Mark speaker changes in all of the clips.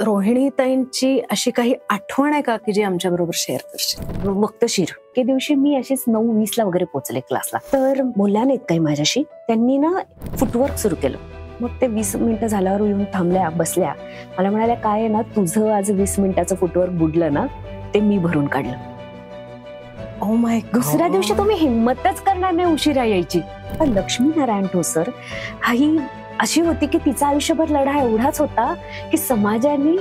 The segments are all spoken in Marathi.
Speaker 1: रोहिणीताईंची अशी काही आठवण आहे का की जी आमच्या बरोबर शेअर करशील?
Speaker 2: मुक्तशीर के दिवशी मी अशीच 9:20 वगैरे पोहोचले क्लासला, तर बोलल्या नाहीत काही माझ्याशी. त्यांनी ना फुटवर्क सुरू केलं. मग ते 20 मिनिटं झाल्यावर येऊन थांबल्या, बसल्या. मला म्हणाल्या, काय आहे ना, तुझं आज 20 मिनिटाचं फुटवर्क बुडलं ना, ते मी भरून काढलं.
Speaker 1: Oh my God.
Speaker 2: दुसऱ्या दिवशी तुम्ही हिंमतच करणार नाही उशिरा यायची. पण लक्ष्मीनारायण ठोसर ही अशी होती की तिचा आयुष्यभर लढा एवढाच होता की समाजाने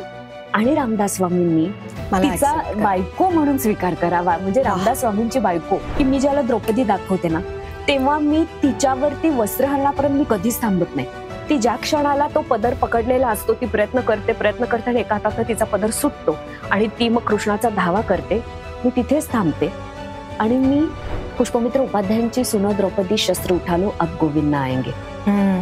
Speaker 2: आणि रामदास स्वामींनी तिचा बायको म्हणून स्वीकार करावा. म्हणजे रामदास स्वामींची बायको, की मी ज्याला द्रौपदी दाखवते ना, तेव्हा मी तिच्यावरती वस्त्र हलण्यापर्यंत मी कधीच थांबत नाही. ती ज्या क्षणाला तो पदर पकडलेला असतो, ती प्रयत्न करते आणि एका हातात तिचा पदर सुटतो आणि ती मग कृष्णाचा धावा करते. मी तिथेच थांबते आणि मी पुष्पमित्र उपाध्यायांची सुनो द्रौपदी शस्त्र उठालो अब गोविंद आएंगे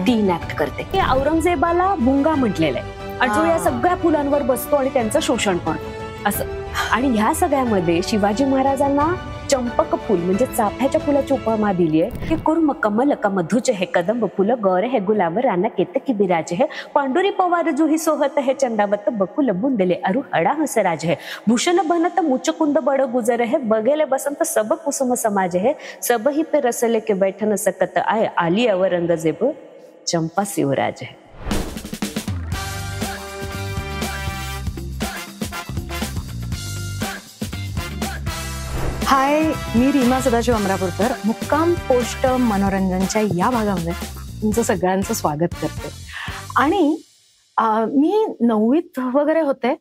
Speaker 2: ती इनॅक्ट करते. हे औरंगजेबाला भुंगा म्हटलेलं आहे आणि जो या सगळ्या फुलांवर बसतो आणि त्यांचं शोषण करतो असं. आणि ह्या सगळ्यामध्ये शिवाजी महाराजांना चंपक फुल म्हणजे चाफ्याच्या फुलाची उपमा दिली आहे. हे कुर्म कमल मधुचे हे कदंब फुल गौर हे गुलाब राना केतकी बिराज है पांडुरी पवार जुही सोहत है चंदावत बकुल बुंदले अरु हडा हसराज है भूषण बनत मुचकुंद बड़ गुजर है बगेले बसंत सब कुसुम समाज है सब ही पे रसले के बैठन सकत आय आली अवरंगजेब चंपा शिवराज है.
Speaker 1: हाय, मी रीमा सदाशिव अमरापूरकर. मुक्काम पोस्ट मनोरंजनच्या या भागामध्ये तुमचं सगळ्यांचं स्वागत करते. आणि मी 9वीत वगैरे होते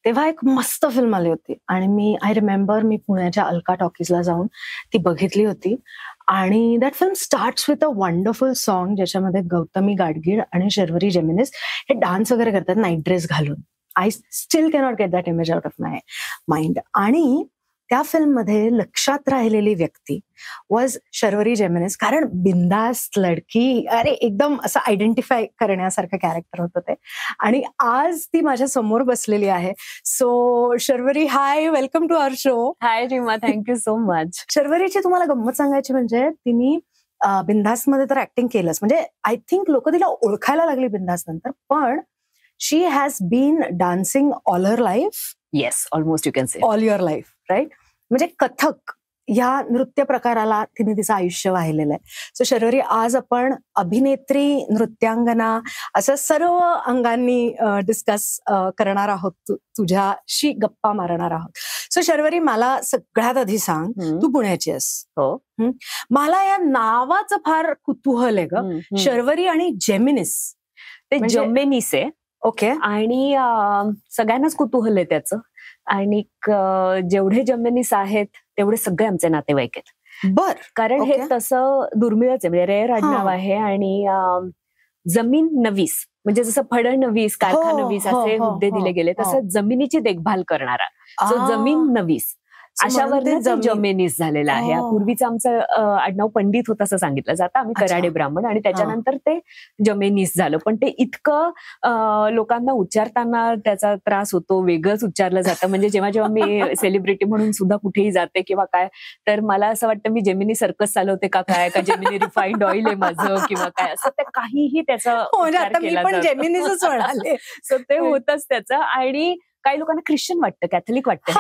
Speaker 1: तेव्हा एक मस्त फिल्म आली होती आणि आय रिमेंबर मी पुण्याच्या अलका टॉकीजला जाऊन ती बघितली होती. आणि that film starts with a wonderful song, ज्याच्यामध्ये गौतमी गाडगीळ आणि शर्वरी जेमिनिस हे डान्स वगैरे करतात नाईट ड्रेस घालून. I still cannot get that image out of my mind. आणि त्या फिल्ममध्ये लक्षात राहिलेली व्यक्ती वॉज शर्वरी जेमिनिस. कारण बिंदास लडकी, अरे एकदम असं आयडेंटिफाय करण्यासारखं कॅरेक्टर होतं ते. आणि आज ती माझ्या समोर बसलेली आहे. So Sharvari, hi, welcome to our show.
Speaker 2: Hi Reema, thank you so much.
Speaker 1: शर्वरीची तुम्हाला गंमत सांगायची म्हणजे तिने बिंदासमध्ये तर ऍक्टिंग केलंच, म्हणजे आय थिंक लोक तिला ओळखायला लागली बिंदास नंतर. पण she has been dancing all her life.
Speaker 2: Yes, almost you can say
Speaker 1: all your life, right? म्हणजे कथक या नृत्य प्रकाराला तिने तिचं आयुष्य वाहिलेलं आहे. सो शर्वरी, आज आपण अभिनेत्री, नृत्यांगना असं सर्व अंगांनी डिस्कस करणार आहोत, तुझ्याशी गप्पा मारणार आहोत. सो शर्वरी, मला सगळ्यात आधी सांग, तू पुण्याची आहेस.
Speaker 2: हो.
Speaker 1: मला या नावाचं फार कुतूहल आहे ग, शर्वरी आणि जेमिनिस.
Speaker 2: ते जेमिनिस आहे.
Speaker 1: ओके.
Speaker 2: आणि सगळ्यांनाच कुतूहल आहे त्याचं. आणि जेवढे जेमिनिस आहेत तेवढे सगळे आमचे नातेवाईक आहेत.
Speaker 1: बर.
Speaker 2: कारण हे तसं दुर्मिळच आहे, म्हणजे रेअर आडनाव आहे. आणि जमीन नवीस म्हणजे जसं फडणवीस, कारखानवीस असे हुद्दे दिले गेले, तसं जमिनीची देखभाल करणारा जो जमीन नवीस, अशावर जमिनीस झालेला आहे. पूर्वीचं आमचं आडनाव पंडित होतं असं सांगितलं जातं, आम्ही कराडे ब्राह्मण, आणि त्याच्यानंतर ते जमिनीस झालं. पण ते इतकं लोकांना उच्चारताना त्याचा त्रास होतो, वेगळंच उच्चारलं जातं. म्हणजे जेव्हा जेव्हा मी सेलिब्रिटी म्हणून सुद्धा कुठेही जाते किंवा काय, तर मला असं वाटतं मी जेमिनी सर्कस चालवते का काय, का जेमिनी रिफाईंड ऑइल आहे माझं किंवा काय, असं ते काहीही त्याचा सो ते होतच त्याचं. आणि काही लोकांना ख्रिश्चन वाटतं, कॅथलिक वाटतं.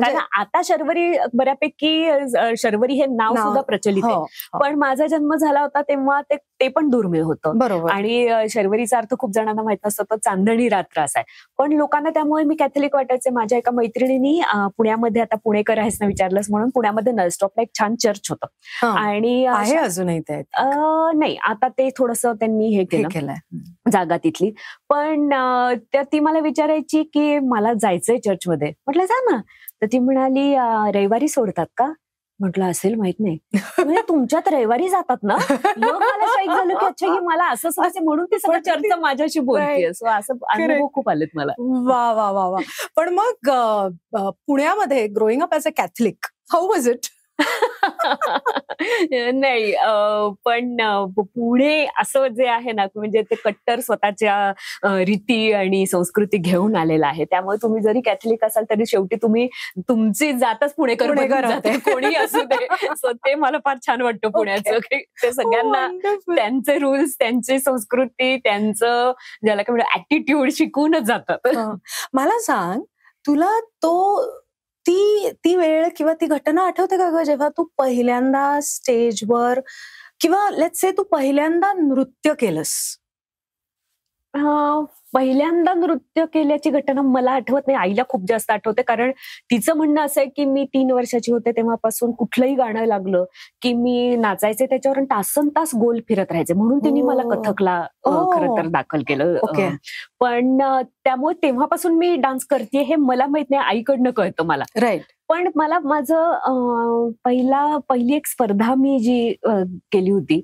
Speaker 2: कारण आता शर्वरी बऱ्यापैकी शर्वरी हे नाव सुद्धा प्रचलित आहे. पण माझा जन्म झाला होता तेव्हा ते पण दुर्मिळ होतं. आणि शर्वरीचा अर्थ खूप जणांना माहित नसतो, तो चांदणी रात्र असा आहे. पण लोकांना त्यामुळे मी कॅथलिक वाटायचे. माझ्या एका मैत्रिणींनी पुण्यामध्ये, आता पुणेकर आहेस ना विचारलंस म्हणून, पुण्यामध्ये नळस्टॉपला एक छान चर्च होतं. आणि
Speaker 1: आहे अजूनही ते?
Speaker 2: नाही, आता ते थोडंसं त्यांनी हे केलं, जागा तिथली. पण ती मला विचारायची की मला जायचंय चर्चमध्ये. म्हटलं जा ना. तर ती म्हणाली, रविवारी सोडतात का? म्हटलं असेल, माहित नाही. म्हणजे तुमच्यात रविवारी जातात ना? मग मला शाईक झालं की अच्छा, ही मला असं समजायचं म्हणून ती सगळं चर्च माझ्याशी बोलते. सो असं अनुभव खूप आलेत मला.
Speaker 1: वा वा वा वा. पण मग पुण्यामध्ये growing up as a Catholic, how was it?
Speaker 2: नाही, पण पुणे असं जे आहे ना, म्हणजे ते कट्टर स्वतःच्या रीती आणि संस्कृती घेऊन आलेला आहे. त्यामुळे तुम्ही जरी कॅथलिक असाल तरी शेवटी तुम्ही तुमची जातच पुणेकर
Speaker 1: पुणेकर
Speaker 2: बनून
Speaker 1: होते.
Speaker 2: जाते, कोणी असू दे. सो ते मला फार छान वाटतं पुण्याचं, की ते सगळ्यांना
Speaker 1: Wonderful.
Speaker 2: त्यांचे रूल्स, त्यांची संस्कृती, त्यांचं ज्याला काय म्हणतात ऍटिट्यूड शिकवूनच जातात.
Speaker 1: मला सांग, तुला ती वेळ किंवा ती घटना आठवते का ग, जेव्हा तू पहिल्यांदा स्टेजवर किंवा लेट्स से तू पहिल्यांदा नृत्य केलंस?
Speaker 2: पहिल्यांदा नृत्य केल्याची घटना मला आठवत नाही, आईला खूप जास्त आठवते. कारण तिचं म्हणणं असं आहे की मी 3 वर्षाची होते तेव्हापासून कुठलंही गाणं लागलं की मी नाचायचे त्याच्यावर तासन तास गोल फिरत राहायचे, म्हणून तिने मला कथकला खरं तर दाखल केलं.
Speaker 1: ओके.
Speaker 2: पण त्यामुळे तेव्हापासून मी डान्स करते हे मला माहित नाही, आईकडनं कळतं मला.
Speaker 1: राईट.
Speaker 2: पण मला माझं पहिली एक स्पर्धा मी जी केली होती,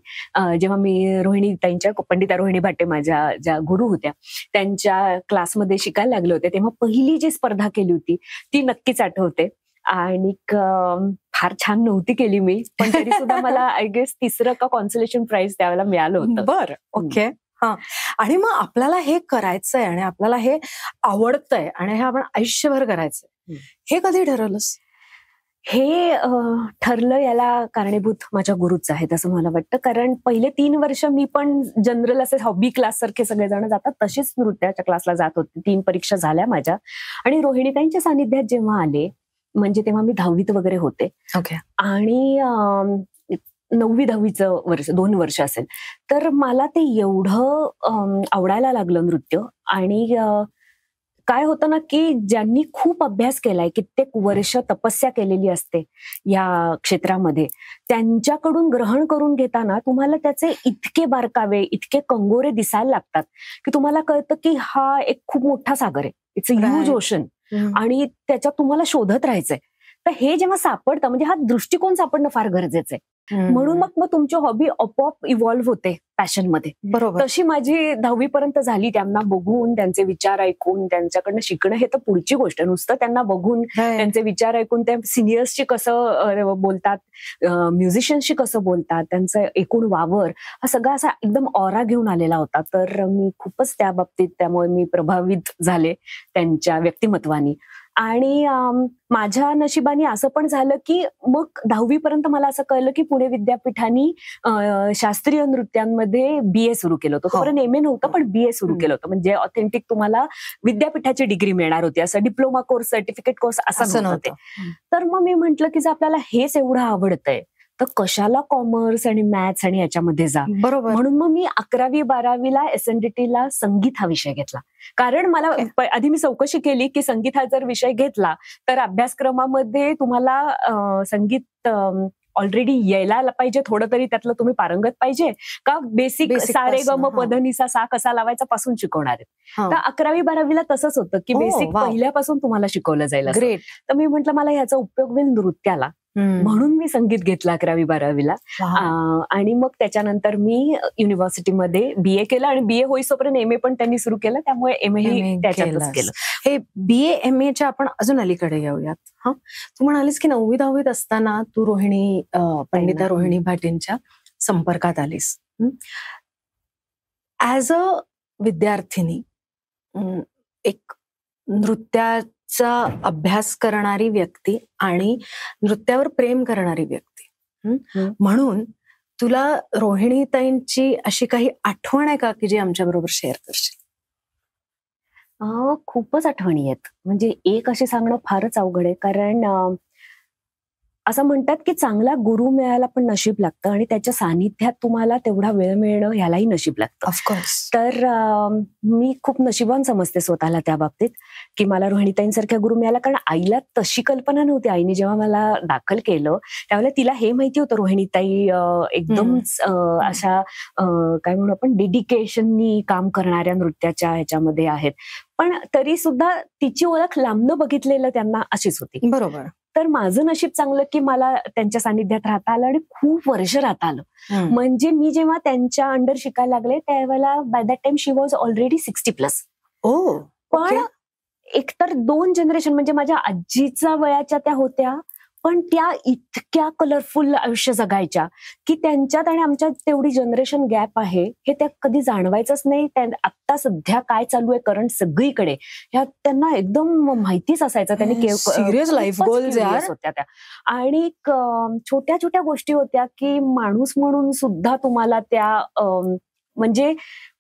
Speaker 2: जेव्हा मी रोहिणीताईंच्या, पंडिता रोहिणी भाटे माझ्या ज्या गुरु होत्या, त्यांच्या क्लासमध्ये शिकायला लागले होते, तेव्हा पहिली जी स्पर्धा केली होती ती नक्कीच आठवते. आणि फार छान नव्हती केली मी, पण तरी सुद्धा मला आय गेस 3रं का कॉन्सोलेशन प्राइज त्यावेळेला मिळालं होतं.
Speaker 1: बरं, ओके. हा, आणि मग आपल्याला हे करायचंय आणि आपल्याला हे आवडतंय आणि हे आपण आयुष्यभर करायचंय, हे कधी ठरवलंस?
Speaker 2: हे ठरलं याला कारणीभूत माझ्या गुरुच आहेत असं मला वाटतं. कारण पहिले 3 वर्ष मी पण जनरल असे हॉबी क्लास सारखे सगळेजण जातात तशीच नृत्याच्या क्लासला जात होते. 3 परीक्षा झाल्या माझ्या. आणि रोहिणीताईंच्या सानिध्यात जेव्हा आले, म्हणजे तेव्हा मी 10वीत वगैरे होते.
Speaker 1: ओके.
Speaker 2: आणि 9वी-10वीचं वर्ष, 2 वर्ष असेल. तर मला ते एवढं आवडायला लागलं नृत्य. आणि काय होतं ना, की ज्यांनी खूप अभ्यास केलाय, कित्येक वर्ष तपस्या केलेली असते या क्षेत्रामध्ये, त्यांच्याकडून ग्रहण करून घेताना तुम्हाला त्याचे इतके बारकावे, इतके कंगोरे दिसायला लागतात की तुम्हाला कळतं की हा एक खूप मोठा सागर आहे, इट्स अ ह्यूज ओशन, आणि त्याच्यात तुम्हाला शोधत राहायचंय. तर हे जेव्हा सापडतं, म्हणजे हा दृष्टिकोन सापडणं फार गरजेचं आहे. म्हणून मग तुमची हॉबी आपोआप इव्हॉल्व्ह होते पॅशन मध्ये.
Speaker 1: बरोबर.
Speaker 2: तशी माझी 10वी पर्यंत झाली. त्यांना बघून, त्यांचे विचार ऐकून, त्यांच्याकडनं शिकणं हे तर पुढची गोष्ट. नुसतं त्यांना बघून, त्यांचे विचार ऐकून, त्या सिनियर्सशी कसं बोलतात, म्युझिशियन्सशी कसं बोलतात, त्यांचं एकूण वावर, हा सगळा असा एकदम ऑरा घेऊन आलेला होता. तर मी खूपच त्या बाबतीत, त्यामुळे मी प्रभावित झाले त्यांच्या व्यक्तिमत्वानी. आणि माझ्या नशिबाने असं पण झालं की मग 10वी पर्यंत मला असं कळलं की पुणे विद्यापीठाने शास्त्रीय नृत्यांमध्ये BA सुरू केलं होतं. तोपर्यंत MA नव्हतं, पण BA सुरू केलं होतं. म्हणजे ऑथेंटिक तुम्हाला विद्यापीठाची डिग्री मिळणार होती, असं डिप्लोमा कोर्स, सर्टिफिकेट कोर्स असं नव्हतं. तर मग मी म्हंटल की जर आपल्याला हेच एवढं आवडतंय तर कशाला कॉमर्स आणि मॅथ्स आणि याच्यामध्ये जा.
Speaker 1: बरोबर.
Speaker 2: म्हणून मग मी 11वी-12वीला SNDTला संगीत हा विषय घेतला. कारण मला आधी मी चौकशी केली की संगीत हा जर विषय घेतला तर अभ्यासक्रमामध्ये तुम्हाला संगीत ऑलरेडी यायला पाहिजे, थोडं तरी त्यातलं तुम्ही पारंगत पाहिजे का, बेसिक सारे गम पधनिसा सा कसा लावायचा पासून शिकवणार आहेत. तर 11वी-12वीला तसंच होतं की बेसिक पहिल्यापासून तुम्हाला शिकवलं जाईल.
Speaker 1: ग्रेट.
Speaker 2: तर मी म्हंटल मला ह्याचा उपयोग होईल नृत्याला, म्हणून मी संगीत घेतलं 11वी-12वीला. आणि मग त्याच्यानंतर मी युनिव्हर्सिटीमध्ये BA केलं, आणि BA होईसोपर्यंत MA पण त्यांनी सुरू केलं, त्यामुळे MA ही त्याच्यातच केलं.
Speaker 1: हे BA MAच्या आपण अजून अलीकडे येऊयात. हा, तू म्हणालीस की 9वी-10वीत असताना तू पंडिता रोहिणी भाटेंच्या संपर्कात आलीस. ऍज अ विद्यार्थिनी, एक नृत्याचा अभ्यास करणारी व्यक्ती आणि नृत्यावर प्रेम करणारी व्यक्ती म्हणून तुला रोहिणीताईंची अशी काही आठवण आहे का की जी आमच्या बरोबर शेअर करशील?
Speaker 2: खूपच आठवणी आहेत. म्हणजे एक अशी सांगणं फारच अवघड आहे. कारण असं म्हणतात की चांगला गुरु मिळायला पण नशीब लागतं, आणि त्याच्या सानिध्यात तुम्हाला तेवढा वेळ मिळणं ह्यालाही नशीब लागतं.
Speaker 1: ऑफकोर्स.
Speaker 2: तर मी खूप नशिबान समजते स्वतःला त्या बाबतीत की मला रोहिणीताईंसारख्या गुरु मिळाला. कारण आईला तशी कल्पना नव्हती. आईने जेव्हा मला दाखल केलं त्यावेळेला तिला हे माहिती होतं रोहिणीताई एकदम अशा काय म्हणू आपण डेडिकेशननी काम करणाऱ्या नृत्याच्या ह्याच्यामध्ये आहेत, पण तरी सुद्धा तिची ओळख लांबनं बघितलेलं त्यांना अशीच होती.
Speaker 1: बरोबर.
Speaker 2: तर माझं नशीब चांगलं की मला त्यांच्या सानिध्यात राहता आलं आणि खूप वर्ष राहता आलं. म्हणजे मी जेव्हा त्यांच्या अंडर शिकायला लागले त्यावेळेला by that time she was already 60+. पण एकतर 2 जनरेशन, म्हणजे माझ्या आजीच्या वयाच्या त्या होत्या, पण त्या इतक्या कलरफुल आयुष्य जगायच्या की त्यांच्यात आणि आमच्यात तेवढी जनरेशन गॅप आहे हे त्या कधी जाणवायचंच नाही. आता सध्या काय चालू आहे करंट सगळीकडे ह्या त्यांना एकदम माहितीच असायचं. त्यांनी
Speaker 1: सिरियस लाईफ गोल्स
Speaker 2: होत्या त्या. आणि छोट्या छोट्या गोष्टी होत्या की माणूस म्हणून सुद्धा तुम्हाला त्या म्हणजे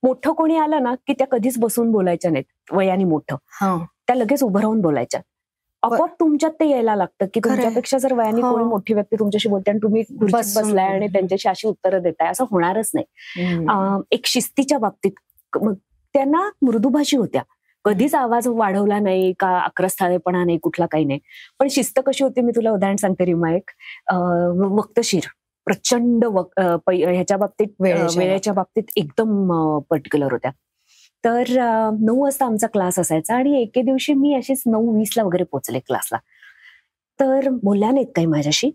Speaker 2: मोठं कोणी आलं ना की त्या कधीच बसून बोलायच्या नाहीत. वयाने मोठं त्या लगेच उभं राहून बोलायच्या. आपोआप तुमच्यात ते यायला लागतं की तुमच्यापेक्षा जर वयाने कोणी मोठी व्यक्ती तुमच्याशी बोलते आणि तुम्ही खुर्चीत बसलाय आणि त्यांच्याशी अशी उत्तरं देताय असं होणारच नाही. एक शिस्तीच्या बाबतीत त्यांना मृदुभाषी होत्या. कधीच आवाज वाढवला नाही का आक्रस्थाळेपणा नाही कुठला काही नाही. पण शिस्त कशी होती मी तुला उदाहरण सांगते रीमा. एक वक्तशीर प्रचंड ह्याच्या बाबतीत वेळेच्या बाबतीत एकदम पर्टिक्युलर होत्या. तर 9 वाजता आमचा क्लास असायचा आणि एके दिवशी मी अशीच 9:20 वगैरे पोहोचले क्लासला. तर बोलल्या नाहीत काही माझ्याशी.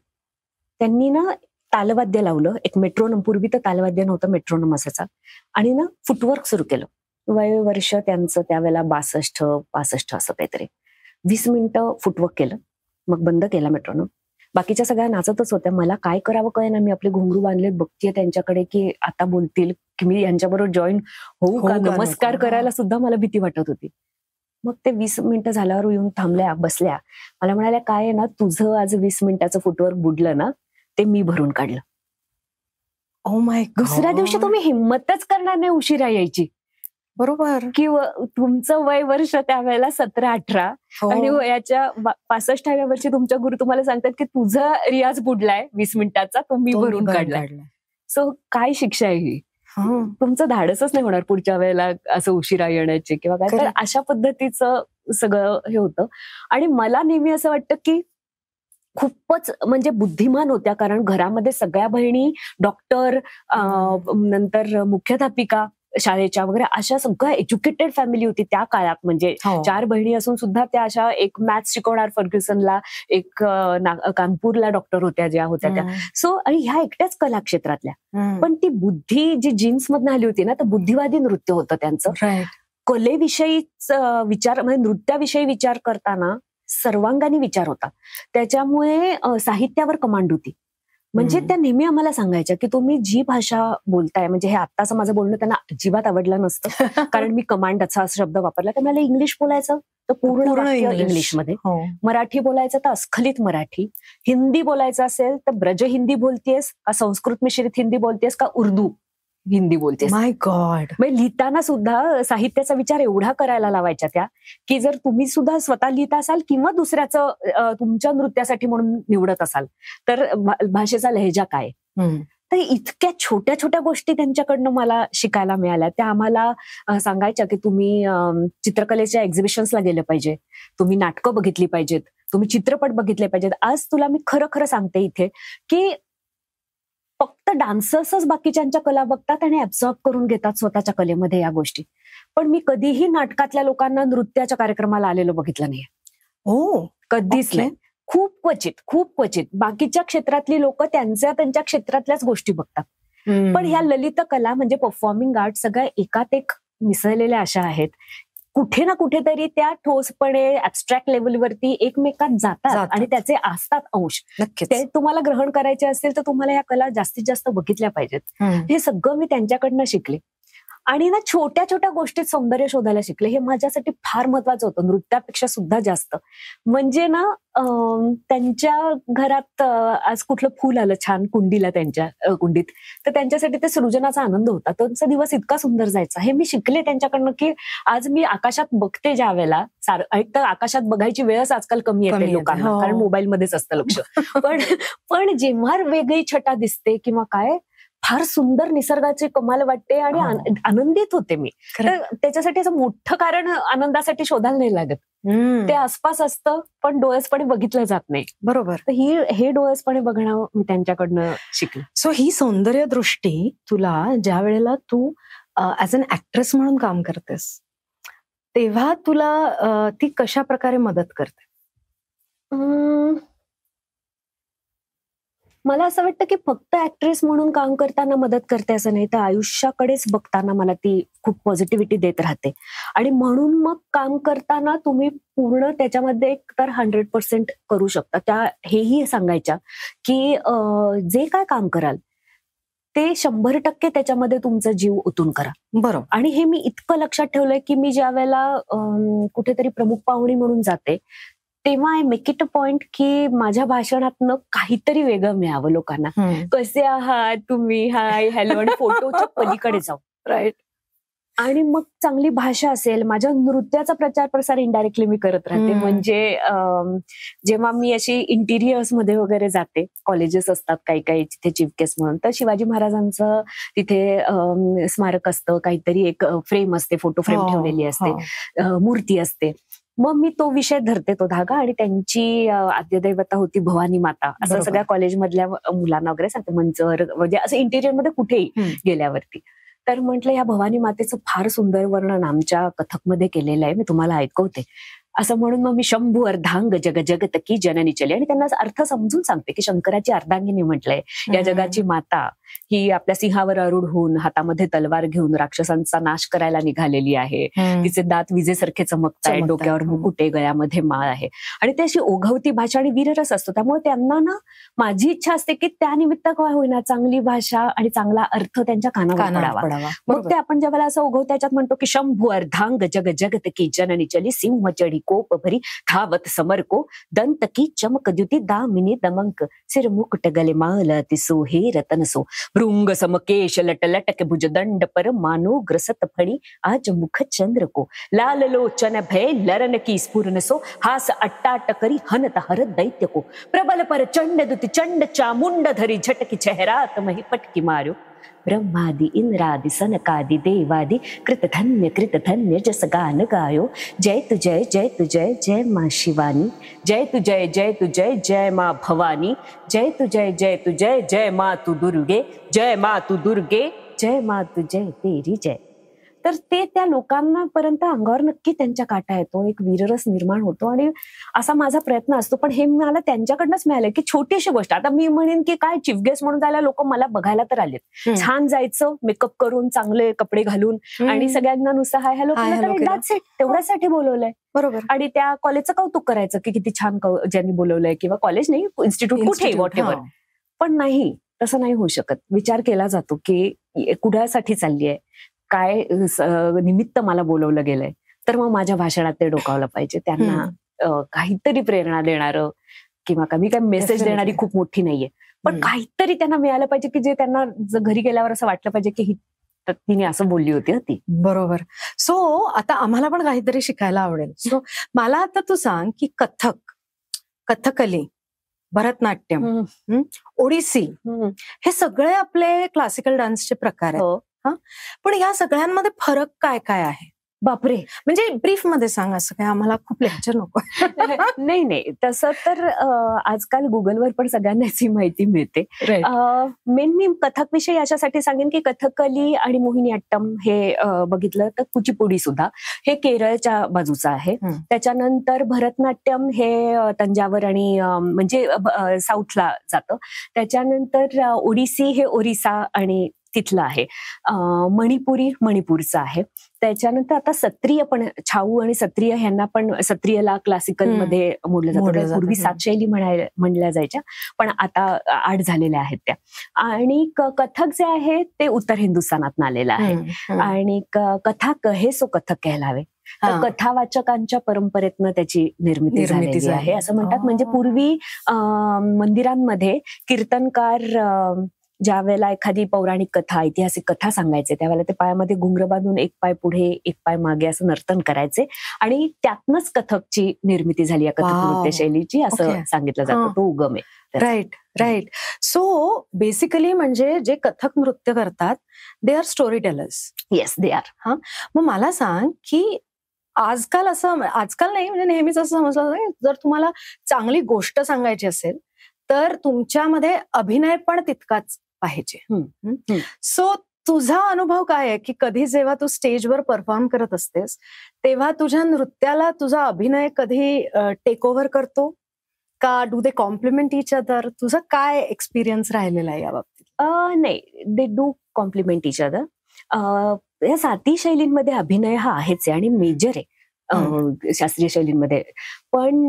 Speaker 2: त्यांनी ना तालवाद्य लावलं. एक मेट्रोनम, पूर्वी तर तालवाद्य नव्हतं, मेट्रोनम असायचा. आणि ना फुटवर्क सुरू केलं. वय वर्ष त्यांचं त्यावेळेला 62-65 असं काहीतरी. 20 मिनिटं फुटवर्क केलं, मग बंद केला मेट्रोनम. बाकीच्या सगळ्या नाचतच होत्या. मला काय करावं कळेना. मी आपले घुंगरू बांधलेत, बघतीये त्यांच्याकडे की आता बोलतील की मी यांच्याबरोबर जॉईन होऊ का. नमस्कार करायला सुद्धा मला भीती वाटत होती. मग ते 20 मिनिटं झाल्यावर येऊन थांबल्या, बसल्या. मला म्हणाल्या काय आहे ना, तुझं आज 20 मिनिटाचं फुटवर्क बुडलं ना, ते मी भरून काढलं.
Speaker 1: Oh my God.
Speaker 2: दुसऱ्या दिवशी तुम्ही हिंमतच करणार नाही उशिरा यायची.
Speaker 1: बरोबर.
Speaker 2: किंवा तुमचं वय वर्ष त्यावेळेला 17-18 आणि वयाच्या 65व्या वर्षी तुमच्या गुरु तुम्हाला सांगतात की तुझा रियाज बुडलाय 20 मिनिटाचा, तो मी भरून काढलाय. सो काय शिक्षा आहे ही. तुमचं धाडसच नाही होणार पुढच्या वेळेला असं उशिरा येण्याचे किंवा काय. तर अशा पद्धतीचं सगळं हे होतं. आणि मला नेहमी असं वाटतं की खूपच म्हणजे बुद्धिमान होत्या. कारण घरामध्ये सगळ्या बहिणी डॉक्टर, नंतर मुख्याध्यापिका शाळेच्या वगैरे, अशा सगळ्या एज्युकेटेड फॅमिली होती त्या काळात. म्हणजे 4 बहिणी असून सुद्धा त्या अशा, एक मॅथ्स शिकवणार फर्ग्युसनला, एक कानपूरला डॉक्टर होत्या ज्या होत्या त्या. सो आणि ह्या एकट्याच कला क्षेत्रातल्या. पण ती बुद्धी जी जीन्स मधून आली होती ना, तर बुद्धिवादी नृत्य होतं त्यांचं. कलेविषयीच विचार, म्हणजे नृत्याविषयी विचार करताना सर्वांगाने विचार होता. त्याच्यामुळे साहित्यावर कमांड होती. म्हणजे त्या नेहमी आम्हाला सांगायच्या की तुम्ही जी भाषा बोलताय, म्हणजे हे आत्ताचं माझं बोलणं त्यांना अजिबात आवडलं नसतं कारण मी कमांड असा शब्द वापरला. तर मला इंग्लिश बोलायचं तर पूर्ण इंग्लिशमध्ये, मराठी बोलायचं तर अस्खलित मराठी, हिंदी बोलायचं असेल तर ब्रज हिंदी बोलतेस का संस्कृत मिश्रित हिंदी बोलतेस का उर्दू हिंदी बोलतेस.
Speaker 1: माय गॉड.
Speaker 2: म्हणजे लिहिताना सुद्धा साहित्याचा विचार एवढा करायला लावायच्या त्या की जर तुम्ही सुद्धा स्वतः लिहित असाल किंवा दुसऱ्याचं तुमच्या नृत्यासाठी म्हणून निवडत असाल तर भाषेचा लहेजा काय. तर इतक्या छोट्या छोट्या गोष्टी त्यांच्याकडनं मला शिकायला मिळाल्या. त्या आम्हाला सांगायच्या की तुम्ही चित्रकलेच्या एक्झिबिशन्सला गेलं पाहिजे, तुम्ही नाटकं बघितली पाहिजेत, तुम्ही चित्रपट बघितले पाहिजेत. आज तुला मी खरं खरं सांगते इथे की फक्त डान्सर्सच बाकीच्यांच्या कला बघतात आणि ऍब्सॉर्ब करून घेतात स्वतःच्या कलेमध्ये या गोष्टी. पण मी कधीही नाटकातल्या लोकांना नृत्याच्या कार्यक्रमाला आलेलं बघितलं नाहीये. कधीच नाही. खूप क्वचित बाकीच्या क्षेत्रातली लोक त्यांच्या क्षेत्रातल्याच गोष्टी बघतात. पण ह्या ललित कला म्हणजे परफॉर्मिंग आर्ट सगळ्या एकात एक मिसळलेल्या अशा आहेत. कुठे ना कुठेतरी त्या ठोसपणे ऍबस्ट्रॅक्ट लेवलवरती एकमेकात जातात आणि त्याचे असतात अंश. ते तुम्हाला ग्रहण करायचे असेल तर तुम्हाला या कला जास्तीत जास्त बघितल्या पाहिजेत. हे सगळं मी त्यांच्याकडनं शिकले. आणि ना छोट्या छोट्या गोष्टीत सौंदर्य शोधायला शिकले. हे माझ्यासाठी फार महत्वाचं होतं, नृत्यापेक्षा सुद्धा जास्त. म्हणजे ना त्यांच्या घरात आज कुठलं फुल आलं छान कुंडीला, त्यांच्या कुंडीत, तर त्यांच्यासाठी ते सृजनाचा आनंद होता. त्यांचा दिवस इतका सुंदर जायचा. हे मी शिकले त्यांच्याकडनं की आज मी आकाशात बघते ज्या वेळेला, एक तर आकाशात बघायची वेळच आजकाल कमी येते लोकांना कारण मोबाईलमध्येच असतं लक्ष. पण जेव्हा वेगळी छटा दिसते किंवा काय, फार सुंदर निसर्गाची कमाल वाटते आणि आनंदित होते मी. तर त्याच्यासाठी असं मोठं कारण आनंदासाठी शोधायला नाही लागत. ते आसपास असतं पण डोळसपणे बघितलं जात नाही.
Speaker 1: बरोबर.
Speaker 2: तर हे डोळसपणे बघणं मी त्यांच्याकडनं शिकले.
Speaker 1: सो ही सौंदर्य दृष्टी तुला ज्या वेळेला तू ऍज अन ऍक्ट्रेस म्हणून काम करतेस तेव्हा तुला ती कशा प्रकारे मदत करते?
Speaker 2: मला असं वाटतं की फक्त ऍक्ट्रेस म्हणून काम करताना मदत करते असं नाही, तर आयुष्याकडेच बघताना मला ती खूप पॉझिटिव्हिटी देत राहते. आणि म्हणून मग काम करताना तुम्ही पूर्ण त्याच्यामध्ये तर 100% करू शकता. त्या हेही सांगायच्या की जे काय काम कराल ते 100% त्याच्यामध्ये तुमचा जीव ओतून करा.
Speaker 1: बरोबर.
Speaker 2: आणि हे मी इतकं लक्षात ठेवलंय की मी ज्या वेळेला कुठेतरी प्रमुख पाहुणी म्हणून जाते, तेव्हा I make it a point की माझ्या भाषणातनं काहीतरी वेगळं मिळावं लोकांना. कसे आहात तुम्ही, हाय हॅलो, आणि फोटोच्या पलीकडे जाऊ.
Speaker 1: राईट.
Speaker 2: आणि मग चांगली भाषा असेल, माझ्या नृत्याचा प्रचार प्रसार इनडायरेक्टली मी करत राहते. म्हणजे जेव्हा मी अशी इंटिरियर्स मध्ये वगैरे जाते, कॉलेजेस असतात काही काही तिथे चीफ गेस्ट म्हणून, तर शिवाजी महाराजांचं तिथे स्मारक असतं, काहीतरी एक फ्रेम असते, फोटो फ्रेम ठेवलेली असते, मूर्ती असते. मग मी तो विषय धरते, तो धागा, आणि त्यांची आद्यदैवता होती भवानी माता, असं सगळ्या कॉलेजमधल्या मुलांना वगैरे सांगते, मंचर म्हणजे असं इंटिरियर मध्ये कुठेही गेल्यावरती. तर म्हटलं या भवानी मातेचं फार सुंदर वर्णन आमच्या कथकमध्ये केलेलं आहे, मी तुम्हाला ऐकवते असं म्हणून मग मी शंभू अर्धांग जग जगत की जननी चली, आणि त्यांना अर्थ समजून सांगते की शंकराची अर्धांगिनी म्हटलंय, या जगाची माता ही आपल्या सिंहावर आरूढ होऊन हातामध्ये तलवार घेऊन राक्षसांचा नाश करायला निघालेली आहे. तिचे दात विजेसारखे चमकताय, डोक्यावर मुकुट आहे, गळ्यामध्ये माळ आहे, आणि ती अशी ओघवती भाषा आणि वीररस असतो. त्यामुळे त्यांना ना माझी इच्छा असते की त्यानिमित्त काय होईना चांगली भाषा आणि चांगला अर्थ त्यांच्या कानावर पडावा. मग ते आपण ज्यावेळेला असं ओघवत्या त्याच्यात म्हणतो की शंभू अर्धांग जग जगत की जननी चली, सिंह चढी कोप भरी धावत समरको, दंत की चमक द्युती दामिनी दमंक, सिर मुकुट गले माल अति सोहे रतन सो, भृंग समकेश लट लटक भुज दंड पर मानो ग्रसत फणी, आज मुख चंद्र को, लाल लोचन भय लरन की स्फुरन सो, हास अट्टाट करी हनत हर दैत्य को, प्रबल पर चंड दुति चंड चामुंड धरी झटकी चेहरात मही पटकी मारो, ब्रह्मादि इंद्रादि सनकादि देवादि कृत धन्य जस गान गायो, जय तु जय जय तु जय जय माँ शिवानी, जय तु जय जय तु जय जय माँ भवानी, जय तु जय जय तु जय जय माँ तू दुर्गे, जय माँ तू दुर्गे, जय माँ तू जय तेरी जय. तर ते त्या लोकांना पर्यंत अंगावर नक्की त्यांच्या काटा येतो, एक वीररस निर्माण होतो, आणि असा माझा प्रयत्न असतो. पण हे मला त्यांच्याकडनंच मिळालं की छोटीशी गोष्ट, आता मी म्हणेन की काय चीफ गेस्ट म्हणून जायला लोक मला बघायला तर आलेत, छान जायचं मेकअप करून चांगले कपडे घालून आणि सगळ्यांना नुसतं हाय हॅलो तेवढ्यासाठी बोलवलंय. बरोबर. आणि त्या कॉलेजचं कौतुक करायचं की किती छान ज्यांनी बोलवलंय, किंवा कॉलेज नाही इन्स्टिट्यूट कुठे वॉट एव्हर. पण नाही, तसं नाही होऊ शकत. विचार केला जातो की कुणासाठी चालली आहे, काय निमित्त मला बोलवलं गेलंय, तर मग माझ्या भाषणात ते डोकावलं पाहिजे. त्यांना काहीतरी प्रेरणा देणारं, किंवा कमी काय मेसेज देणारी खूप मोठी नाहीये, पण काहीतरी त्यांना मिळालं पाहिजे की जे त्यांना घरी गेल्यावर असं वाटलं पाहिजे की तिने असं बोलली होती ती.
Speaker 1: बरोबर. सो आता आम्हाला पण काहीतरी शिकायला आवडेल. सो मला आता तू सांग की कथकली, भरतनाट्यम, ओडिसी, हे सगळे आपले क्लासिकल डान्सचे प्रकार आहेत. पण या सगळ्यांमध्ये फरक काय काय आहे?
Speaker 2: बापरे,
Speaker 1: म्हणजे ब्रीफ मध्ये सांग, असं काय आम्हाला खूप लेक्चर नको.
Speaker 2: नाही, तसं तर आजकाल गुगलवर पण सगळ्यांना याची माहिती मिळते. मेन मी कथक विषयी याच्यासाठी सांगेन की कथकली आणि मोहिनीअट्टम हे बघितलं तर कुचिपुडी सुद्धा हे केरळच्या बाजूचं आहे. त्याच्यानंतर भरतनाट्यम हे तंजावर आणि म्हणजे साऊथला जातं. त्याच्यानंतर ओडिसी हे ओरिसा आणि तिथलं आहे. मणिपुरी मणिपूरचं आहे. त्याच्यानंतर आता सत्रिय पण, छाऊ आणि सत्रिय ह्यांना पण, सत्रियला क्लासिकल मध्ये मोडलं जातं. पूर्वी 7 शैली म्हणल्या जायच्या, पण आता 8 झालेल्या आहेत त्या. आणि कथक जे आहे ते उत्तर हिंदुस्थानात आलेलं आहे, आणि कथा कहे सो कथक कहलावे. तर कथावाचकांच्या परंपरेतनं त्याची निर्मिती झालेली आहे असं म्हणतात. म्हणजे पूर्वी मंदिरांमध्ये कीर्तनकार ज्या वेळेला एखादी पौराणिक कथा, ऐतिहासिक कथा सांगायचे, त्यावेळेला ते पायामध्ये घुंगर बांधून एक पाय पुढे एक पाय मागे असं नर्तन करायचे, आणि त्यातनंच कथकची निर्मिती झाली या कथक नृत्य शैलीची, असं सांगितलं जातं. तो उगम आहे.
Speaker 1: राईट. सो बेसिकली म्हणजे जे कथक नृत्य करतात they are story tellers.
Speaker 2: Yes, they are.
Speaker 1: मग मला सांग की आजकाल नाही, म्हणजे नेहमीच असं समजलं, जर तुम्हाला चांगली गोष्ट सांगायची असेल तर तुमच्यामध्ये अभिनय पण तितकाच पाहिजे. सो तुझा अनुभव काय आहे की कधी जेव्हा तू स्टेजवर परफॉर्म करत असतेस तेव्हा तुझ्या नृत्याला तुझा अभिनय कधी टेक ओव्हर करतो का do they compliment each other? तुझा काय एक्सपिरियन्स राहिलेला आहे या बाबतीत?
Speaker 2: नाही, they do compliment each other. या 7 शैलींमध्ये अभिनय हा आहेच आहे आणि मेजर आहे शास्त्रीय शैलींमध्ये. पण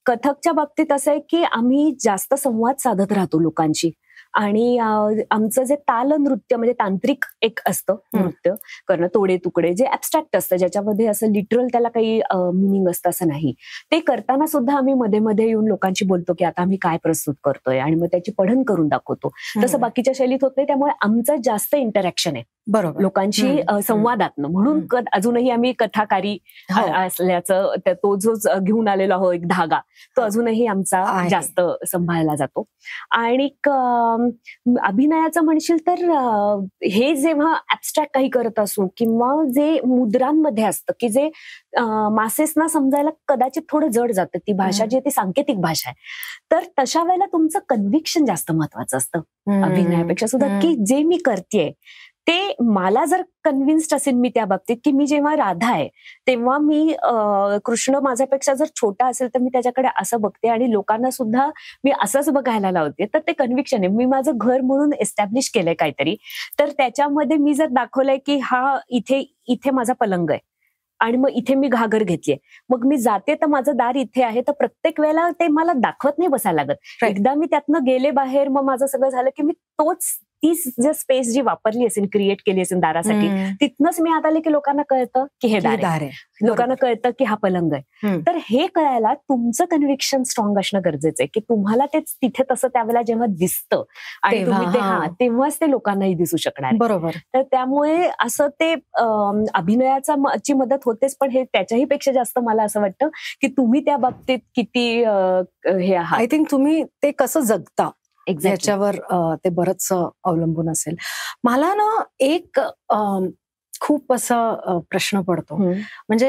Speaker 2: कथकच्या बाबतीत असं आहे की आम्ही जास्त संवाद साधत राहतो लोकांशी. आणि आमचं जे ताल नृत्य म्हणजे तांत्रिक एक असतं नृत्य करणं, तोडे तुकडे, जे ऍबस्ट्रॅक्ट असतं, ज्याच्यामध्ये असं लिटरल त्याला काही मिनिंग असतं असं नाही, ते करताना सुद्धा आम्ही मध्ये मध्ये येऊन लोकांशी बोलतो की आता आम्ही काय प्रस्तुत करतोय आणि मग त्याची पठण करून दाखवतो. तसं बाकीच्या शैलीत होत नाही, त्यामुळे आमचं जास्त इंटरॅक्शन आहे
Speaker 1: बरोबर
Speaker 2: लोकांशी संवादातनं. म्हणून अजूनही आम्ही कथाकारी असल्याचं तो जो घेऊन आलेलो आहोत एक धागा, तो अजूनही आमचा जास्त सांभाळला जातो. आणि अभिनयाचं म्हणशील तर हे जेव्हा ऍबस्ट्रॅक्ट काही करत असू किंवा जे मुद्रांमध्ये असतं की जे मासेसना समजायला कदाचित थोडं जड जातं, ती भाषा जी आहे ती सांकेतिक भाषा आहे, तर तशा वेळेला तुमचं कन्व्हिक्शन जास्त महत्वाचं असतं अभिनयापेक्षा सुद्धा, की जे मी करतेय ते मला जर कन्व्हिन्स्ड असेल मी त्या बाबतीत की मी जेव्हा राधा आहे तेव्हा मी कृष्ण माझ्यापेक्षा जर छोटा असेल तर मी त्याच्याकडे असं बघते आणि लोकांना सुद्धा मी असंच बघायला लावते, तर ते कन्व्हिक्शन आहे. मी माझं घर म्हणून एस्टॅब्लिश केलंय काहीतरी, तर त्याच्यामध्ये मी जर दाखवलंय की हा इथे माझा पलंग आहे आणि मग इथे मी घागर घेतलीये, मग मी जाते तर माझं दार इथे आहे, तर प्रत्येक वेळेला ते मला दाखवत नाही बसायला लागत. एकदा मी त्यातनं गेले बाहेर, मग माझं सगळं झालं की मी तीच जे स्पेस जी वापरली असेल, क्रिएट केली असेल दारासाठी, तिथनच मी आत आले की लोकांना कळतं की हे दार आहे, लोकांना कळतं की हा पलंग आहे. तर हे कळायला तुमचं कन्व्हिक्शन स्ट्रॉंग असणं गरजेचं आहे की तुम्हाला तेच तिथे तसं त्यावेळेला जेव्हा दिसतं आणि तुम्ही ते तेव्हाच ते लोकांनाही दिसू शकणार.
Speaker 1: बरोबर.
Speaker 2: तर त्यामुळे असं ते अभिनयाची मदत होतेच, पण हे त्याच्याही पेक्षा जास्त मला असं वाटतं की तुम्ही त्या बाबतीत किती हे आहात.
Speaker 1: आय थिंक तुम्ही ते कसं जगता
Speaker 2: याच्यावर
Speaker 1: ते बरंच अवलंबून असेल. मला ना एक खूप असा प्रश्न पडतो, म्हणजे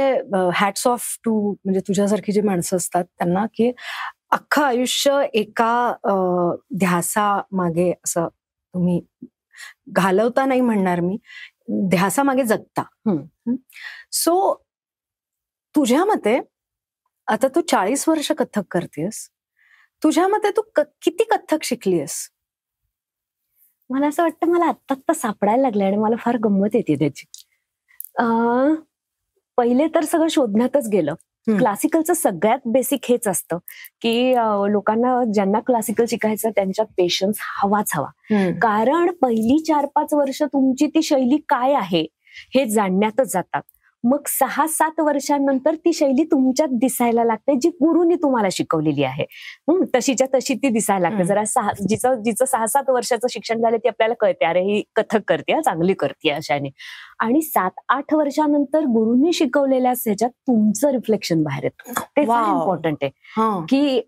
Speaker 1: हॅट्स ऑफ टू म्हणजे तुझ्यासारखी जी माणसं असतात त्यांना, की अख्खं आयुष्य एका ध्यासा मागे असं तुम्ही घालवता नाही म्हणणार मी, ध्यासा मागे जगता. सो तुझ्या मते आता तू 40 वर्ष कथ्थक करतेस, तुझ्या मते तू किती कथ्थक शिकलीस?
Speaker 2: मला असं वाटतं मला आत्ता सापडायला लागले आणि मला फार गंमत येते त्याची. पहिले तर सगळं शोधण्यातच गेलं. क्लासिकलचं सगळ्यात बेसिक हेच असतं की लोकांना ज्यांना क्लासिकल शिकायचं त्यांच्यात पेशन्स हवाच हवा. कारण पहिली 4-5 वर्ष तुमची ती शैली काय आहे हे जाणण्यातच जातात. मग 6-7 वर्षांनंतर ती शैली तुमच्यात दिसायला लागते, जी गुरुनी तुम्हाला शिकवलेली आहे. तशीच्या तशी ती दिसायला लागते. जरा जिचं 6-7 वर्षाचं शिक्षण झालं ती आपल्याला कळते, अरे ही कथक करते, चांगली करते अशाने. आणि 7-8 वर्षानंतर गुरुनी शिकवलेल्या ह्याच्यात तुमचं रिफ्लेक्शन बाहेर येतं. ते फार इम्पॉर्टंट आहे की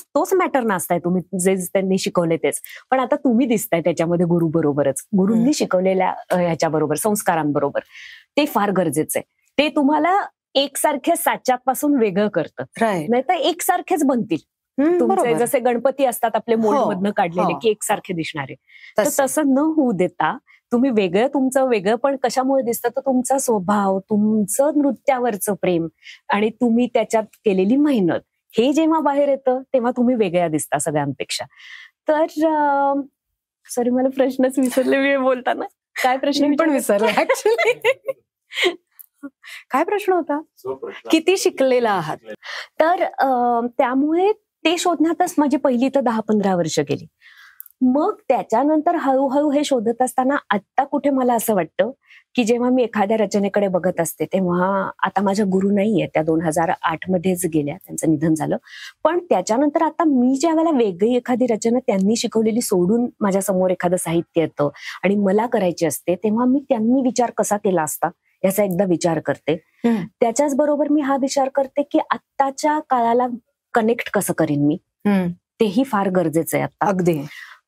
Speaker 2: तोच मॅटर नसताय तुम्ही जे त्यांनी शिकवले तेच, पण आता तुम्ही दिसताय त्याच्यामध्ये गुरु बरोबरच, गुरुंनी शिकवलेल्या ह्याच्याबरोबर, संस्कारांबरोबर. ते फार गरजेचं आहे. ते तुम्हाला एकसारख्या साच्यापासून वेगळं करतं, नाही तर एकसारखेच बनतील तुमचे. जसे गणपती असतात आपले मोल्डमधनं काढलेले की एकसारखे दिसणारे, तर तसं न होऊ देता तुम्ही वेगळं, तुमचं वेगळं पण कशामुळे दिसतं तर तुमचा स्वभाव, तुमचं नृत्यावरचं प्रेम आणि तुम्ही त्याच्यात केलेली मेहनत, हे जेव्हा बाहेर येतं तेव्हा तुम्ही वेगळ्या दिसता सगळ्यांपेक्षा. तर सॉरी मला प्रश्नच विसरले मी बोलताना. काय प्रश्न
Speaker 1: पण विसरले ऍक्च्युली. काय प्रश्न होता? किती शिकलेला आहात?
Speaker 2: तर त्यामुळे ते शोधण्यातच माझी पहिली तर 10-15 वर्ष गेली. मग त्याच्यानंतर हळूहळू हे शोधत असताना आत्ता कुठे मला असं वाटतं की जेव्हा मी एखाद्या रचनेकडे बघत असते तेव्हा, आता माझ्या गुरु नाहीये, त्या 2008 मध्येच गेल्या, त्यांचं निधन झालं. पण त्याच्यानंतर आता मी ज्या वेळेला वेगळी एखादी रचना त्यांनी शिकवलेली सोडून माझ्या समोर एखादं साहित्य येतं आणि मला करायची असते, तेव्हा मी त्यांनी विचार कसा केला असता याचा एकदा विचार करते. त्याच्याच बरोबर मी हा विचार करते की आत्ताच्या काळाला कनेक्ट कसं करीन मी, तेही फार गरजेचं आहे आता.
Speaker 1: अगदी.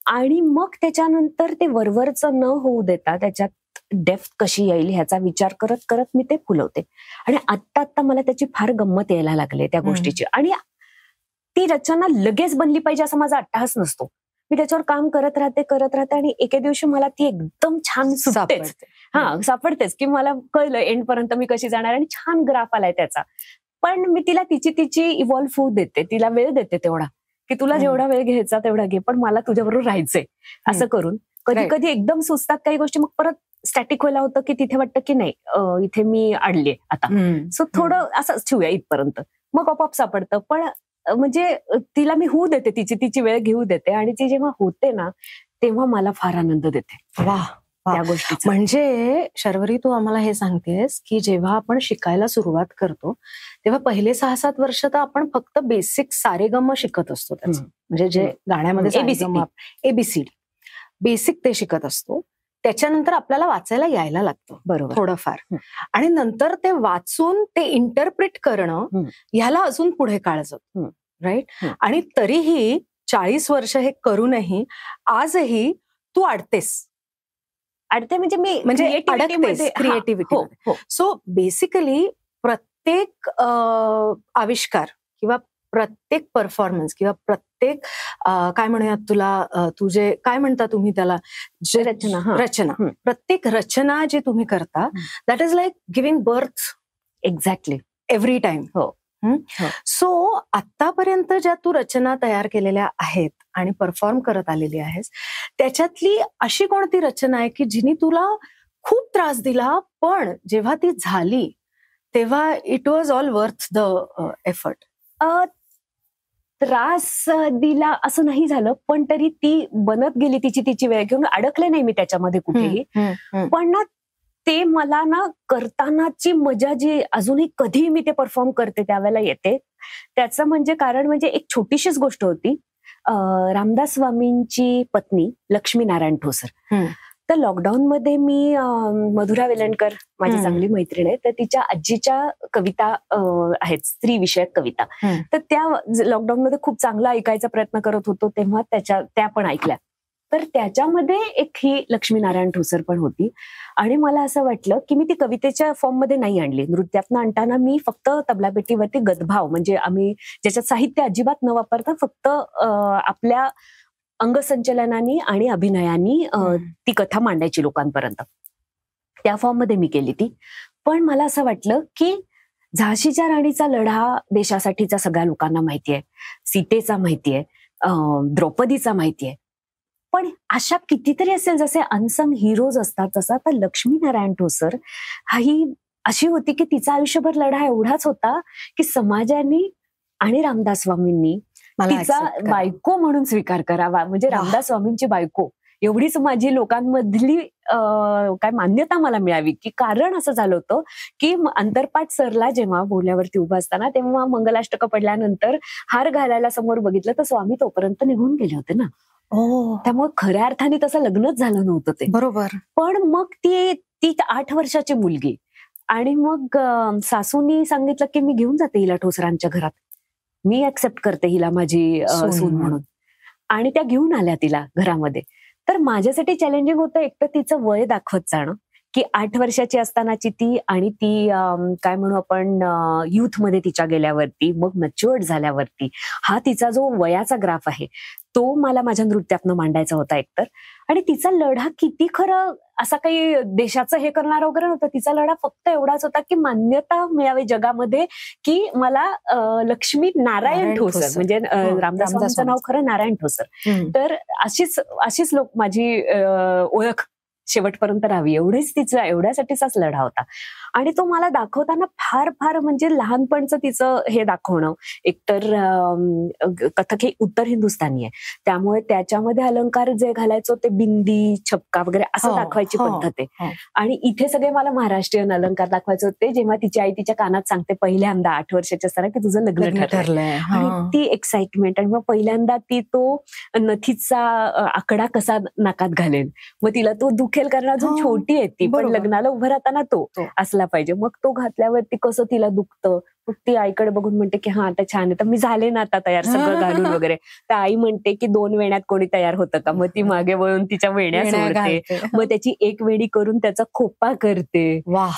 Speaker 2: आणि मग त्याच्यानंतर ते वरवरचं न होऊ देता त्याच्यात डेप्थ कशी येईल ह्याचा विचार करत करत मी ते फुलवते. आणि आत्ता मला त्याची फार गंमत यायला लागली त्या गोष्टीची. आणि ती रचना लगेच बनली पाहिजे असा माझा अट्टाहास नसतो. मी त्याच्यावर काम करत राहते आणि एके दिवशी मला ती एकदम छान सुटतेच, सापडतेच की मला कळलं एंड पर्यंत मी कशी जाणार आणि छान ग्राफ आलाय त्याचा. पण मी तिला तिची इव्हॉल्व्ह होऊ देते, तिला वेळ देते तेवढा, की तुला जेवढा वेळ घ्यायचा तेवढा घे, पण मला तुझ्याबरोबर राहायचंय असं करून. कधी कधी एकदम सुचतात काही गोष्टी, मग परत स्टॅटिक व्हायला होतं की तिथे वाटतं की नाही इथे मी अडले आता, सो थोडं असंच ठेवूया इथपर्यंत, मग आपोआप सापडतं. पण म्हणजे तिला मी होऊ देते, तिची वेळ घेऊ देते, आणि ती जेव्हा होते ना तेव्हा मला फार आनंद देते.
Speaker 1: वाह,
Speaker 2: त्या गोष्टीचा.
Speaker 1: म्हणजे शर्वरी, तू आम्हाला हे सांगतेस की जेव्हा आपण शिकायला सुरुवात करतो तेव्हा पहिले 6-7 वर्ष तर आपण फक्त बेसिक सारेगम शिकत असतो त्याचं, म्हणजे जे गाण्यामध्ये एबीसीडी बेसिक ते शिकत असतो. त्याच्यानंतर आपल्याला वाचायला यायला लागतं, बरोबर, थोडंफार, आणि नंतर ते वाचून ते इंटरप्रिट करणं ह्याला अजून पुढे काळ जातो, राईट. आणि तरीही 40 वर्ष हे करूनही आजही तू अडते म्हणजे मी क्रिएटिव्हिटी. सो बेसिकली प्रत्येक आविष्कार किंवा प्रत्येक परफॉर्मन्स किंवा प्रत्येक काय म्हणूयात तुला, तुझे काय म्हणता तुम्ही त्याला, रचना, प्रत्येक रचना जी तुम्ही करता, that is like giving birth
Speaker 2: exactly
Speaker 1: every time. So आतापर्यंत ज्या तू रचना तयार केलेल्या आहेत आणि परफॉर्म करत आलेली आहेस, त्याच्यातली अशी कोणती रचना आहे की जिने तुला खूप त्रास दिला, पण जेव्हा ती झाली तेव्हा it was all worth the effort?
Speaker 2: त्रास दिला असं नाही झालं, पण तरी ती बनत गेली, तिची वेळ घेऊन अडकले नाही मी त्याच्यामध्ये कुठेही. पण ना ते मला ना करतानाची मजा जी अजूनही कधी मी ते परफॉर्म करते त्यावेळेला येते, त्याचं म्हणजे कारण म्हणजे एक छोटीशीच गोष्ट होती. रामदास स्वामींची पत्नी लक्ष्मी नारायण ठोसर, तर लॉकडाऊन मध्ये मी मधुरा वेलणकर माझी चांगली मैत्रीण आहे, तर तिच्या आजीच्या कविता आहेत, स्त्री विषयक कविता, तर त्या लॉकडाऊन मध्ये खूप चांगला ऐकायचा प्रयत्न करत होतो, तेव्हा त्या पण ऐकल्या. तर त्याच्यामध्ये एक ही लक्ष्मीनारायण ठोसर पण होती, आणि मला असं वाटलं की मी ती कवितेच्या फॉर्म मध्ये नाही आणली. नृत्यातनं आणताना मी फक्त तबलापेटीवरती गदभाव, म्हणजे आम्ही ज्याच्यात साहित्य अजिबात न वापरता फक्त आपल्या अंगसंचलनानी आणि अभिनयानी ती कथा मांडायची लोकांपर्यंत, त्या फॉर्म मध्ये मी केली ती. पण मला असं वाटलं की झाशीच्या राणीचा लढा देशासाठीचा सगळ्या लोकांना माहितीये, सीतेचा माहितीये, द्रौपदीचा माहितीये, पण अशा कितीतरी असेल जसे अनसंग हिरोज असतात, तसा तर लक्ष्मीनारायण ठोसर ही अशी होती की तिचा आयुष्यभर लढा एवढाच होता की समाजाने आणि रामदास स्वामींनी तिचा बायको म्हणून स्वीकार करावा, म्हणजे रामदास स्वामींची बायको एवढीच माझी लोकांमधली काय मान्यता मला मिळावी. की कारण असं झालं होतं की अंतरपाठ सरला जेव्हा बोलण्यावरती उभा असताना, तेव्हा मंगलाष्टक पडल्यानंतर हार घालायला समोर बघितलं तर स्वामी तोपर्यंत निघून गेले होते ना, त्यामुळे खऱ्या अर्थाने तसं लग्नच झालं नव्हतं ते, बरोबर. पण मग ती 8 वर्षाची मुलगी, आणि मग सासूनी सांगितलं की मी घेऊन जाते हिला ठोसरांच्या घरात, मी ऍक्सेप्ट करते हिला माझी सून म्हणून, आणि त्या घेऊन आल्या तिला घरामध्ये. तर माझ्यासाठी चॅलेंजिंग होतं एक तर तिचं वय दाखवत जाणं, की 8 वर्षाची असतानाची ती, आणि ती काय म्हणू आपण युथ मध्ये तिच्या गेल्यावरती, मग मॅच्युअर्ड झाल्यावरती, हा तिचा जो वयाचा ग्राफ आहे तो मला माझ्या नृत्यातनं मांडायचा होता एकतर. आणि तिचा लढा किती खरं असा काही देशाचं हे करणारा वगैरे नव्हता, तिचा लढा फक्त एवढाच होता की मान्यता मिळावी जगामध्ये की मला लक्ष्मी नारायण ठोसर, म्हणजे रामदास स्वामींचं नाव खरं नारायण ठोसर, तर अशीच लोक माझी ओळख शेवटपर्यंत राहावी, एवढ्यासाठीचाच लढा होता. आणि तो मला दाखवताना फार म्हणजे लहानपणचं तिचं हे दाखवणं, एकतर कथक हे उत्तर हिंदुस्थानी आहे, त्यामुळे त्याच्यामध्ये अलंकार जे घालायचो ते बिंदी, छपका वगैरे असं दाखवायची पद्धत आहे, आणि इथे सगळे मला महाराष्ट्रीयन अलंकार दाखवायचे होते. जेव्हा तिची आई तिच्या कानात सांगते पहिल्यांदा 8 वर्षाच्या असताना की तुझं लग्न ठरलंय, आणि ती एक्साइटमेंट, आणि मग पहिल्यांदा ती तो नथीचा आकडा कसा नाकात घालेल, मग तिला तो दुखेल कारण अजून छोटी आहे ती, पण लग्नाला उभं राहताना तो असला पाहिजे. मग तो घातल्यावरती कसं तिला दुखतं, मग ती आईकडे बघून म्हणते की हा आता छान आहे, तर मी झाले ना आता तयार सगळं घालून वगैरे, तर आई म्हणते की 2 वेण्यात कोणी तयार होतं का, मग ती मागे वळून तिच्या वेण्या सोडते, मग त्याची एक वेणी करून त्याचा खोपा करते.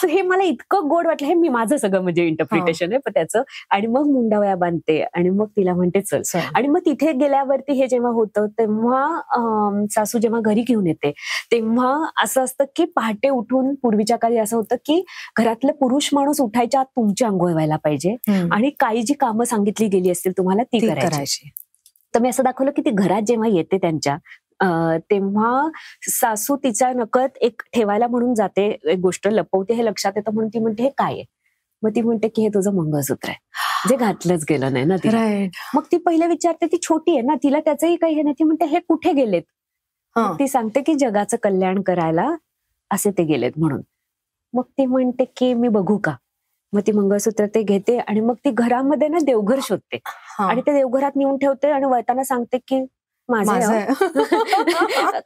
Speaker 2: हे मला इतकं गोड वाटलं, हे मी माझं सगळं म्हणजे इंटरप्रिटेशन आहे त्याचं. आणि मग मुंडावया बांधते आणि मग तिला म्हणते चल, आणि मग तिथे गेल्यावरती हे जेव्हा होतं तेव्हा सासू जेव्हा घरी घेऊन येते तेव्हा असं असतं की पहाटे उठून, पूर्वीच्या काळी असं होतं की घरातलं पुरुष माणूस उठायच्या आत तुमची आंघोळ व्हायला पाहिजे, पाहिजे आणि काही जी कामं सांगितली गेली असतील तुम्हाला ती करायची. तर मी असं दाखवलं की ती घरात जेव्हा येते त्यांच्या तेव्हा सासू तिच्या नकळत एक ठेवायला म्हणून जाते, एक गोष्ट लपवते हे लक्षात येतं म्हणून ती म्हणते हे काय आहे. मग ती म्हणते की हे तुझं मंगळसूत्र आहे जे घातलंच गेलं नाही ना तिला. मग ती पहिले विचारते, ती छोटी आहे ना, तिला त्याचंही काही हे नाही. ती म्हणते हे कुठे गेलेत. ती सांगते की जगाचं कल्याण करायला असे ते गेलेत म्हणून. मग ती म्हणते की मी बघू का. मग ती मंगळसूत्र ते घेते आणि मग ती घरामध्ये ना देवघर शोधते आणि ते देवघरात नेऊन ठेवते आणि वळताना सांगते की माझं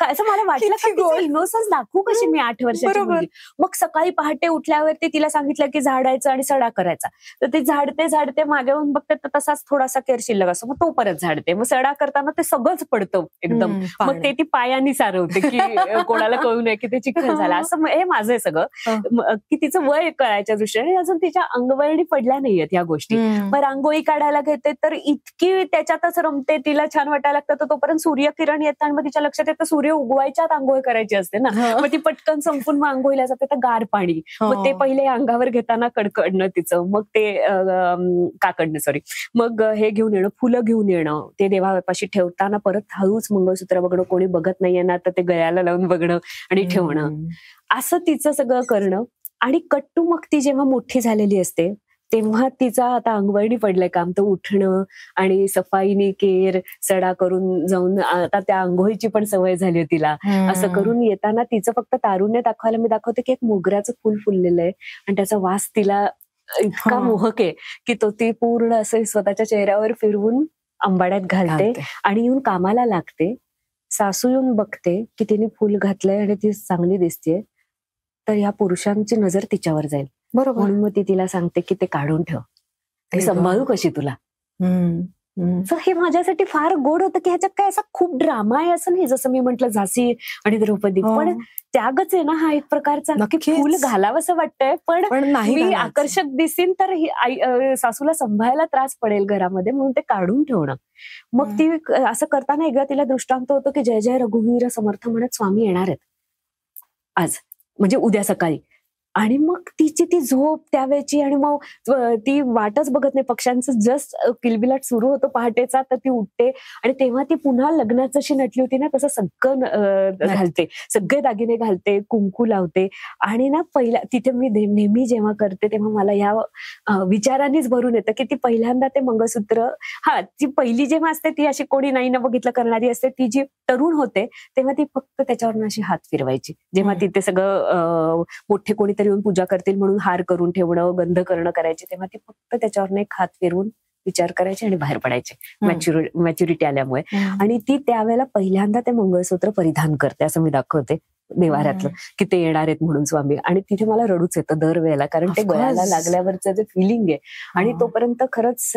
Speaker 2: असं मला वाटलं की इनोसन्स दाखवू कशी मी 8 वर्षाची मुलगी. मग सकाळी पहाटे उठल्यावरती तिला सांगितलं की झाडायचं आणि सडा करायचा. तर ते झाडते मागे येऊन बघते तर तसाच थोडासा केर शिल्लक असतो. मग तो परत झाडते. मग सडा करताना ते सगळंच पडतं एकदम. मग ते ती पायानी सारवते की कोणाला कळू नये की ते चिखल झालं. असं हे माझं आहे सगळं की तिचं वय कळायच्या दृष्टीने अजून तिच्या अंगवळणी पडल्या नाहीयेत ह्या गोष्टी. मग रांगोळी काढायला घेते तर इतकी त्याच्यातच रमते, तिला छान वाटायला लागतं. तर तोपर्यंत सूर्यकिरण येतं आणि मग तिच्या लक्षात येतं सूर्य उगवायच्यात आंघोळ करायची असते ना. मग ती पटकन संपून मग आंघोळीला जाते तर गार पाणी. मग ते पहिले अंगावर घेताना कडकडणं तिचं, मग ते मग हे घेऊन येणं, फुलं घेऊन येणं, ते देवापाशी ठेवताना परत हळूच मंगळसूत्र बघणं, कोणी बघत नाहीये ना तर ते गळ्याला लावून बघणं आणि ठेवणं, असं तिचं सगळं करणं. आणि कट्टू मग ती जेव्हा मोठी झालेली असते तेव्हा तिचा आता अंगवळणी पडलंय काम, तर उठणं आणि सफाईनी केर सडा करून जाऊन आता त्या आंघोळीची पण सवय झाली तिला. असं करून येताना तिचं फक्त तारुण्य दाखवायला मी दाखवते की एक मोगऱ्याचं फुल फुललेलं आहे आणि त्याचा वास तिला इतका मोहक आहे की तो ती पूर्ण असं स्वतःच्या चेहऱ्यावर फिरवून आंबाड्यात घालते आणि येऊन कामाला लागते. सासू येऊन बघते की तिने फुल घातलंय आणि ती चांगली दिसतेय, तर या पुरुषांची नजर तिच्यावर जाईल. बरोबर. म्हणून मग ती तिला सांगते की ते काढून ठेव, ते सांभाळू कशी तुला. तर हे माझ्यासाठी फार गोड होतं की ह्याच्यात काय असा खूप ड्रामा आहे असं नाही. जसं मी म्हंटल झाशी आणि द्रौपदी, पण त्यागच आहे ना हा एक प्रकारचा की फुल घालावं असं वाटतंय पण मी आकर्षक दिसेन तर सासूला सांभाळायला त्रास पडेल घरामध्ये, म्हणून ते काढून ठेवणं. मग ती असं करताना एकदा तिला दृष्टांत होतो की जय जय रघुवीर समर्थ म्हणत स्वामी येणार आहेत आज, म्हणजे उद्या सकाळी. आणि मग तिची ती झोप त्यावेळची आणि मग ती वाटच बघत नाही, पक्ष्यांचं जस्ट किलबिलाट सुरू होतो पहाटेचा, तर ती उठते आणि तेव्हा ती पुन्हा लग्नात जशी नटली होती ना तसं सगळं घालते, सगळे दागिने घालते, कुंकू लावते. आणि ना पहिल्या तिथे मी नेहमी जेव्हा करते तेव्हा मला या विचारांनीच भरून येतं की ती पहिल्यांदा ते मंगळसूत्र, ती पहिली जेव्हा असते ती अशी कोणी नाही न बघितलं करणारी असते, ती जी तरुण होते तेव्हा ती फक्त त्याच्यावरून अशी हात फिरवायची. जेव्हा तिथे सगळं मोठे कोणीतरी येऊन पूजा करतील म्हणून हार करून ठेवणं, गंध करणं करायचे, तेव्हा ती फक्त त्याच्यावर एक हात फिरवून विचार करायचे आणि बाहेर पडायचे मॅच्युरिटी आल्यामुळे. आणि ती त्यावेळेला पहिल्यांदा ते मंगळसूत्र परिधान करते असं मी दाखवते देवाऱ्यातलं की ते येणार आहेत म्हणून स्वामी. आणि तिथे मला रडूच येतं दरवेळेला, कारण ते गळ्याला लागल्यावरचं जे फिलिंग आहे. आणि तोपर्यंत खरंच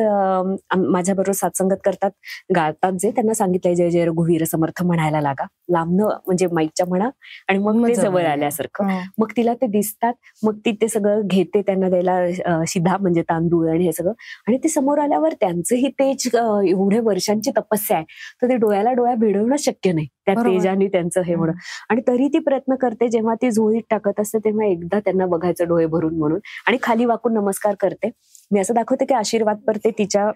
Speaker 2: माझ्याबरोबर साथसंगत करतात, गातात जे, त्यांना सांगितलंय जय जय रघुवीर समर्थ म्हणायला लागा, लांबनं म्हणजे माईकच्या म्हणा, आणि मग ते जवळ आल्यासारखं. मग तिला ते दिसतात, मग ती ते सगळं घेते त्यांना द्यायला, शिधा म्हणजे तांदूळ आणि हे सगळं. आणि ते समोर आल्यावर त्यांचंही तेज, एवढे वर्षांची तपस्या आहे, तर ते डोळ्याला डोळ्या भिडवणं शक्य नाही त्या तेजाने त्यांचं हे म्हणून. आणि तरी ती प्रयत्न करते, जेव्हा ती झोळीत टाकत असते तेव्हा एकदा त्यांना बघायचं डोळे भरून म्हणून, आणि खाली वाकून नमस्कार करते. मी असं दाखवते की आशीर्वाद करते, तिच्या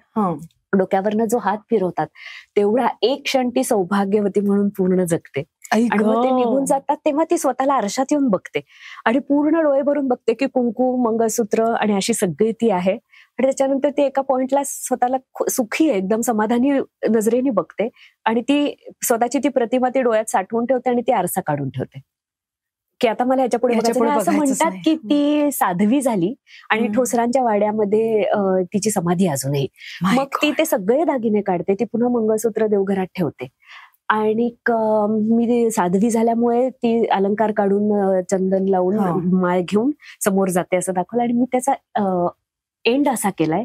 Speaker 2: डोक्यावरनं जो हात फिरवतात तेवढा एक क्षण ती सौभाग्यवती म्हणून पूर्ण जगते. आणि मग ते निघून जातात तेव्हा ती स्वतःला आरशात येऊन बघते आणि पूर्ण डोळे भरून बघते की कुंकू, मंगळसूत्र आणि अशी सगळी ती आहे. आणि त्याच्यानंतर ती एका पॉइंटला स्वतःला सुखी आहे, एकदम समाधानी नजरेने बघते आणि ती स्वतःची ती प्रतिमा ती डोळ्यात साठवून ठेवते आणि ती आरसा काढून ठेवते की आता मला ह्याच्या पुढे बघायचं नाही. असं म्हणतात की ती साध्वी झाली आणि ठोसरांच्या वाड्यामध्ये तिची समाधी अजूनही. मग ती ते सगळे दागिने काढते, ती पुन्हा मंगळसूत्र देवघरात ठेवते. आणि मी साध्वी झाल्यामुळे ती अलंकार काढून चंदन लावून माळ घेऊन समोर जाते असं दाखवलं. आणि मी त्याचा एंड असा केलाय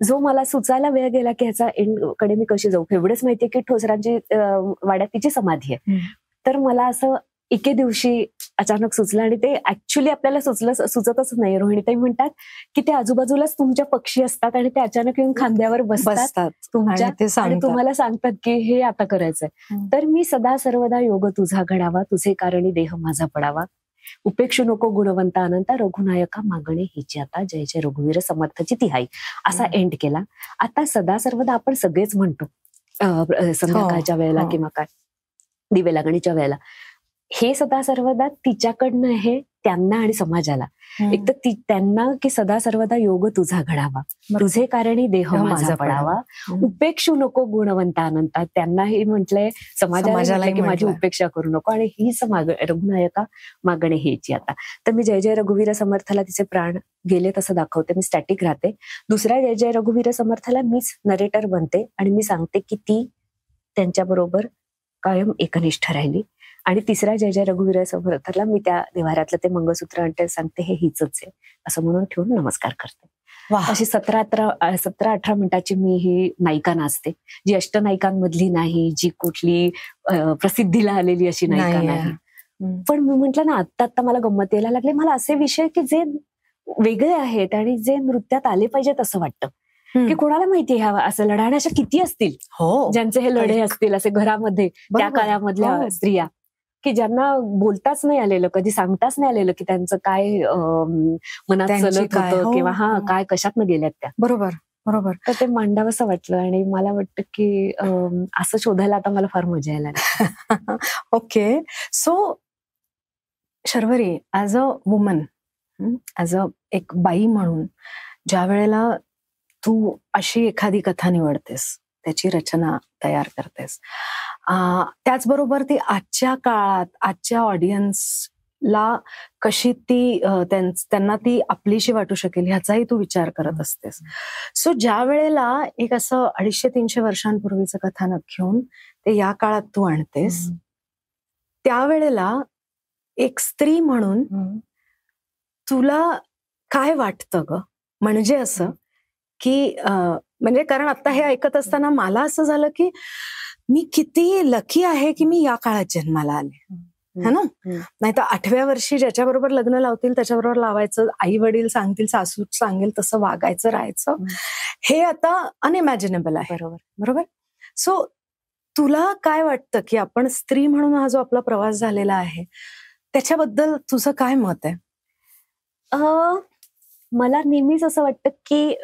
Speaker 2: जो मला सुचायला वेळ गेला की ह्याचा एंड कडे मी कशी जाऊ. एवढंच माहितीये की ठोसरांची वाड्यात तिची समाधी आहे. तर मला असं एके दिवशी अचानक सुचलं, आणि ते ऍक्च्युली आपल्याला सुचतच नाही. रोहिणीताई म्हणतात की ते आजूबाजूलाच तुमच्या पक्षी असतात आणि ते अचानक येऊन खांद्यावर बसतात तुमच्या आणि तुम्हाला सांगतात की हे आता करायचंय. तर मी सदा सर्वदा योग तुझा घडावा, तुझे कारणी देह माझा पडावा, उपेक्षू नको गुणवंत अनंता रघुनायका मागणे हिची आता जय जय रघुवीर समर्थची तिहाई असा एंड केला. आता सदा सर्वदा आपण सगळेच म्हणतो संध्याकाळच्या वेळेला किंवा काय दिवे लागणीच्या वेळेला, हे सदा सर्वदा तिच्याकडनं आहे त्यांना आणि समाजाला. एक तर त्यांना की सदा सर्वदा योग तुझा घडावा, तुझे कारणी देह माझा पडावा, उपेक्षू नको गुणवंत अनंता, त्यांनाही म्हटलंय समाजाला की माझी उपेक्षा करू नको, आणि हीच रघुनायका मागणे हेची आता. तर मी जय जय रघुवीर समर्थला तिचे प्राण गेले तसं दाखवते, मी स्टॅटिक राहते. दुसऱ्या जय जय रघुवीर समर्थला मीच नरेटर बनते आणि मी सांगते की ती त्यांच्याबरोबर कायम एकनिष्ठ राहिली. आणि तिसऱ्या जय जय रघुवीर समर्थला मी त्या देवाऱ्यातलं ते मंगळसूत्र आणते, सांगते हे हीच आहे असं म्हणून ठेवून नमस्कार करते. अशी 17-18 मिनिटाची मी ही नायिका नाचते, जी अष्टनायिकांमधली नाही, जी कुठली प्रसिद्धीला आलेली अशी नायिका नाही. पण मी म्हंटल ना, आता मला गंमत यायला लागले. मला असे विषय की जे वेगळे आहेत आणि जे नृत्यात आले पाहिजेत असं वाटतं, की कोणाला माहिती ह्या असं लढाण्या अशा किती असतील ज्यांचे हे लढे असतील असे घरामध्ये, त्या काळामधल्या स्त्रिया की ज्यांना बोलताच नाही आलेलं, कधी सांगताच नाही आलेलं की त्यांचं काय मनात चलत होतं किंवा काय कशातनं गेल्यात त्या.
Speaker 1: बरोबर.
Speaker 2: तर ते मांडावंसं वाटलं आणि मला वाटतं की असं शोधायला आता मला फार मजा यायला.
Speaker 1: Okay, so Sharvari, as a woman, as a एक बाई म्हणून, ज्या वेळेला तू अशी एखादी कथा निवडतेस, त्याची रचना तयार करतेस, त्याचबरोबर ती आजच्या काळात आजच्या ऑडियन्सला कशी ती त्यांना ती आपलीशी वाटू शकेल ह्याचाही तू विचार करत असतेस. सो ज्या वेळेला एक असं 250-300 वर्षांपूर्वीचं कथानक घेऊन ते या काळात तू आणतेस, त्यावेळेला एक स्त्री म्हणून तुला काय वाटतं ग? म्हणजे असं की म्हणजे कारण आता हे ऐकत असताना मला असं झालं की मी किती लकी आहे की मी या काळात जन्माला आले, है ना? नाही तर 8व्या वर्षी ज्याच्याबरोबर लग्न लावतील त्याच्याबरोबर लावायचं, आई वडील सांगतील, सासू सांगेल तसं वागायचं, राहायचं, हे आता अनइमॅजिनेबल आहे. बरोबर. सो तुला काय वाटतं की आपण स्त्री म्हणून हा जो आपला प्रवास झालेला आहे त्याच्याबद्दल तुझं काय मत आहे?
Speaker 2: मला नेहमीच असं वाटतं की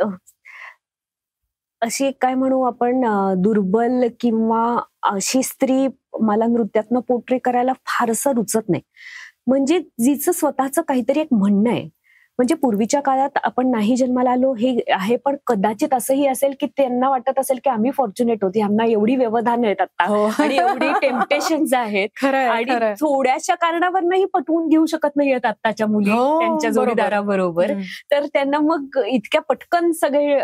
Speaker 2: अशी काय म्हणू आपण, दुर्बल किंवा अशी स्त्री मला नृत्यातनं पोर्ट्रे करायला फारसं रुचत नाही. म्हणजे जिचं स्वतःचं काहीतरी एक म्हणणं आहे. म्हणजे पूर्वीच्या काळात आपण नाही जन्माला आलो हे आहे, पण कदाचित असंही असेल की त्यांना वाटत असेल की आम्ही फॉर्च्युनेट होती, आम्हाला एवढी व्यवधान आहेत आता आणि एवढी टेम्पटेशन्स आहेत आणि थोड्याशा कारणावरही पटवून घेऊ शकत नाहीयेत आत्ताच्या मुली त्यांच्या जोडीदाराबरोबर. तर त्यांना मग इतक्या पटकन सगळे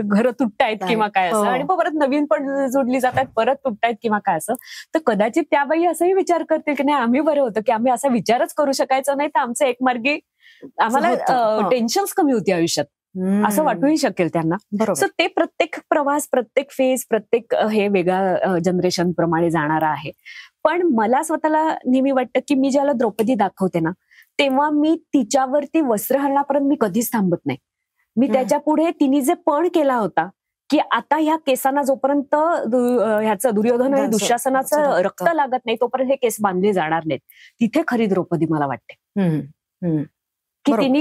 Speaker 2: घर तुटतायत किंवा काय असं, आणि परत नवीन पण जोडली जातात, परत तुटतायत किंवा काय असं. तर कदाचित त्या बाई असंही विचार करतील की नाही आम्ही बरं होतं की आम्ही असा विचारच करू शकायचो नाही, तर आमचं एक मार्गी आम्हाला टेन्शन्स कमी होती आयुष्यात असं वाटूही शकेल त्यांना. सो ते प्रत्येक प्रवास, प्रत्येक फेज, प्रत्येक हे वेगळ्या जनरेशन प्रमाणे जाणारा आहे. पण मला स्वतःला नेहमी वाटतं की मी ज्याला द्रौपदी दाखवते ना, तेव्हा मी तिच्यावरती वस्त्रहरणापर्यंत मी कधीच थांबत नाही. मी त्याच्या पुढे तिने जे पण केला होता की आता ह्या केसांना जोपर्यंत ह्याचं दुर्योधन आणि दुःशासनाचं रक्त लागत नाही तोपर्यंत हे केस बांधले जाणार नाहीत, तिथे खरी द्रौपदी मला वाटते. की तिने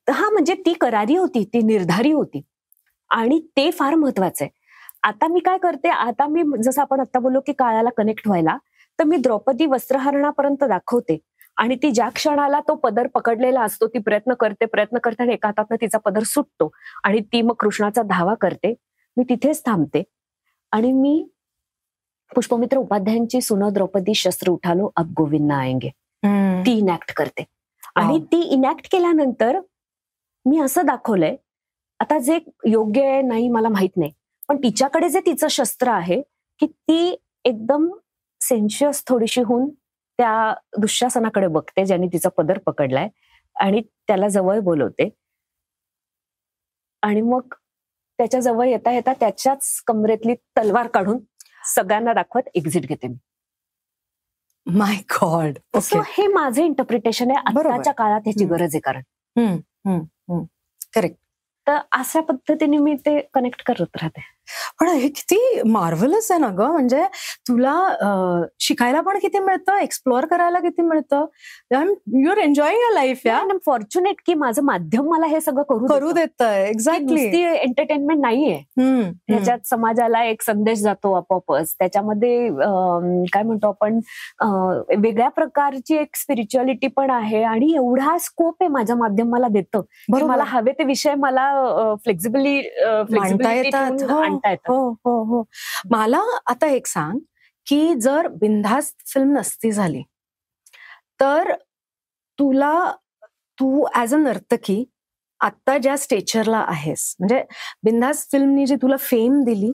Speaker 2: म्हणजे ती करारी होती, ती निर्धारी होती आणि ते फार महत्वाचं आहे. आता मी काय करते, आता मी जसं आपण आता बोललो की काळाला कनेक्ट व्हायला, तर मी द्रौपदी वस्त्रहरणापर्यंत दाखवते आणि ती ज्या क्षणाला तो पदर पकडलेला असतो ती प्रयत्न करते आणि एका हातातनं तिचा पदर सुटतो आणि ती मग कृष्णाचा धावा करते. मी तिथेच थांबते आणि मी पुष्पमित्र उपाध्यायांची सुनो द्रौपदी शस्त्र उठालो अब गोविंद आएंगे ती इनॅक्ट करते. आणि ती इनॅक्ट केल्यानंतर मी असं दाखवलंय, आता जे योग्य आहे नाही मला माहित नाही, पण तिच्याकडे जे तिचं शस्त्र आहे की ती एकदम सेन्शियस थोडीशी होऊन त्या दुःशासनाकडे बघते ज्याने तिचा पदर पकडलाय आणि त्याला जवळ बोलवते आणि मग त्याच्या जवळ येता येता त्याच्याच कमरेतली तलवार काढून सगळ्यांना दाखवत एक्झिट घेते मी.
Speaker 1: माय गॉड.
Speaker 2: सो हे माझं इंटरप्रिटेशन आहे. आताच्या काळात ह्याची गरज आहे कारण
Speaker 1: करेक्ट.
Speaker 2: तर अशा पद्धतीने मी ते कनेक्ट करत राहते.
Speaker 1: पण हे किती मार्वलस आहे ना ग, म्हणजे तुला शिकायला पण किती मिळतं, एक्सप्लोअर करायला किती मिळतं. You are enjoying your life. या
Speaker 2: फॉर्च्युनेट की माझं माध्यम मला हे सगळं
Speaker 1: करू देतंय. एक्झॅक्टली.
Speaker 2: ती एंटरटेनमेंट नाहीये, त्याच्यात समाजाला एक संदेश जातो आपोआपच. त्याच्यामध्ये काय म्हणतो आपण, वेगळ्या प्रकारची एक स्पिरिच्युअलिटी पण आहे आणि एवढा स्कोप आहे माझं माध्यम मला देतं की मला हवे ते विषय मला फ्लेक्झिबिलिटी
Speaker 1: आणता येतात. हो. मला आता एक सांग की जर बिनधास्त फिल्म नसती झाली तर तू ऍज अ नर्तकी आता ज्या स्टेचरला आहेस, म्हणजे बिनधास्त फिल्मनी जी तुला फेम दिली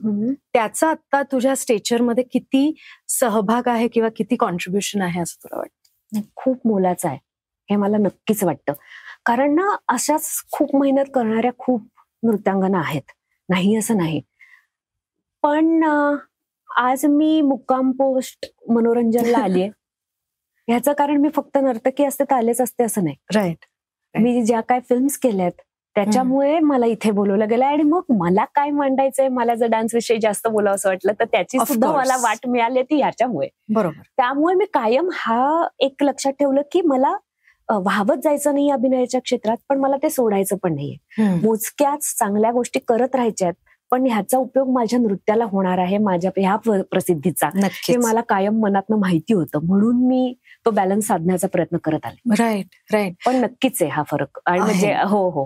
Speaker 1: त्याचा आता तुझ्या स्टेचरमध्ये किती सहभाग आहे किंवा किती कॉन्ट्रीब्युशन आहे असं तुला वाटतं?
Speaker 2: खूप मोलाचं आहे हे मला नक्कीच वाटतं. कारण ना अशाच खूप मेहनत करणाऱ्या खूप नृत्यांगना आहेत, नाही असं नाही. पण आज मी मुक्काम पोस्ट मनोरंजनला आलीये ह्याचं कारण मी फक्त नर्तकी असते तर आलेच असते असं नाही.
Speaker 1: राईट.
Speaker 2: मी ज्या काय फिल्म्स केल्यात त्याच्यामुळे मला इथे बोलवलं गेलं आणि मग मला काय मांडायचंय, मला जर डान्स विषयी जास्त बोलावं असं वाटलं तर त्याची सुद्धा मला वाट मिळाली ती याच्यामुळे.
Speaker 1: बरोबर.
Speaker 2: त्यामुळे मी कायम हा एक लक्षात ठेवलं की मला वाहवत जायचं नाही अभिनयाच्या क्षेत्रात, पण मला ते सोडायचं पण नाहीये. मोजक्याच चांगल्या गोष्टी करत राहायच्यात, पण ह्याचा उपयोग माझ्या नृत्याला होणार आहे, माझ्या ह्या प्रसिद्धीचा, हे मला कायम मनातनं माहिती होतं. म्हणून मी तो बॅलन्स साधण्याचा प्रयत्न करत आले.
Speaker 1: राईट.
Speaker 2: पण नक्कीच आहे हा फरक. आणि म्हणजे हो.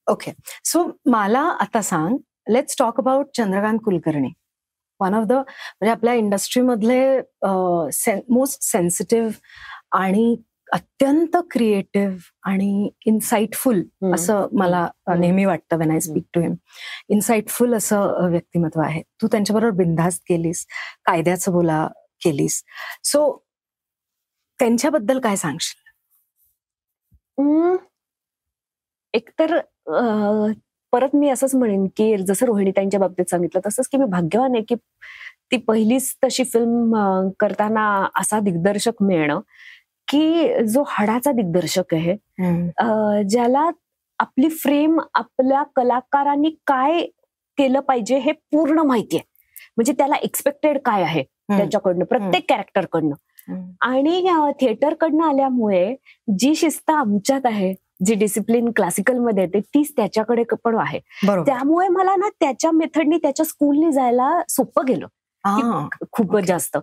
Speaker 1: ओके. सो मला आता सांग, let's talk about Chandrakant Kulkarni. One of the म्हणजे आपल्या इंडस्ट्रीमधले मोस्ट सेन्सिटिव्ह आणि अत्यंत क्रिएटिव्ह आणि इन्साइटफुल असं मला नेहमी वाटतं when I speak to him. Insightful असं व्यक्तिमत्व आहे. तू त्यांच्याबरोबर बिनधास्त केलीस, कायद्याचं बोला केलीस. सो त्यांच्याबद्दल काय सांगशील?
Speaker 2: एकतर परत मी असंच म्हणेन की जसं रोहिणीताईंच्या बाबतीत सांगितलं तसंच की मी भाग्यवान आहे की ती पहिलीच तशी फिल्म करताना असा दिग्दर्शक मिळणं की जो हाडाचा दिग्दर्शक आहे, ज्याला आपली फ्रेम आपल्या कलाकारांनी काय केलं पाहिजे हे पूर्ण माहिती आहे. म्हणजे त्याला एक्सपेक्टेड काय आहे त्याच्याकडनं, प्रत्येक कॅरेक्टरकडनं. आणि थिएटरकडनं आल्यामुळे जी शिस्त आमच्यात आहे, जी डिसिप्लिन क्लासिकल मध्ये येते, तीच त्याच्याकडे पण आहे. त्यामुळे मला ना त्याच्या मेथडनी, त्याच्या स्कूलनी जायला सोपं गेलं खूपच जास्त.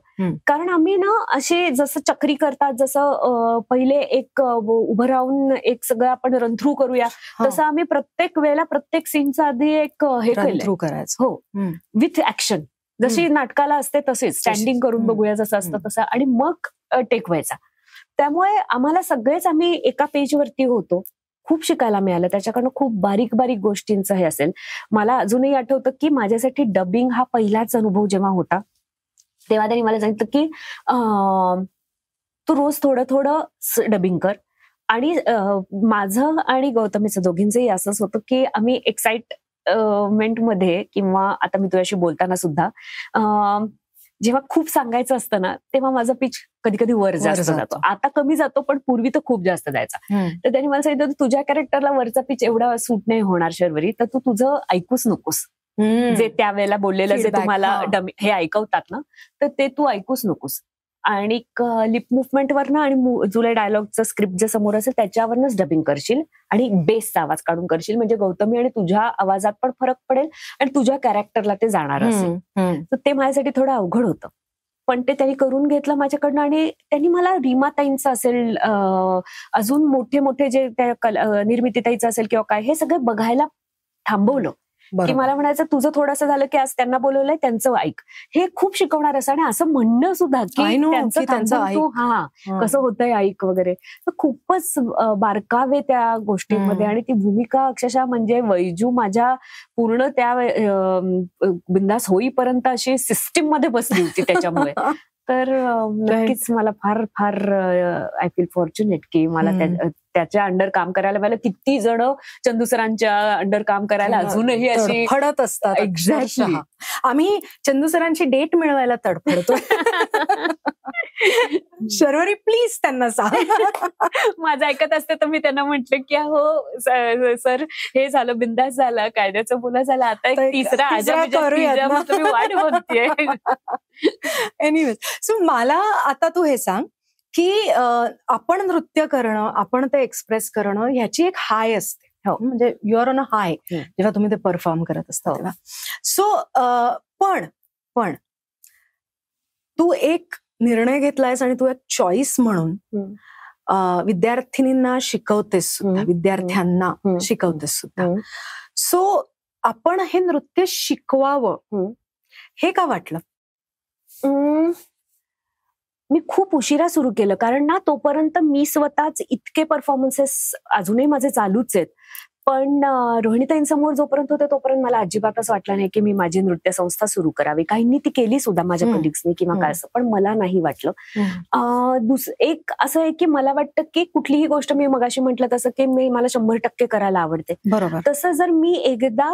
Speaker 2: कारण आम्ही ना असे जसं चक्री करतात, जसं पहिले एक उभं राहून एक सगळं आपण रन थ्रू करूया, तसं आम्ही प्रत्येक वेळेला प्रत्येक सीनच्या आधी एक हे केलं करायचं. हो, विथ ऍक्शन. जशी नाटकाला असते तसेच स्टँडिंग करून बघूया जसं असतं तसं, आणि मग टेक व्हायचा. त्यामुळे आम्हाला सगळेच आम्ही एका पेजवरती होतो. खूप शिकायला मिळालं त्याच्याकडनं, खूप बारीक बारीक गोष्टींचं हे असेल. मला अजूनही आठवतं की माझ्यासाठी डबिंग हा पहिलाच अनुभव जेव्हा होता, तेव्हा त्यांनी मला सांगितलं की तू रोज थोडं थोडं डबिंग कर. आणि माझं आणि गौतमीचं दोघींचंही असंच होतं की आम्ही एक्साइटमेंट मध्ये, किंवा आता मी तुझ्याशी बोलताना सुद्धा जेव्हा खूप सांगायचं असतं ना, तेव्हा माझा पिच कधी कधी वर जास्त जातो. आता कमी जातो, पण पूर्वी तर खूप जास्त जायचा. तर त्यांनी मला सांगितलं तुझ्या कॅरेक्टरला वरचा पिच एवढा सूट नाही होणार शर्वरी, तर तू तुझं ऐकूच नकोस. जे त्यावेळेला बोललेलं जे तुम्हाला हे ऐकवतात ना, तर ते तू ऐकूच नकोस. आणि लिप मुव्हमेंटवरनं आणि जुलै डायलॉगचं स्क्रिप्ट जे समोर असेल त्याच्यावरनच डबिंग करशील आणि बेसचा आवाज काढून करशील, म्हणजे गौतमी आणि तुझ्या आवाजात पण फरक पडेल आणि तुझ्या कॅरेक्टरला ते जाणार असेल. तर ते माझ्यासाठी थोडं अवघड होतं, पण ते त्यांनी करून घेतलं माझ्याकडनं. आणि त्यांनी मला रीमाताईंचं असेल, अजून मोठे मोठे जे त्या निर्मितीताईचं असेल किंवा काय, हे सगळं बघायला थांबवलं. की मला म्हणायचं तुझं थोडंसं झालं की आज त्यांना बोलवलंय, त्यांचं ऐक. हे खूप शिकवणार असं, आणि असं म्हणणं सुद्धा की त्यांचं कसं होतंय ऐक वगैरे. तर खूपच बारकावे त्या गोष्टींमध्ये. आणि ती भूमिका अक्षरशः म्हणजे वैजू माझ्या पूर्ण त्या बिंदास होईपर्यंत अशी सिस्टीम मध्ये बसली होती त्याच्यामुळे. तर नक्कीच मला फार फार आय फील फॉर्च्युनेट की मला त्याच्या अंडर काम करायला मिळालं. किती जण चंदू सरांच्या अंडर काम करायला अजूनही अशी
Speaker 1: फडत असतात.
Speaker 2: एक्झॅक्टली.
Speaker 1: आम्ही चंदू सरांची डेट मिळवायला तडफडतो. शर्वरी प्लीज त्यांना सांग.
Speaker 2: माझं ऐकत असते तर मी त्यांना म्हंटल की हो सर हे झालं, बिंदास झाला, कायद्याचं बोला झाला, आता एक तिसरा तुम्ही वाट बघतीये.
Speaker 1: एनिवेज, सो मला आता तू हे सांग की आपण नृत्य करणं, आपण ते एक्सप्रेस करणं ह्याची एक हाय असते. हो, म्हणजे यु आर ऑन अ हाय जेव्हा तुम्ही ते परफॉर्म करत असता तेव्हा. सो पण तू एक निर्णय घेतलायस आणि तू एक चॉईस म्हणून विद्यार्थिनींना शिकवतेस सुद्धा, विद्यार्थ्यांना शिकवतेस सुद्धा. सो आपण हे नृत्य शिकवावं हे का वाटलं?
Speaker 2: मी खूप उशिरा सुरू केलं, कारण ना तोपर्यंत मी स्वतःच इतके परफॉर्मन्सेस अजूनही माझे चालूच आहेत. पण रोहिणीताईंसमोर जोपर्यंत होते तोपर्यंत मला अजिबातच वाटलं नाही की मी माझी नृत्य संस्था सुरू करावी. काहींनी ती केली सुद्धा माझ्या कलिग्सनी किंवा काय असं, पण मला नाही वाटलं. एक असं आहे की मला वाटतं की कुठलीही गोष्ट, मी मगाशी म्हटलं तसं की मला 100% करायला आवडते.
Speaker 1: बरोबर.
Speaker 2: तसं जर मी एकदा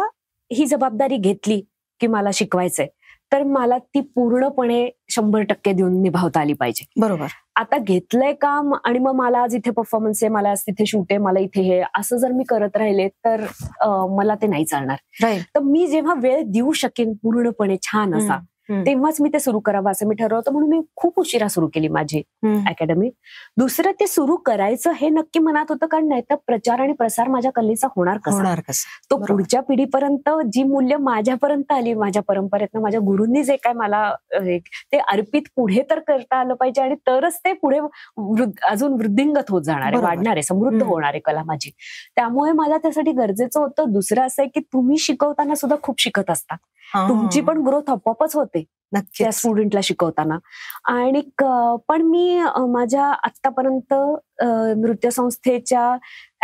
Speaker 2: ही जबाबदारी घेतली की मला शिकवायचंय, तर मला ती पूर्णपणे 100% देऊन निभावता आली पाहिजे.
Speaker 1: बरोबर.
Speaker 2: आता घेतलंय काम आणि मग मला आज इथे परफॉर्मन्स आहे, मला आज तिथे शूट आहे, मला इथे हे असं जर मी करत राहिले तर मला ते नाही चालणार. तर मी जेव्हा वेळ देऊ शकेन पूर्णपणे छान असा, तेव्हाच मी ते सुरू करावं असं मी ठरवलं. म्हणून मी खूप उशिरा सुरू केली माझी अकॅडमी. दुसरं, ते सुरू करायचं हे नक्की मनात होतं, कारण नाहीतर प्रचार आणि प्रसार माझ्या कलेचा होणार कसा? तो पुढच्या पिढीपर्यंत जी मूल्य माझ्यापर्यंत आली, माझ्या परंपरेतनं, माझ्या गुरूंनी जे काय मला ते अर्पित पुढे तर करता आलं पाहिजे, आणि तरच ते पुढे अजून वृद्धिंगत होत जाणार आहे, वाढणार आहे, समृद्ध होणार आहे कला माझी. त्यामुळे मला त्यासाठी गरजेचं होतं. दुसरं असं आहे की तुम्ही शिकवताना सुद्धा खूप शिकत असता, तुमची पण ग्रोथ आपोआपच होते त्या स्टुडंटला शिकवताना. आणि पण मी माझ्या आतापर्यंत नृत्य संस्थेच्या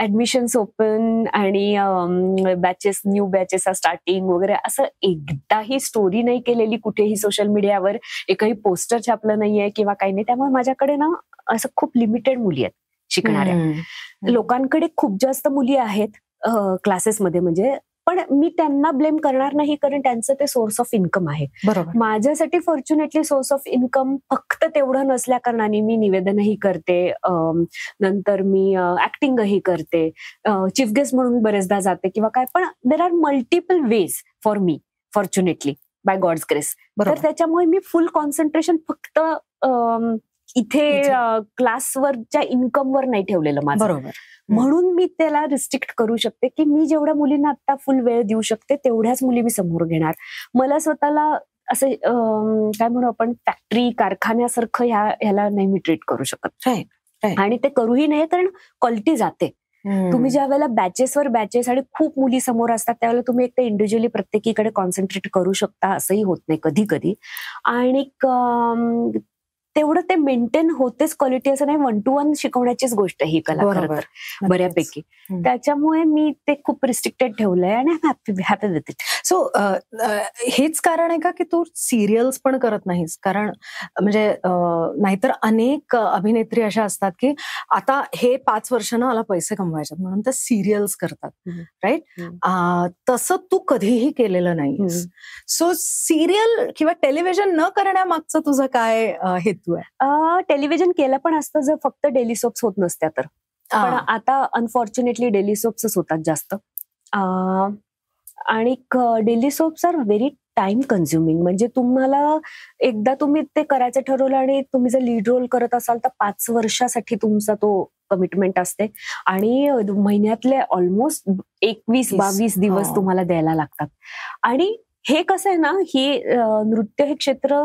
Speaker 2: ऍडमिशन्स ओपन आणि बॅचेस, न्यू बॅचेस स्टार्टिंग वगैरे असं एकदाही स्टोरी नाही केलेली कुठेही सोशल मीडियावर, एकही पोस्टर छापलं नाहीये किंवा काही नाही. त्यामुळे माझ्याकडे ना असं खूप लिमिटेड मुली आहेत शिकणाऱ्या. लोकांकडे खूप जास्त मुली आहेत क्लासेसमध्ये, म्हणजे पण मी त्यांना ब्लेम करणार नाही, कारण त्यांचं ते सोर्स ऑफ इन्कम आहे.
Speaker 1: बरोबर.
Speaker 2: माझ्यासाठी फॉर्च्युनेटली सोर्स ऑफ इन्कम फक्त तेवढं नसल्या कारणाने मी निवेदनही करते, नंतर मी ऍक्टिंगही करते, चीफ गेस्ट म्हणून बरेचदा जाते किंवा काय. पण there are multiple ways for me, fortunately, by God's grace. तर त्याच्यामुळे मी फुल कॉन्सन्ट्रेशन फक्त इथे क्लासवरच्या इन्कमवर नाही ठेवलेलं माझं.
Speaker 1: बरोबर.
Speaker 2: म्हणून मी त्याला रिस्ट्रिक्ट करू शकते की मी जेवढ्या मुलींना आता फुल वेळ देऊ शकते तेवढ्याच मुली मी समोर घेणार. मला स्वतःला असं काय म्हणू आपण, फॅक्टरी, कारखान्यासारखं ह्याला नाही मी ट्रीट करू शकत. आणि ते करूही नाही, कारण क्वालिटी जाते. तुम्ही ज्या वेळेला बॅचेसवर बॅचेस आणि खूप मुली समोर असतात त्यावेळेला तुम्ही एक तर इंडिव्हिज्युअली प्रत्येकीकडे कॉन्सन्ट्रेट करू शकता, असंही होत नाही कधी कधी. आणि तेवढं ते मेंटेन होतेच क्वालिटी, असं नाही. 1 to 1 शिकवण्याचीच गोष्ट ही कला खरं तर बऱ्यापैकी. त्याच्यामुळे मी ते खूप रिस्ट्रिक्टेड ठेवलंय आणि हॅपी विथ इट.
Speaker 1: सो हेच कारण आहे का की तू सिरियल्स पण करत नाहीस? कारण म्हणजे नाहीतर अनेक अभिनेत्री अशा असतात की आता हे 5 वर्षानं मला पैसे कमवायचे म्हणून त्या सिरियल्स करतात, राईट? तसं तू कधीही केलेलं नाहीस. सो सिरियल किंवा टेलिव्हिजन न करण्यामागचं तुझं काय हेतू आहे?
Speaker 2: टेलिव्हिजन केलं पण असतं जर फक्त डेली सोप्स होत नसत्या तर. पण आता अनफॉर्च्युनेटली डेली सोप्सच होतात जास्त. आणि daily soaps are very time consuming. म्हणजे तुम्हाला एकदा तुम्ही ते करायचं ठरवलं आणि तुम्ही जर लीड रोल करत असाल तर 5 वर्षासाठी तुमचा तो कमिटमेंट असते, आणि महिन्यातले ऑलमोस्ट 21-22 दिवस तुम्हाला द्यायला लागतात. आणि हे कसं आहे ना, ही नृत्य हे क्षेत्र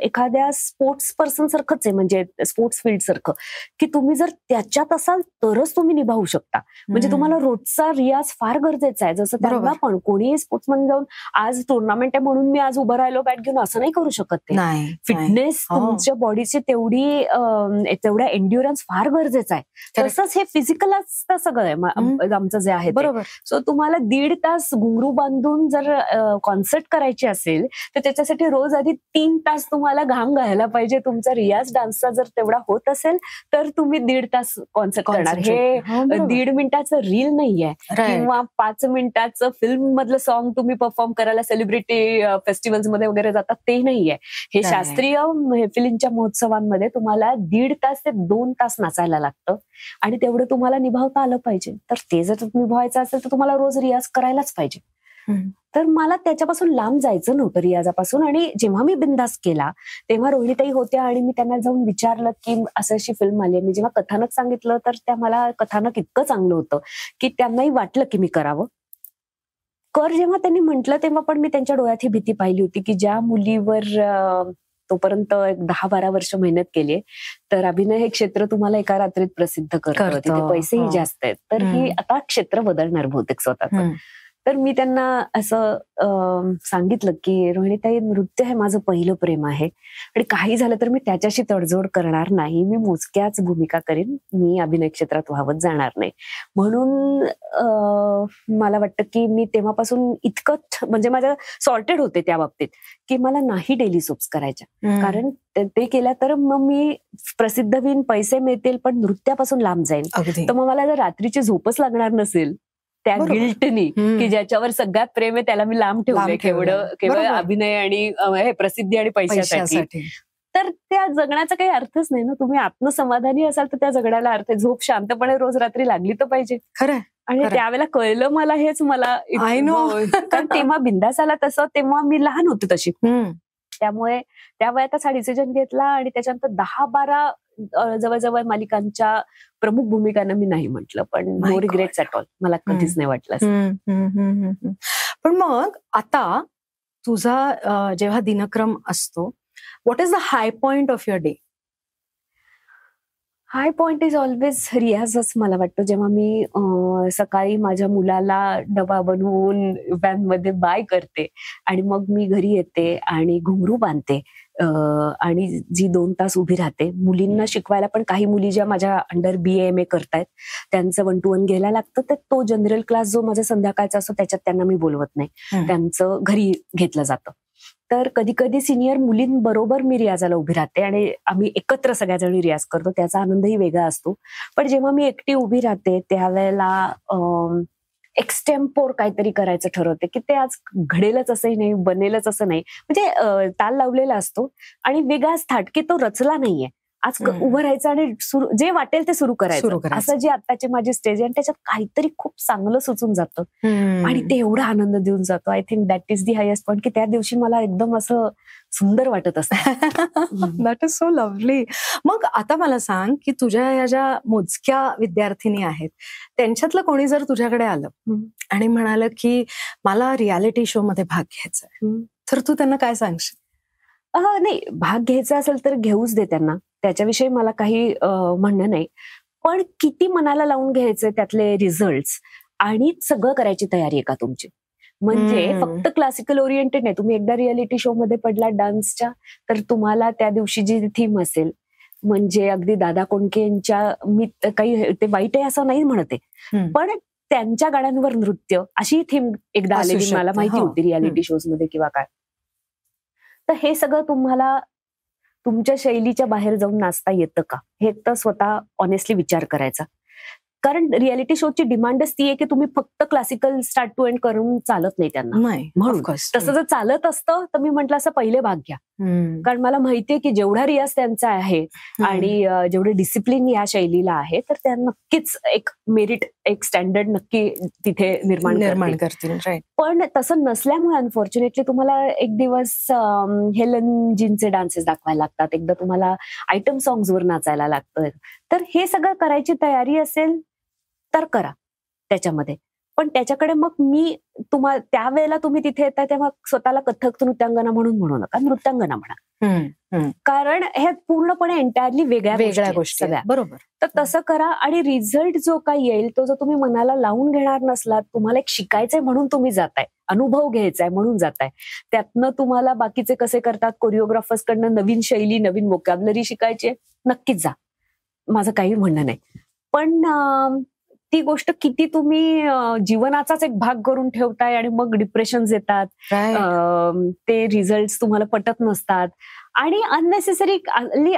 Speaker 2: एखाद्या स्पोर्ट्स पर्सन सारखंच आहे, म्हणजे स्पोर्ट्स फील्ड सारखं, की तुम्ही जर त्याच्यात असाल तरच तुम्ही निभावू शकता. म्हणजे तुम्हाला रोजचा रियाज फार गरजेचा आहे. जसं त्यांना पण कोणीही स्पोर्ट्समन जाऊन आज टुर्नामेंट आहे म्हणून मी आज उभं राहिलो बॅट घेऊन असं नाही करू शकत. ते फिटनेस तुमच्या बॉडीची तेवढ्या एन्ड्युरन्स फार गरजेचा आहे. तसंच हे फिजिकल असतं सगळं आहे आमचं जे आहे. बरोबर. सो तुम्हाला 1.5 तास घुंगरू बांधून जर कॉन्सन्ट्रेट कॉन्सर्ट करायची असेल तर त्याच्यासाठी रोज आधी 3 तास तुम्हाला घाम घालायला पाहिजे. तुमचा रियाज डान्सचा जर तेवढा होत असेल तर तुम्ही 1.5 तास कॉन्सर्ट करणार. हे 1.5 मिनिटाचं रील नाहीये किंवा 5 मिनिटाचं फिल्म मधलं सॉन्ग तुम्ही परफॉर्म करायला सेलिब्रिटी फेस्टिवल्स मध्ये वगैरे जातात ते नाहीये. हे शास्त्रीय मैफिलींच्या महोत्सवांमध्ये तुम्हाला 1.5 तास ते 2 तास नाचायला लागतं आणि तेवढं तुम्हाला निभावता आलं पाहिजे. तर ते जर निभावायचं असेल तर तुम्हाला रोज रियाज करायलाच पाहिजे. तर मला त्याच्यापासून लांब जायचं नव्हतं रियाजापासून. आणि जेव्हा मी बिनधास्त केला तेव्हा रोहिणीताई होत्या आणि मी त्यांना जाऊन विचारलं की असं अशी फिल्म आली आहे. मी जेव्हा कथानक सांगितलं तर त्या मला कथानक इतकं चांगलं होतं की त्यांनाही वाटलं की मी करावं. जेव्हा त्यांनी म्हटलं तेव्हा पण मी त्यांच्या डोळ्यात ही भीती पाहिली होती की ज्या मुलीवर तोपर्यंत 10-12 वर्ष मेहनत केली तर अभिनय हे क्षेत्र तुम्हाला एका रात्रीत प्रसिद्ध करतं, तिथे पैसेही जास्त आहेत, तर ही आता क्षेत्र बदलणार बहुतेक स्वतःच. तर मी त्यांना असं सांगितलं की रोहिणीताई, नृत्य हे माझं पहिलं प्रेम आहे आणि काही झालं तर मी त्याच्याशी तडजोड करणार नाही. मी मोजक्याच भूमिका करीन, मी अभिनय क्षेत्रात वाहवत जाणार नाही. म्हणून मला वाटतं की मी तेव्हापासून इतकं म्हणजे माझं सॉर्टेड होते त्या बाबतीत की मला नाही डेली सोप्स करायच्या. कारण ते केल्या तर मग मी प्रसिद्ध होईन, पैसे मिळतील, पण नृत्यापासून लांब जाईन. तर मग मला जर रात्रीची झोपच लागणार नसेल त्या गिल्टनी की ज्याच्यावर सगळ्यात प्रेम आहे त्याला मी लांब ठेवलंय केवळ अभिनय आणि प्रसिद्धी आणि पैशासाठी, तर त्या जगण्याचा काही अर्थच नाही ना. तुम्ही आत्मसमाधानी असाल तर त्या जगण्याला अर्थ आहे. झोप शांतपणे रोज रात्री लागली तर पाहिजे. खरं. आणि त्यावेळेला कळलं मला हेच. मला कारण तेव्हा बिंदास आला तसं, तेव्हा मी लहान होते तशी, त्यामुळे त्या वयातच हा डिसिजन घेतला. आणि त्याच्यानंतर 10-12 जवळजवळ मालिकांच्या प्रमुख भूमिकांना मी नाही म्हटलं, पण नो रिग्रेट्स ॲट ऑल, मला कधीच नाही वाटलं.
Speaker 1: पण मग आता तुझा जेव्हा दिनक्रम असतो, what is the high point of your day?
Speaker 2: High point is always रियाजच मला वाटतं. जेव्हा मी सकाळी माझ्या मुलाला डबा बनवून व्हॅनमध्ये बाय करते आणि मग मी घरी येते आणि घुंगरू बांधते आणि जी 2 तास उभी राहते. मुलींना शिकवायला पण, काही मुली ज्या माझ्या अंडर BA-MA करतायत त्यांचं 1 to 1 घ्यायला लागतं. तर तो जनरल क्लास जो माझा संध्याकाळचा असतो त्याच्यात त्यांना मी बोलवत नाही, त्यांचं घरी घेतलं जातं. तर कधी कधी सिनियर मुलींबरोबर मी रियाजाला उभी राहते आणि आम्ही एकत्र सगळ्याजणी रियाज करतो, त्याचा आनंदही वेगळा असतो. पण जेव्हा मी एकटी उभी राहते त्यावेळेला एक्सटेम्पोर काहीतरी करायचं ठरवते की ते आज घडेलच असंही नाही, बनेलच असं नाही. म्हणजे ताल लावलेला असतो आणि वेगळाच थाट की तो रचला नाहीये. आज उभं राहायचं आणि जे वाटेल ते सुरू करायचं, असं जी आत्ताची माझी स्टेज आहे. आणि त्याच्यात काहीतरी खूप चांगलं सुचून जातं आणि ते एवढा आनंद देऊन जातो. I think that is the highest point की त्या दिवशी मला एकदम असं सुंदर वाटत असतं.
Speaker 1: That is so lovely. मग आता मला सांग की तुझ्या या ज्या मोजक्या विद्यार्थिनी आहेत त्यांच्यातलं कोणी जर तुझ्याकडे आलं आणि म्हणालं की मला रियालिटी शो मध्ये भाग घ्यायचा आहे, तर तू त्यांना काय सांगशील?
Speaker 2: नाही, भाग घ्यायचा असेल तर घेऊच दे त्यांना, त्याच्याविषयी मला काही म्हणणं नाही. पण किती मनाला लावून घ्यायचे त्यातले रिझल्ट्स आणि सगळं करायची तयारी आहे का तुमची? म्हणजे फक्त क्लासिकल ओरिएंटेड नाही. तुम्ही एकदा रियालिटी शो मध्ये पडला डान्सच्या तर तुम्हाला त्या दिवशी जी थीम असेल, म्हणजे अगदी दादा कोंडके यांच्या, मी काही ते वाईट आहे असं नाही म्हणते, पण त्यांच्या गाण्यांवर नृत्य अशी थीम एकदा आलेली मला माहिती होती रियालिटी शोज मध्ये किंवा काय. तर हे सगळं तुम्हाला तुमच्या शैलीच्या बाहेर जाऊन नाचता येतं का, हे तर स्वतः ऑनेस्टली विचार करायचा. कारण रियालिटी शोची डिमांडच ती आहे की तुम्ही फक्त क्लासिकल स्टार्ट टू एंड करून चालत नाही त्यांना. म्हणून तसं जर चालत असतं तर मी म्हटलं असं पहिले भाग घ्या. कारण मला माहितीये की जेवढा रियाज त्यांचा आहे आणि जेवढे डिसिप्लिन या शैलीला आहे तर त्या नक्कीच एक मेरिट, एक स्टँडर्ड नक्की तिथे निर्माण करतील. पण तसं नसल्यामुळे अनफॉर्च्युनेटली तुम्हाला एक दिवस हेलनजींचे डान्सेस दाखवायला लागतात, एकदा तुम्हाला आयटम सॉंग्सवर नाचायला लागतं. तर हे सगळं करायची तयारी असेल तर करा त्याच्यामध्ये. पण त्याच्याकडे मग मी तुम्हाला त्यावेळेला तुम्ही तिथे येता तेव्हा स्वतःला कथ्थक नृत्यांगना म्हणून म्हणू नका, नृत्यांगना म्हणा. कारण हे पूर्णपणे एंटायरली वेगळ्या गोष्टी सगळ्या. बरोबर. तर तसं करा आणि रिझल्ट जो काही येईल तो जर तुम्ही मनाला लावून घेणार नसलात, तुम्हाला एक शिकायचंय म्हणून तुम्ही जाताय, अनुभव घ्यायचाय म्हणून जाताय, त्यातनं तुम्हाला बाकीचे कसे करतात कोरिओग्राफर्स कडनं नवीन शैली, नवीन वोकॅब्युलरी शिकायची, नक्कीच जा, माझं काही म्हणणं नाही. पण ती गोष्ट किती तुम्ही जीवनाचाच एक भाग करून ठेवताय आणि मग डिप्रेशन येतात. ते रिझल्ट तुम्हाला पटत नसतात आणि अननेसेसरी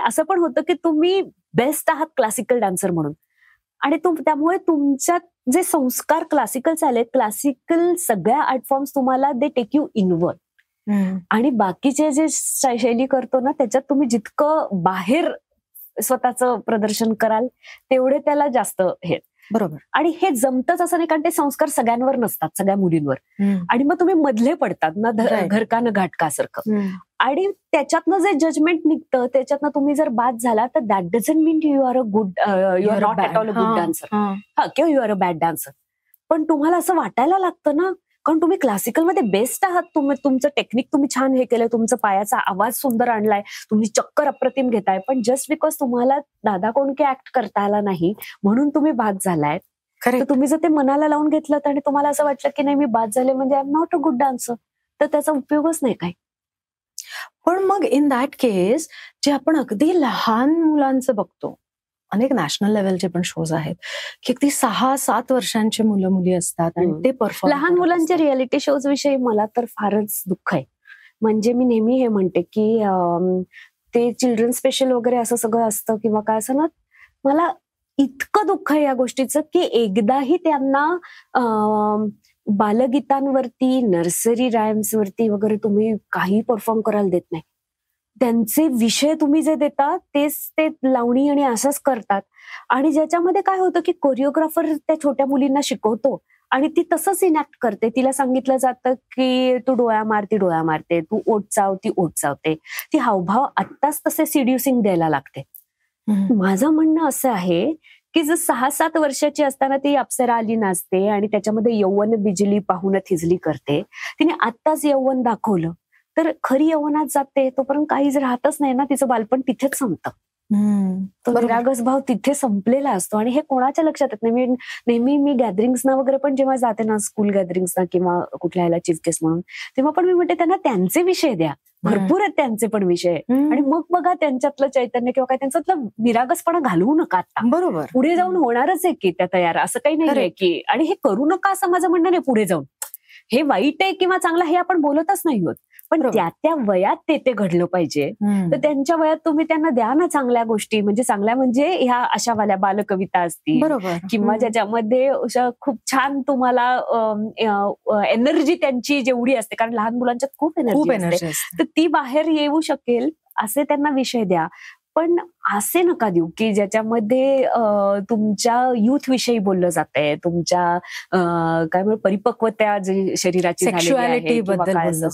Speaker 2: असं पण होतं की तुम्ही बेस्ट आहात क्लासिकल डान्सर म्हणून आणि त्यामुळे तुमच्यात जे संस्कार क्लासिकल आलेत, क्लासिकल सगळ्या आर्ट फॉर्म्स तुम्हाला दे टेक यू इनवर्ड आणि बाकीचे जे शैली करतो ना त्याच्यात तुम्ही जितकं बाहेर स्वतःचं प्रदर्शन कराल तेवढे त्याला जास्त हे.
Speaker 1: बरोबर.
Speaker 2: आणि हे जमतच असं नाही, कारण ते संस्कार सगळ्यांवर नसतात, सगळ्या मुलींवर. आणि मग तुम्ही मधले पडतात ना, घरका न घाटका सारखं. आणि त्याच्यातनं जे जजमेंट निघतं त्याच्यातनं तुम्ही जर बाद झाला तर that doesn't mean you are a good, you are not at all a good dancer किंवा you are a bad dancer. पण तुम्हाला असं वाटायला लागतं ना, कारण तुम्ही क्लासिकलमध्ये बेस्ट आहात. तुमचं टेक्निक तुम्ही छान हे केलंय, तुमचा पायाचा आवाज सुंदर आणलाय, तुम्ही चक्कर अप्रतिम घेताय, पण जस्ट बिकॉज तुम्हाला दादा कोणके ऍक्ट करता आला नाही म्हणून तुम्ही बाद झालाय. तर तुम्ही जर ते मनाला लावून घेतलं आणि तुम्हाला असं वाटलं की नाही मी बाद झाले म्हणजे I am not a good dancer, तर त्याचा उपयोगच नाही काय.
Speaker 1: पण मग इन दॅट केस जे आपण अगदी लहान मुलांचं बघतो, अनेक नॅशनल लेवलचे पण शोज आहेत की अगदी 6-7 वर्षांचे मुलं मुली असतात आणि ते परफॉर्म.
Speaker 2: लहान मुलांच्या रियालिटी शोज विषयी मला तर फारच दुःख आहे. म्हणजे मी नेहमी हे म्हणते की ते चिल्ड्रन स्पेशल वगैरे असं सगळं असतं किंवा काय असं ना, मला इतकं दुःख आहे या गोष्टीचं की एकदाही त्यांना बालगीतांवरती, नर्सरी रायम्स वरती वगैरे तुम्ही काही परफॉर्म करायला देत नाही. त्यांचे विषय तुम्ही जे देता तेच ते लावणी आणि असंच करतात. आणि ज्याच्यामध्ये काय होतं की कोरिओग्राफर त्या छोट्या मुलींना शिकवतो आणि ती तसंच इनॅक्ट करते. तिला सांगितलं जातं की तू डोळा मार, ती डोळा मारते, तू ओठ चाव, ती ओठ चावते, ती हावभाव आत्ताच तसे सिड्युसिंग द्यायला लागते. माझं म्हणणं असं आहे की जर 6-7 वर्षाची असताना ती अप्सरा आली नाचते आणि त्याच्यामध्ये यौवन बिजली पाहून थिजली करते, तिने आत्ताच यौवन दाखवलं तर खरी यौवनात जाते तोपर्यंत काहीच राहतच नाही ना, तिचं बालपण तिथेच संपतं. तो निरागस भाव तिथे संपलेला असतो आणि हे कोणाच्या लक्षात येत नाही. नेहमी मी गॅदरिंग्सना वगैरे पण जेव्हा जाते ना, स्कूल गॅदरिंग्सना किंवा कुठल्या ह्याला चीफ गेस्ट म्हणून, तेव्हा पण मी म्हणते त्यांना त्यांचे विषय द्या, भरपूर आहेत त्यांचे पण विषय, आणि मग बघा त्यांच्यातलं चैतन्य किंवा काय त्यांच्यातलं निरागसपणा घालवू नका आता.
Speaker 1: बरोबर.
Speaker 2: पुढे जाऊन होणारच आहे की त्या तयार, असं काही नाही की, आणि हे करू नका असं माझं म्हणणं नाही. पुढे जाऊन हे वाईट आहे किंवा चांगलं हे आपण बोलतच नाही होत, पण त्या वयात ते घडलं पाहिजे. तर त्यांच्या वयात तुम्ही त्यांना द्या ना चांगल्या गोष्टी, म्हणजे चांगल्या म्हणजे ह्या अशावाल्या बालकविता असतील किंवा ज्याच्यामध्ये खूप छान तुम्हाला एनर्जी त्यांची जेवढी असते, कारण लहान मुलांच्यात खूप एनर्जी असते, तर ती बाहेर येऊ शकेल असे त्यांना विषय द्या. पण असे नका देऊ की ज्याच्यामध्ये तुमच्या युथ विषयी बोललं जातंय, तुमच्या काय म्हणू परिपक्वता जी शरीराची
Speaker 1: सेक्शुअलिटी बद्दल.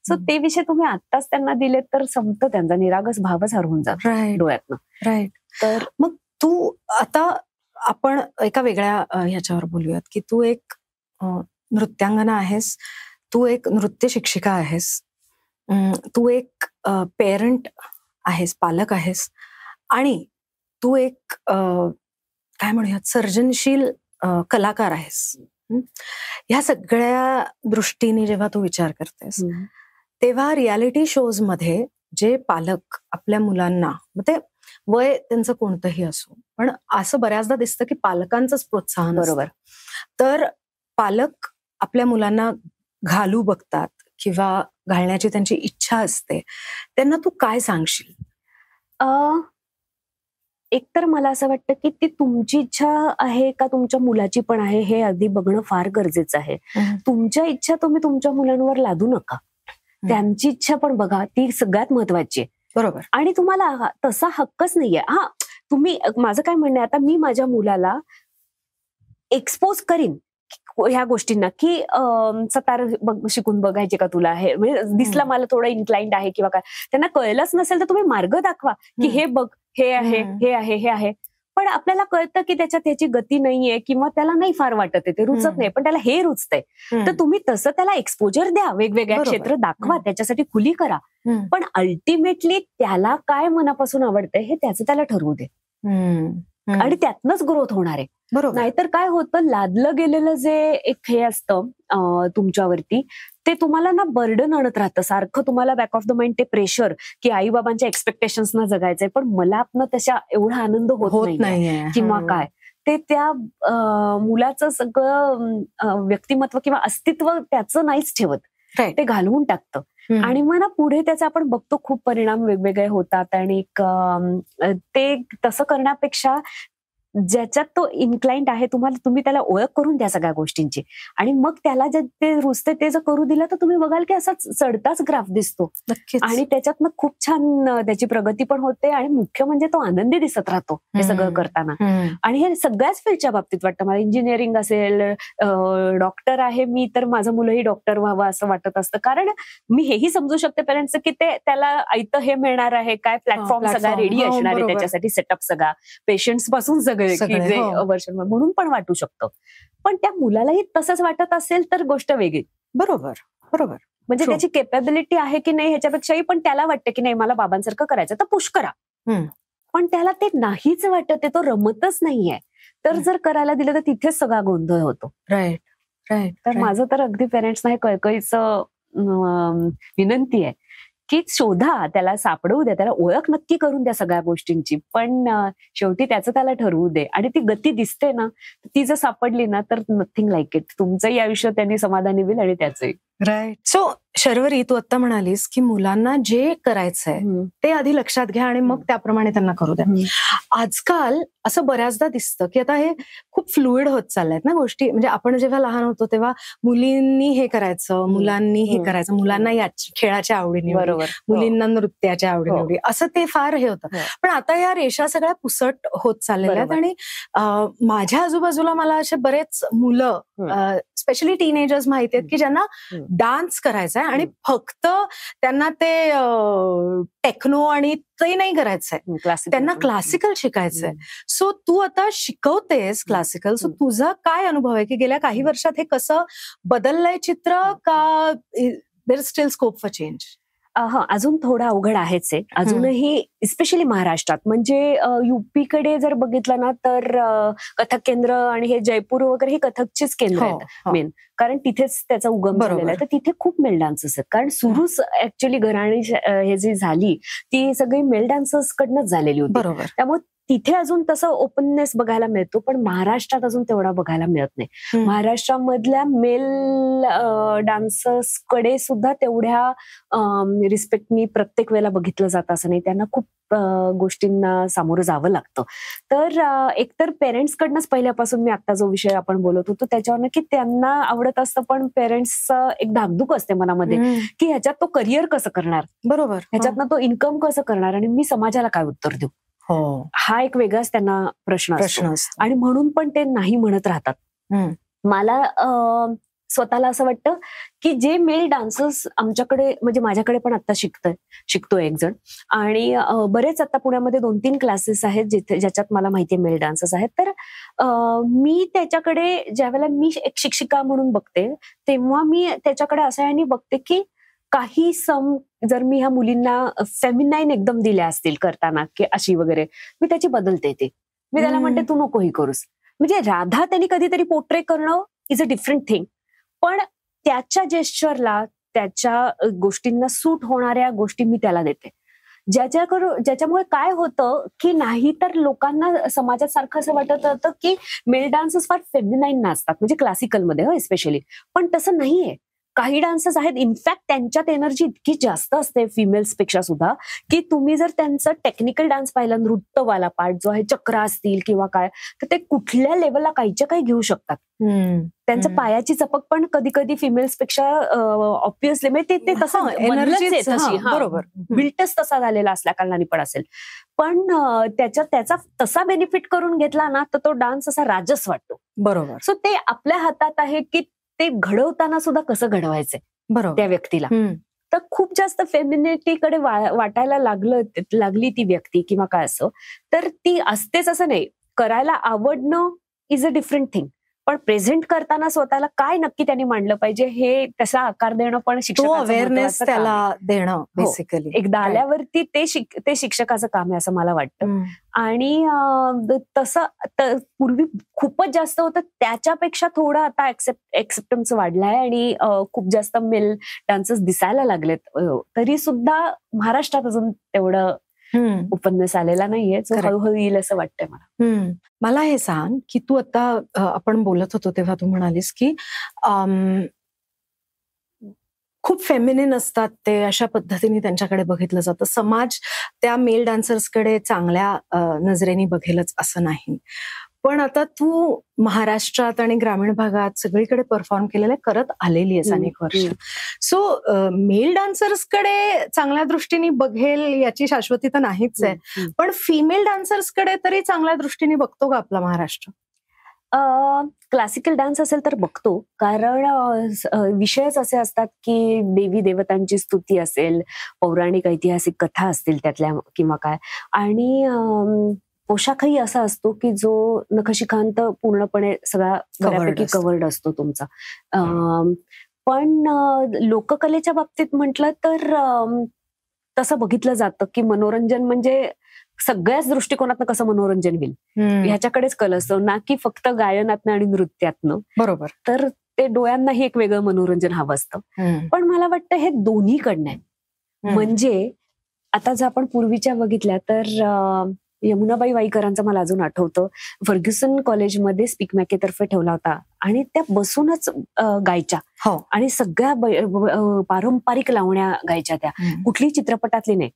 Speaker 2: सो ते विषय तुम्ही आत्ताच त्यांना दिले तर संपतं, त्यांचा निरागस भावच हरवून जातो डोळ्यातनं.
Speaker 1: राईट. तर मग तू आता आपण एका वेगळ्या ह्याच्यावर बोलूयात की तू एक नृत्यांगना आहेस, तू एक नृत्य शिक्षिका आहेस, तू एक पेरेंट आहेस, पालक आहेस, आणि तू एक काय म्हणूयात सर्जनशील कलाकार आहेस. ह्या सगळ्या दृष्टीने जेव्हा तू विचार करतेस तेव्हा रियालिटी शोज मध्ये जे पालक आपल्या मुलांना, ते वय त्यांचं कोणतंही असो, पण असं बऱ्याचदा दिसतं की पालकांचंच प्रोत्साहन. बरोबर. तर पालक आपल्या मुलांना घालू बघतात किंवा घालण्याची त्यांची इच्छा असते, त्यांना तू काय सांगशील?
Speaker 2: एकतर मला असं वाटतं की ती तुमची इच्छा आहे का तुमच्या मुलाची पण आहे हे आधी बघणं फार गरजेचं आहे. तुमच्या इच्छा तुम्ही तुमच्या मुलांवर लादू नका, त्यांची इच्छा पण बघा, ती सगळ्यात महत्वाची आहे.
Speaker 1: बरोबर.
Speaker 2: आणि तुम्हाला तसा हक्कच नाहीये. तुम्ही, माझं काय म्हणणं आहे, आता मी माझ्या मुलाला एक्सपोज करीन ह्या गोष्टींना की सतार शिकून बघायचे का तुला, हे म्हणजे दिसला मला थोडं इन्क्लाइंड आहे किंवा काय, त्यांना कळलंच नसेल तर तुम्ही मार्ग दाखवा की हे बघ, हे आहे, हे आहे, हे आहे. पण आपल्याला कळतं की त्याच्यात त्याची गती नाहीये किंवा त्याला नाही फार वाटत आहे, ते रुचत नाही, पण त्याला हे रुचतंय, तर तुम्ही तसं त्याला एक्सपोजर द्या, वेगवेगळ्या क्षेत्र दाखवा, त्याच्यासाठी खुली करा. पण अल्टिमेटली त्याला काय मनापासून आवडतंय हे त्याचं त्याला ठरवू दे, आणि त्यातनंच ग्रोथ होणार आहे. नाहीतर काय होतं, लादलं गेलेलं जे एक हे असतं तुमच्यावरती, ते तुम्हाला ना बर्डन आणत राहतं सारखं. तुम्हाला बॅक ऑफ द माइंड ते प्रेशर की आई बाबांच्या एक्सपेक्टेशन्स न जगायचंय, पण मला आपलं तशा एवढा आनंद होत नाही किंवा काय. ते त्या मुलाचं सगळं व्यक्तिमत्व किंवा अस्तित्व त्याचं नाहीच ठेवत, ते घालवून टाकतं. आणि मग ना पुढे त्याचा आपण बघतो खूप परिणाम वेगवेगळे होतात. आणि ते तसं करण्यापेक्षा ज्याच्यात तो इन्क्लाइंड आहे तुम्ही त्याला ओळख करून द्या सगळ्या गोष्टींची, आणि मग त्याला जे ते रुजते ते जर करू दिलं तर तुम्ही बघाल की असा चढताच ग्राफ दिसतो. आणि त्याच्यातनं खूप छान त्याची प्रगती पण होते, आणि मुख्य म्हणजे तो आनंदी दिसत राहतो हे सगळं करताना. आणि हे सगळ्याच फील्डच्या बाबतीत वाटतं मला. इंजिनिअरिंग असेल, डॉक्टर आहे मी तर माझं मुलंही डॉक्टर व्हावं असं वाटत असतं. कारण मी हेही समजू शकते पेरेंट्स की ते त्याला आयतं हे मिळणार आहे काय, प्लॅटफॉर्म सगळा रेडी असणार आहे त्याच्यासाठी, सेटअप सगळा, पेशंट्स पासून सगळे वर्षन म्हणून पण वाटू शकतं. पण त्या मुलालाही तसंच वाटत असेल तर गोष्ट वेगळी.
Speaker 1: बरोबर बरोबर.
Speaker 2: म्हणजे त्याची केपॅबिलिटी आहे की नाही ह्याच्यापेक्षाही पण त्याला वाटतं की नाही मला बाबांसारखं करायचं तर पुश करा. पण त्याला ते नाहीच वाटत आहे, तो रमतच नाहीये. तर जर करायला दिलं तर तिथेच सगळा गोंधळ होतो.
Speaker 1: Right right.
Speaker 2: तर माझं तर अगदी पेरेंट्सना हे कळकळीचं विनंती आहे की शोधा, त्याला सापडवू द्या, त्याला ओळख नक्की करून द्या सगळ्या गोष्टींची. पण शेवटी त्याचं त्याला ठरवू दे. आणि ती गती दिसते ना, ती जर सापडली ना तर नथिंग लाईक इट. तुमचंही आयुष्य त्यांनी समाधानी होईल आणि त्याचंही.
Speaker 1: राईट. सो शर्वरी, तू आता म्हणालीस की मुलांना जे करायचंय ते आधी लक्षात घ्या आणि मग त्याप्रमाणे त्यांना करू द्या. आजकाल असं बऱ्याचदा दिसतं की आता हे खूप फ्लुइड होत चालल्यात ना गोष्टी. म्हणजे आपण जेव्हा लहान होतो तेव्हा मुलींनी हे करायचं, मुलांनी हे करायचं, मुलांना खेळाच्या आवडीनिवडी, मुलींना नृत्याच्या आवडीनिवडी, असं ते फार हे होतं. पण आता या रेषा सगळ्या पुसट होत चाललेल्या आहेत. आणि माझ्या आजूबाजूला मला असे बरेच मुलं, स्पेशली टीनेजर्स माहिती आहेत की ज्यांना डान्स करायचा आहे आणि फक्त त्यांना ते टेक्नो आणि ते नाही करायचंय, त्यांना क्लासिकल शिकायचंय. सो तू आता शिकवतेस क्लासिकल, सो तुझा काय अनुभव आहे की गेल्या काही वर्षात हे कसं बदललंय चित्र, का there is still scope for change?
Speaker 2: अजून थोडं अवघड आहेच आहे अजूनही, स्पेशली महाराष्ट्रात. म्हणजे युपीकडे जर बघितलं ना तर कथक केंद्र आणि हे जयपूर वगैरे हे कथकचेच केंद्र आहेत मेन, कारण तिथेच त्याचा उगम झालेला आहे. तर तिथे खूप मेल डान्सर्स आहेत, कारण सुरूच ऍक्च्युअली घराणी हे जी झाली ती सगळी मेल डान्सर्स कडनंच झालेली होती. त्यामुळे तिथे अजून तसं ओपननेस बघायला मिळतो, पण महाराष्ट्रात अजून तेवढा बघायला मिळत नाही. महाराष्ट्रामधल्या मेल डान्सर्स कडे सुद्धा तेवढ्या रिस्पेक्टनी प्रत्येक वेळेला बघितलं जात असं नाही. त्यांना खूप गोष्टींना सामोरं जावं लागतं. तर एकतर पेरेंट्स कडनंच पहिल्यापासून, मी आता जो विषय आपण बोलत होतो त्याच्यावर, की त्यांना आवडत असतं पण पेरेंट्सचं एक धाकधूक असते मनामध्ये की ह्याच्यात तो करिअर कसं करणार,
Speaker 1: बरोबर,
Speaker 2: ह्याच्यातनं तो इन्कम कसं करणार आणि मी समाजाला काय उत्तर देऊ, हा एक वेगळाच त्यांना प्रश्न असतो. आणि म्हणून पण ते नाही म्हणत राहतात. मला स्वतःला असं वाटतं की जे मेल डान्सर्स आमच्याकडे, म्हणजे माझ्याकडे पण आता शिकतोय एक जण, आणि बरेच आता पुण्यामध्ये 2-3 क्लासेस आहेत ज्याच्यात मला माहितीये मेल डान्सर्स आहेत. तर मी त्याच्याकडे ज्यावेळेला मी एक शिक्षिका म्हणून बघते तेव्हा मी त्याच्याकडे असं याने बघते की काही जर मी ह्या मुलींना फेमिनाईन एकदम दिल्या असतील करताना की अशी वगैरे, मी त्याची बदलते. मी त्याला म्हणते तू नको ही करूस. म्हणजे राधा त्यांनी कधीतरी पोर्ट्रे करणं इज अ डिफरंट थिंग, पण त्याच्या जेस्चरला, त्याच्या गोष्टींना सूट होणाऱ्या गोष्टी मी त्याला देते, ज्याच्यामुळे काय होतं की नाही तर लोकांना समाजात सारखं असं वाटत होतं की मेल डान्सर्स फार फेमिनाईन नाचतात, म्हणजे क्लासिकलमध्ये स्पेशली. पण तसं नाहीये. काही डान्सर्स आहेत इनफॅक्ट त्यांच्यात एनर्जी इतकी जास्त असते फिमेल्स पेक्षा सुद्धा, की तुम्ही जर त्यांचं टेक्निकल डान्स पाहिला, नृत्यवाला पार्ट जो आहे, चक्र असतील किंवा काय, तर ते कुठल्या लेवलला काहीच्या काही घेऊ शकतात. त्यांचं पायाची चपक पण कधी कधी फिमेल्स पेक्षा ऑब्विसली, म्हणजे ते तसं एनर्जी
Speaker 1: बरोबर
Speaker 2: बिल्टच तसा झालेला असल्या कारणाने पण असेल. पण त्याचा तसा बेनिफिट करून घेतला ना तर तो डान्स असा राजस वाटतो.
Speaker 1: बरोबर.
Speaker 2: सो ते आपल्या हातात आहे की ते घडवताना सुद्धा कसं घडवायचंय बरोबर त्या व्यक्तीला. तर खूप जास्त फेमिनिटीकडे वाटायला लागली ती व्यक्ती किंवा काय असं, तर ती असतेच असं नाही. करायला आवडणं इज अ डिफरंट थिंग, पण प्रेझेंट करताना स्वतःला काय नक्की त्यांनी मांडलं पाहिजे हे तसा आकार देणं पण शिक्षकाचं
Speaker 1: अवेअरनेस त्याला देणं बेसिकली.
Speaker 2: एकदा आल्यावरती ते शिक्षकाचं काम आहे असं मला वाटतं. आणि तसं पूर्वी खूपच जास्त होतं, त्याच्यापेक्षा थोडं आता एक्सेप्टन्स वाढलाय आणि खूप जास्त मेल डान्सर्स दिसायला लागलेत. तरी सुद्धा महाराष्ट्रात अजून तेवढं उपन्यास आलेला नाहीये, जो हळूहळू येईल असं वाटतंय मला.
Speaker 1: मला हे सांग की तू आता आपण बोलत होतो तेव्हा तू म्हणालीस की खूप फेमिनिन असतात ते, अशा पद्धतीने त्यांच्याकडे बघितलं जातं. समाज त्या मेल डान्सर्सकडे चांगल्या नजरेने बघेलच असं नाही. पण आता तू महाराष्ट्रात आणि ग्रामीण भागात सगळीकडे परफॉर्म केलेलं करत आलेली आहेस अनेक वर्ष. सो मेल डान्सर्सकडे चांगल्या दृष्टीने बघेल याची शाश्वती तर नाहीच आहे, पण फिमेल डान्सर्सकडे तरी चांगल्या दृष्टीने बघतो का आपला महाराष्ट्र?
Speaker 2: क्लासिकल डान्स असेल तर बघतो, कारण विषयच असे असतात की देवी देवतांची स्तुती असेल, पौराणिक ऐतिहासिक कथा असतील त्यातल्या किंवा काय, आणि पोशाखही असा असतो की जो नखशिखांत पूर्णपणे सगळा बऱ्यापैकी कव्हर्ड असतो तुमचा. पण लोककलेच्या बाबतीत म्हटलं तर तसं बघितलं जातं की मनोरंजन म्हणजे सगळ्याच दृष्टिकोनातनं कसं मनोरंजन होईल ह्याच्याकडेच कल असतो, ना की फक्त गायनातनं आणि नृत्यातनं.
Speaker 1: बरोबर.
Speaker 2: तर ते डोळ्यांनाही एक वेगळं मनोरंजन हवं असतं. पण मला वाटतं हे दोन्हीकडनं आहे. म्हणजे आता जर आपण पूर्वीच्या बघितल्या तर यमुनाबाई वाईकरांचं मला अजून आठवतं, फर्ग्युसन कॉलेजमध्ये स्पीक मॅके तर्फे ठेवला होता आणि त्या बसूनच गायच्या आणि सगळ्या पारंपरिक लावण्या गायच्या, त्या कुठलीही चित्रपटातली नाही.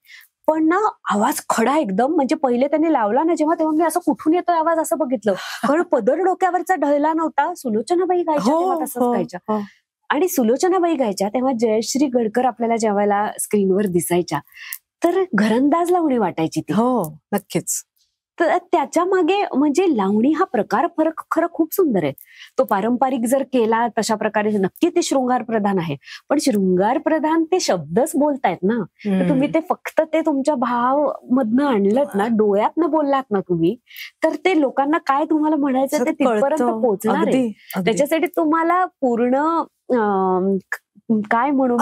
Speaker 2: पण ना आवाज खडा एकदम, म्हणजे पहिले त्यांनी लावला ना जेव्हा, तेव्हा मी असं कुठून येतोय आवाज असं बघितलं, कारण पदर डोक्यावरचा ढळला नव्हता. सुलोचनाबाई गायच्या तेव्हा तसंच गायच्या, आणि सुलोचनाबाई गायच्या तेव्हा जयश्री गडकर आपल्याला जेवायला स्क्रीनवर दिसायच्या, तर घरंदाज लावणी वाटायची ती.
Speaker 1: हो, नक्कीच.
Speaker 2: तर त्याच्या मागे म्हणजे लावणी हा प्रकार खरं खूप सुंदर आहे. तो पारंपरिक जर केला तशा प्रकारे नक्की ते शृंगार प्रधान आहे, पण शृंगार प्रधान ते शब्दच बोलतायत ना, तर तुम्ही ते फक्त ते तुमच्या भाव मधनं आणलत ना, डोळ्यातनं बोललात ना तुम्ही, तर ते लोकांना काय तुम्हाला म्हणायचं ते तिथपर्यंत पोहोचणार आहे. त्याच्यासाठी तुम्हाला पूर्ण काय म्हणू,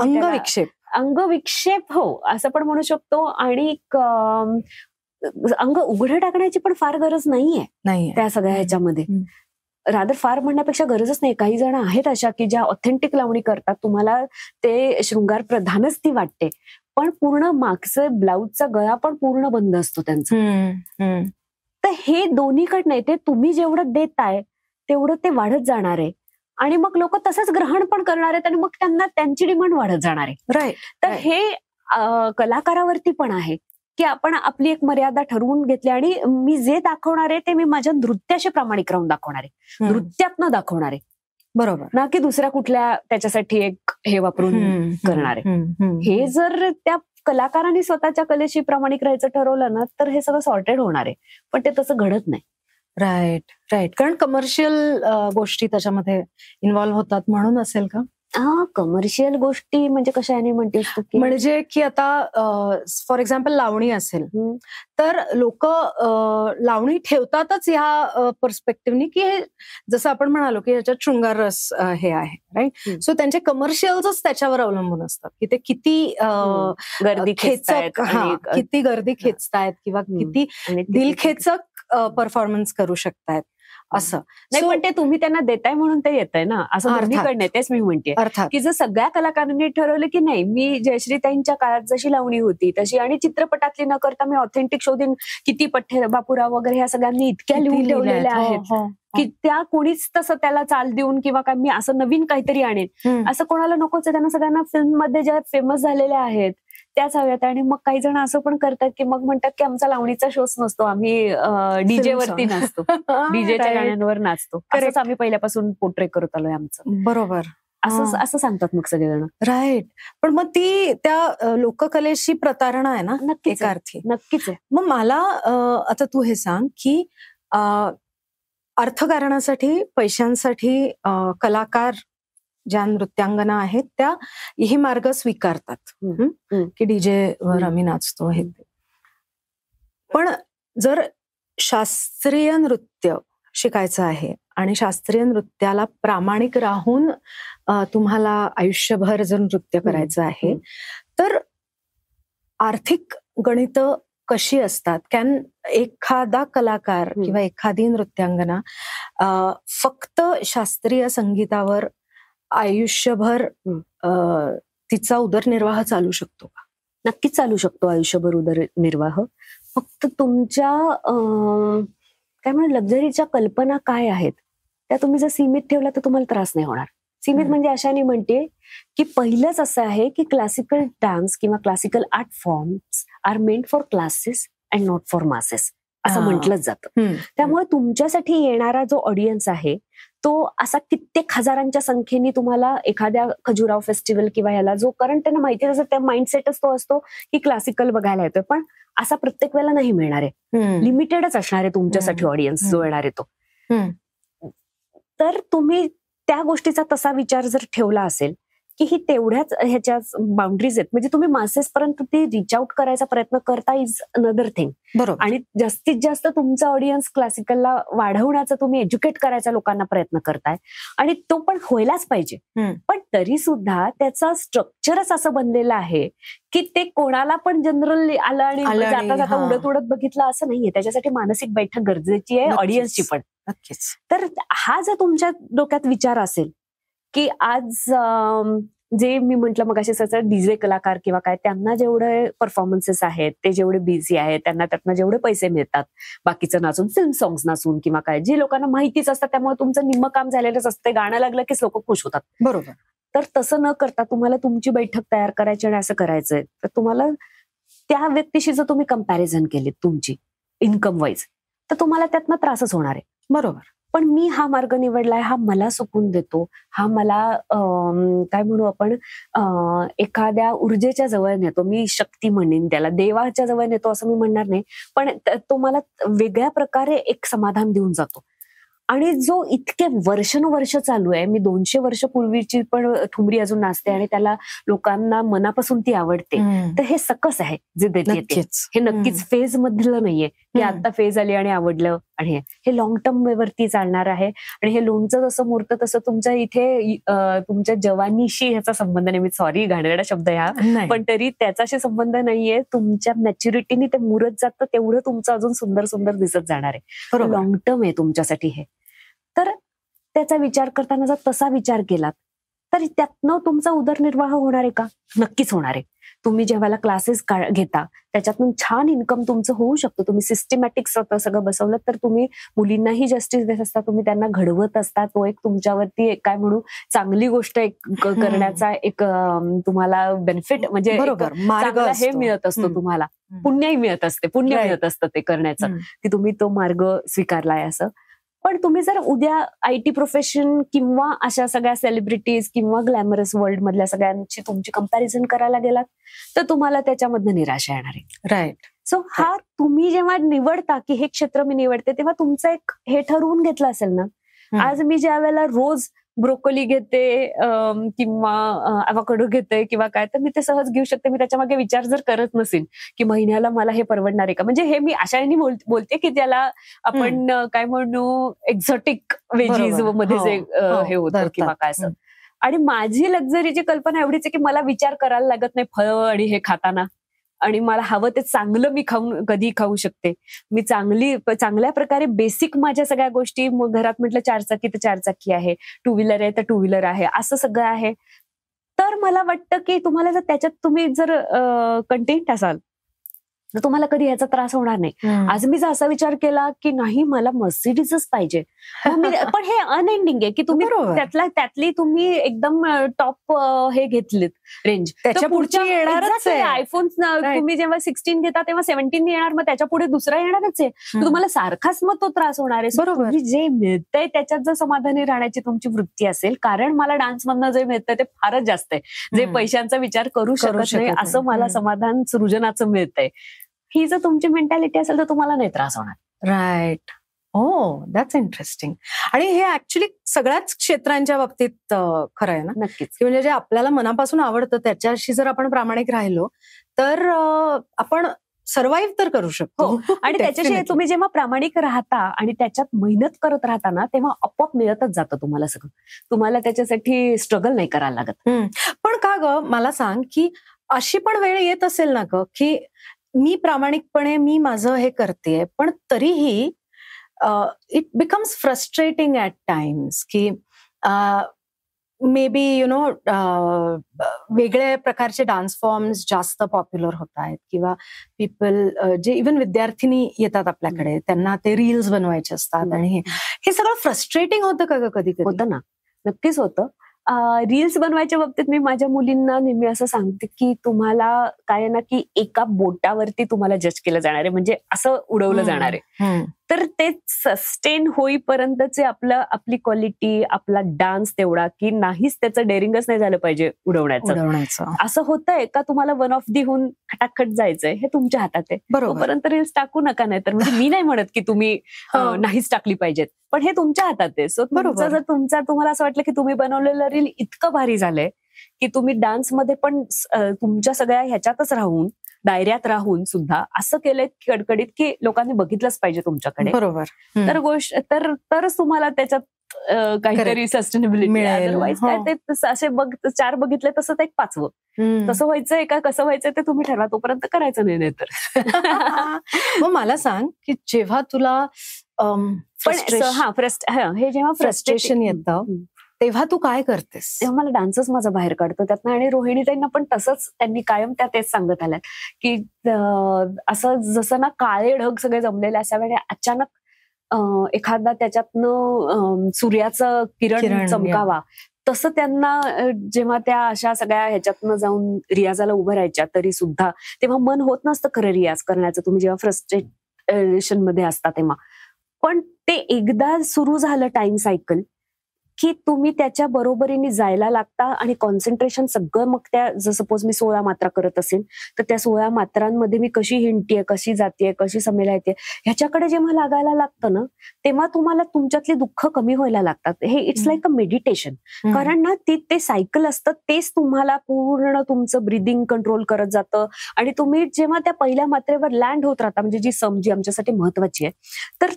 Speaker 2: अंगविक्षेप हो असं पण म्हणू शकतो, आणि अंग उघडं टाकण्याची पण फार गरज नाहीये त्या सगळ्या ह्याच्यामध्ये. रादर फार म्हणण्यापेक्षा गरजच नाही. काही जण आहेत अशा की ज्या ऑथेंटिक लावणी करतात, तुम्हाला ते शृंगार प्रधानच ती वाटते, पण पूर्ण मागचं ब्लाऊजचा गळा पण पूर्ण बंद असतो त्यांचा. तर हे दोन्हीकडनं आहे. ते तुम्ही जेवढं देताय तेवढं ते वाढत जाणार आहे, आणि मग लोक तसंच ग्रहण पण करणार आहेत, आणि मग त्यांना त्यांची डिमांड वाढत जाणार आहे. तर हे कलाकारावरती पण आहे की आपण आपली एक मर्यादा ठरवून घेतली, आणि मी जे दाखवणार आहे ते मी माझ्या नृत्याशी प्रामाणिक राहून दाखवणार आहे, नृत्यातनं दाखवणार आहे,
Speaker 1: बरोबर,
Speaker 2: ना की दुसऱ्या कुठल्या त्याच्यासाठी एक हे वापरून करणार आहे. हे जर त्या कलाकारांनी स्वतःच्या कलेशी प्रामाणिक राहायचं ठरवलं ना, तर हे सगळं सॉर्टेड होणार आहे, पण ते तसं घडत नाही.
Speaker 1: राईट. कारण कमर्शियल गोष्टी त्याच्यामध्ये इन्व्हॉल्व्ह होतात म्हणून असेल का?
Speaker 2: कमर्शियल गोष्टी म्हणजे कशाने म्हणतेस तू?
Speaker 1: म्हणजे की आता फॉर एक्झाम्पल लावणी असेल तर लोक लावणी ठेवतातच ह्या पर्स्पेक्टिव्हनी की जसं आपण म्हणालो की ह्याच्यात शृंगार रस हे आहे, राईट. सो त्यांचे कमर्शियल्सच त्याच्यावर अवलंबून असतात की ते किती
Speaker 2: गर्दी खेचक,
Speaker 1: किती गर्दी खेचतायत किंवा किती दिलखेचक परफॉर्मन्स करू शकतायत असं
Speaker 2: नाही. पण ते तुम्ही त्यांना देताय म्हणून ते येत आहे ना, असं दोन्हीकडे. तेच मी म्हणते की जर सगळ्या कलाकारांनी ठरवलं की नाही, मी जयश्रीताईंच्या काळात जशी लावणी होती तशी, आणि चित्रपटातली न करता मी ऑथेंटिक शोधीन, किती पठ्ठे बापूराव वगैरे ह्या सगळ्यांनी इतक्या लिहून ठेवलेल्या आहेत की त्या कोणीच तसं त्याला चाल देऊन किंवा काय मी असं नवीन काहीतरी आणेन असं कोणाला नकोच आहे. त्यांना सगळ्यांना फिल्म मध्ये ज्या फेमस झालेल्या आहेत त्याच हव्यात. आणि मग काही जण असं पण करतात की मग म्हणतात की आमचा लावणीचा शोच नसतो, आम्ही डीजे वरती नाचतो, डीजेच्या गाण्यांवर नाचतो, असंच आम्ही पहिल्यापासून पोर्ट्रे करत आलोय आमचं.
Speaker 1: बरोबर,
Speaker 2: असं सांगतात मग सगळेजण.
Speaker 1: राईट. पण मग ती त्या लोककलेशी प्रतारणा आहे ना,
Speaker 2: नक्कीच
Speaker 1: अर्थी.
Speaker 2: नक्कीच आहे.
Speaker 1: मग मला आता तू हे सांग की अर्थकारणासाठी, पैशांसाठी कलाकार ज्या नृत्यांगना आहेत त्या ही मार्ग स्वीकारतात की डीजे वर आम्ही नाचतो हे. पण जर शास्त्रीय नृत्य शिकायचं आहे आणि शास्त्रीय नृत्याला प्रामाणिक राहून तुम्हाला आयुष्यभर जर नृत्य करायचं आहे तर आर्थिक गणित कशी असतात? कॅन एखादा कलाकार किंवा एखादी नृत्यांगना फक्त शास्त्रीय संगीतावर आयुष्यभर तिचा उदरनिर्वाह चालू शकतो का?
Speaker 2: नक्कीच चालू शकतो आयुष्यभर उदरनिर्वाह. फक्त तुमच्या काय म्हणून लक्झरीच्या कल्पना काय आहेत त्या तुम्ही जर सीमित ठेवल्या तर तुम्हाला त्रास नाही होणार. सीमित म्हणजे अशाने म्हणते की पहिलंच असं आहे की क्लासिकल डान्स किंवा classical art forms are meant for classes and not for masses असं म्हटलंच जातं. त्यामुळे तुमच्यासाठी येणारा जो ऑडियन्स आहे तो असा कित्येक हजारांच्या संख्येने तुम्हाला एखाद्या खजुराव फेस्टिवल किंवा ह्याला जो कारण त्यांना माहिती असं त्या माइंडसेटच तो असतो की क्लासिकल बघायला येतोय, पण असा प्रत्येक वेळेला नाही मिळणार आहे. लिमिटेडच असणार आहे तुमच्यासाठी ऑडियन्स जो येणार आहे तो. तर तुम्ही त्या गोष्टीचा तसा विचार जर ठेवला असेल की ही तेवढ्याच ह्याच्या बाउंड्रीज आहेत, म्हणजे तुम्ही मासेस पर्यंत ते रिच आउट करायचा प्रयत्न करता इज अनदर थिंग.
Speaker 1: बरोबर.
Speaker 2: आणि जास्तीत जास्त तुमचा ऑडियन्स क्लासिकलला वाढवण्याचा तुम्ही एज्युकेट करायचा लोकांना प्रयत्न करताय आणि तो पण व्हायलाच पाहिजे. पण तरी सुद्धा त्याचा स्ट्रक्चरच असं बनलेलं आहे की ते कोणाला पण जनरल आलं आणि जाता जाता उडत उडत बघितलं असं नाहीये. त्याच्यासाठी मानसिक बैठक गरजेची आहे, ऑडियन्सची पण.
Speaker 1: नक्कीच.
Speaker 2: तर हा जर तुमच्या डोक्यात विचार असेल की आज जे मी म्हंटल मग असे डीजे कलाकार किंवा काय त्यांना जेवढे परफॉर्मन्सेस आहेत ते जेवढे बिझी आहेत त्यांना त्यातनं जेवढे पैसे मिळतात बाकीचं नाचून फिल्म सॉंग्स नाचून किंवा काय जे लोकांना माहितीच असतात त्यामुळे तुमचं निम्म काम झालेलंच असतं, गाणं लागलं की लोक खुश होतात.
Speaker 1: बरोबर.
Speaker 2: तर तसं न करता तुम्हाला तुमची बैठक तयार करायची आणि असं करायचंय तर तुम्हाला त्या व्यक्तीशी जर तुम्ही कंपॅरिझन केली तुमची इन्कम वाईज तर तुम्हाला त्यातनं त्रासच होणार आहे.
Speaker 1: बरोबर.
Speaker 2: पण मी हा मार्ग निवडलाय, हा मला सुकून देतो, हा मला काय म्हणू आपण एखाद्या ऊर्जेच्या जवळ नेतो. मी शक्ती म्हणेन त्याला, देवाच्या जवळ नेतो असं मी म्हणणार नाही, पण तो मला वेगळ्या प्रकारे एक समाधान देऊन जातो. आणि जो इतके वर्षानुवर्ष चालू आहे, मी 200 वर्ष पूर्वीची पण ठुमरी अजून नाचते आणि त्याला लोकांना मनापासून ती आवडते. तर हे सकस आहे जे देते, हे नक्कीच फेज मधलं नाहीये की आता फेज आली आणि आवडलं. आणि हे लॉंग टर्म वरती चालणार आहे. आणि हे लोणचं जसं मुरतं तसं तुमच्या इथे तुमच्या जवानीशी ह्याचा संबंध नाही. मी सॉरी घाणेरडा शब्द ह्या, पण तरी त्याच्याशी संबंध नाहीये. तुमच्या मॅच्युरिटीने ते मुरत जातं तेवढं तुमचं अजून सुंदर सुंदर दिसत जाणार आहे. लॉंग टर्म आहे तुमच्यासाठी हे. तर त्याचा विचार करताना जर तसा विचार केलात तर त्यातनं तुमचा उदरनिर्वाह होणार आहे का? नक्कीच होणार आहे. तुम्ही जेव्हा क्लासेस घेता त्याच्यातून छान इन्कम तुमचं होऊ शकतं. तुम्ही सिस्टमॅटिक सगळं बसवलं तर तुम्ही मुलींनाही जस्टिस देत असता, तुम्ही त्यांना घडवत असता. तो एक तुमच्यावरती काय म्हणू चांगली गोष्ट करण्याचा एक तुम्हाला बेनिफिट म्हणजे
Speaker 1: मार्ग
Speaker 2: हे मिळत असतो. तुम्हाला पुण्यही मिळत असते, पुण्य मिळत असतं ते करण्याचं की तुम्ही तो मार्ग स्वीकारलाय असं. पण तुम्ही जर उद्या IT प्रोफेशन किंवा अशा सगळ्या सेलिब्रिटीज किंवा ग्लॅमरस वर्ल्ड मधल्या सगळ्यांची तुमची कंपॅरिझन करायला गेलात तर तुम्हाला त्याच्यामधनं निराशा येणार आहे.
Speaker 1: राईट.
Speaker 2: सो हा तुम्ही जेव्हा निवडता की हे क्षेत्र मी निवडते तेव्हा तुमचं एक हे ठरवून घेतलं असेल ना. आज मी ज्या वेळेला रोज ब्रोकोली घेते किंवा अवाकाडो घेते किंवा काय तर मी ते सहज घेऊ शकते. मी त्याच्या मागे विचार जर करत नसेल की महिन्याला मला हे परवडणार आहे का, म्हणजे हे मी अशाने बोलते की त्याला आपण काय म्हणू एक्झॉटिक वेजीज मध्ये जे हे होतं किंवा काय असं. आणि माझी लक्झरीची कल्पना एवढीच आहे की मला विचार करायला लागत नाही फळ आणि हे खाताना, आणि मला हवं ते चांगलं मी कधी खाऊ शकते. मी चांगल्या प्रकारे बेसिक माझ्या सगळ्या गोष्टी घरात म्हटलं 4 चाकी तर 4 चाकी आहे, 2 व्हीलर आहे तर 2 व्हीलर आहे, असं सगळं आहे. तर मला वाटतं की तुम्हाला जर त्याच्यात तुम्ही जर कंटेंट असाल तर तुम्हाला कधी याचा त्रास होणार नाही. आज मी जर असा विचार केला की नाही मला मर्सिडीजच पाहिजे, पण हे अनएंडिंग आहे की तुम्ही त्यातली तुम्ही एकदम टॉप हे घेतलीत रेंज,
Speaker 1: त्याच्या पुढच्या येणारच आहे.
Speaker 2: आयफोन तुम्ही जेव्हा 16 घेता तेव्हा 17 येणार, मग त्याच्या पुढे दुसरा येणारच आहे. तुम्हाला सारखाच मग तो त्रास होणार आहे. बरोबर. जे मिळतंय त्याच्यात जर समाधानी राहण्याची तुमची वृत्ती असेल, कारण मला डान्स मधनं जे मिळतंय ते फारच जास्त आहे, जे पैशांचा विचार करू शकत नाही असं मला समाधान सृजनाचं मिळतंय. ही जर तुमची मेंटॅलिटी असेल तर तुम्हाला नाही त्रास होणार.
Speaker 1: राईट. हो, दॅट्स इंटरेस्टिंग. आणि हे ऍक्च्युली सगळ्याच क्षेत्रांच्या बाबतीत खरं आहे ना.
Speaker 2: नक्कीच.
Speaker 1: म्हणजे जे आपल्याला मनापासून आवडतं त्याच्याशी जर आपण प्रामाणिक राहिलो तर आपण सर्व्हाइव्ह तर करू शकतो.
Speaker 2: आणि त्याच्याशी तुम्ही जेव्हा प्रामाणिक राहता आणि त्याच्यात मेहनत करत राहता ना तेव्हा आपोआप मिळतच जातं तुम्हाला सगळं. तुम्हाला त्याच्यासाठी स्ट्रगल नाही करायला लागत.
Speaker 1: पण का ग मला सांग की अशी पण वेळ येत असेल ना ग की मी प्रामाणिकपणे मी माझं हे करतेय पण तरीही it becomes frustrating at times की मे बी वेगळ्या प्रकारचे डान्स फॉर्म्स जास्त पॉप्युलर होत आहेत, किंवा पीपल जे इव्हन विद्यार्थिनी येतात आपल्याकडे, त्यांना ते रील्स बनवायचे असतात, आणि हे सगळं फ्रस्ट्रेटिंग होतं का ग कधी कधी?
Speaker 2: होतं ना, नक्कीच होतं. रील्स बनवायच्या बाबतीत मी माझ्या मुलींना नेहमी असं सांगते की तुम्हाला काय आहे ना, की एका बोटावरती तुम्हाला जज केलं जाणार आहे, म्हणजे असं उडवलं जाणार आहे. तर ते सस्टेन होईपर्यंतचे आपली क्वालिटी, आपला डान्स तेवढा की नाहीच, त्याचं डेअरिंगच नाही झालं पाहिजे उडवण्याचं. असं होतंय का तुम्हाला वन ऑफ दी होऊन खटाखट जायचंय, हे तुमच्या हातात आहे. तोपर्यंत रील्स टाकू नका. नाही तर म्हणजे मी नाही म्हणत की तुम्ही नाहीच टाकली पाहिजेत, पण हे तुमच्या हातात आहे. सो जर तुम्हाला असं वाटलं की तुम्ही बनवलेलं रील इतकं भारी झालंय की तुम्ही डान्समध्ये पण तुमच्या सगळ्या ह्याच्यातच राहून, दायऱ्यात राहून सुद्धा असं केलंय कडकडीत की लोकांनी बघितलंच पाहिजे तुमच्याकडे,
Speaker 1: बरोबर,
Speaker 2: तर तरच तुम्हाला त्याच्यात काहीतरी सस्टेनेबिलिटी मिळेल. अदरवाईज काय ते असे 4 बघितले तसं ते एक 5वं तसं व्हायचंय का कसं व्हायचंय ते तुम्ही ठरवा, तोपर्यंत करायचं नाही तर.
Speaker 1: मग मला सांग की जेव्हा तुला
Speaker 2: हे जेव्हा
Speaker 1: फ्रस्ट्रेशन येतं तेव्हा तू काय करतेस?
Speaker 2: तेव्हा मला डान्सच माझा बाहेर काढतो त्यातनं. आणि रोहिणीताईंना पण तसंच, त्यांनी कायम त्या तेच सांगत आल्या की असं जसं ना काळे ढग सगळे जमलेले अशा वेळी अचानक एखादा त्याच्यातनं सूर्याचं किरण चमकावा, तसं त्यांना जेव्हा त्या अशा सगळ्या ह्याच्यातनं जाऊन रियाजाला उभं राहायच्या तरी सुद्धा तेव्हा मन होत नसतं खरं रियाज करण्याचं, तुम्ही जेव्हा फ्रस्ट्रेशन मध्ये असता तेव्हा. पण ते एकदा सुरू झालं टाइम सायकल की तुम्ही त्याच्या बरोबरीने जायला लागता आणि कॉन्सन्ट्रेशन सगळं मग त्या, जर सपोज मी 16 मात्रा करत असेल तर त्या 16 मात्रांमध्ये मी कशी हिंडतीये, कशी जातीये, कशी समेला येते, ह्याच्याकडे जेव्हा लागायला लागतं ना, तेव्हा तुम्हाला तुमच्यातली दुःख कमी व्हायला लागतात. हे इट्स लाईक अ मेडिटेशन. कारण ना ते सायकल असतं, तेच तुम्हाला पूर्ण तुमचं ब्रिदिंग कंट्रोल करत जातं. आणि तुम्ही जेव्हा त्या पहिल्या मात्रेवर लँड होत राहता, म्हणजे जी आमच्यासाठी महत्वाची आहे, तर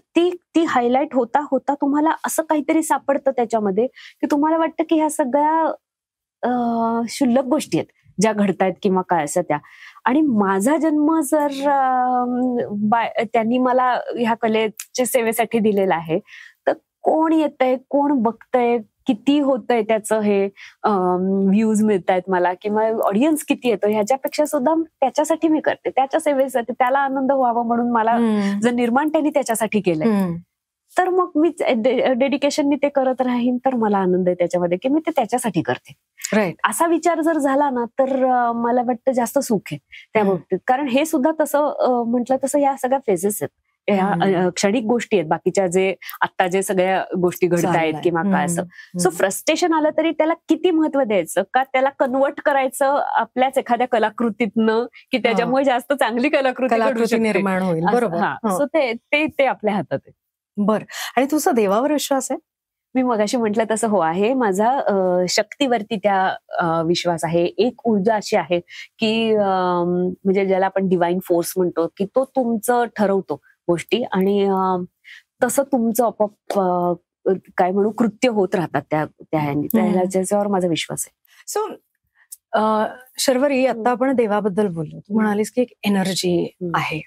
Speaker 2: ती हायलाइट होता होता तुम्हाला असं काहीतरी सापडतं त्याच्यामध्ये की तुम्हाला वाटतं की ह्या सगळ्या क्षुल्लक गोष्टी आहेत ज्या घडतायत किंवा काय असं त्या. आणि माझा जन्म जर त्यांनी मला ह्या कलेच्या सेवेसाठी दिलेला आहे, तर कोण येतंय, कोण बघतंय, किती होतंय त्याचं हे व्ह्यूज मिळतायत मला, किंवा ऑडियन्स किती येतो, ह्याच्यापेक्षा सुद्धा त्याच्यासाठी मी करते, त्याच्या सेवेसाठी, त्याला आनंद व्हावा म्हणून मला जर निर्माण त्यांनी त्याच्यासाठी केलंय, तर मग मी डेडिकेशननी ते करत राहीन, तर मला आनंद आहे त्याच्यामध्ये की मी ते त्याच्यासाठी करते.
Speaker 1: राईट.
Speaker 2: असा विचार जर झाला ना, तर मला वाटतं जास्त सुख आहे त्या बाबतीत. कारण हे सुद्धा तसं म्हटलं तसं या सगळ्या फेजेस आहेत, ह्या क्षणिक गोष्टी आहेत, बाकीच्या आता जे सगळ्या गोष्टी घडतायत किंवा काय असं. सो फ्रस्ट्रेशन आलं तरी त्याला किती महत्व द्यायचं, का त्याला कन्वर्ट करायचं आपल्याच एखाद्या कलाकृतीतनं की त्याच्यामुळे जास्त चांगली कलाकृती
Speaker 1: निर्माण होईल. बरोबर.
Speaker 2: सो ते आपल्या हातात आहे.
Speaker 1: बर. आणि तुझा देवावर विश्वास आहे?
Speaker 2: मी मगाशी म्हटलं तसं हो आहे. माझा शक्तीवरती त्या विश्वास आहे. एक ऊर्जा अशी आहे की म्हणजे ज्याला आपण डिवाइन फोर्स म्हणतो, की तो तुमचं ठरवतो गोष्टी आणि तसं तुमचं आपोआप काय म्हणू कृत्य होत राहतात त्याच्यावर माझा विश्वास आहे.
Speaker 1: सो शर्वरी, आता आपण देवाबद्दल बोललो, तू म्हणालीस की एक एनर्जी आहे.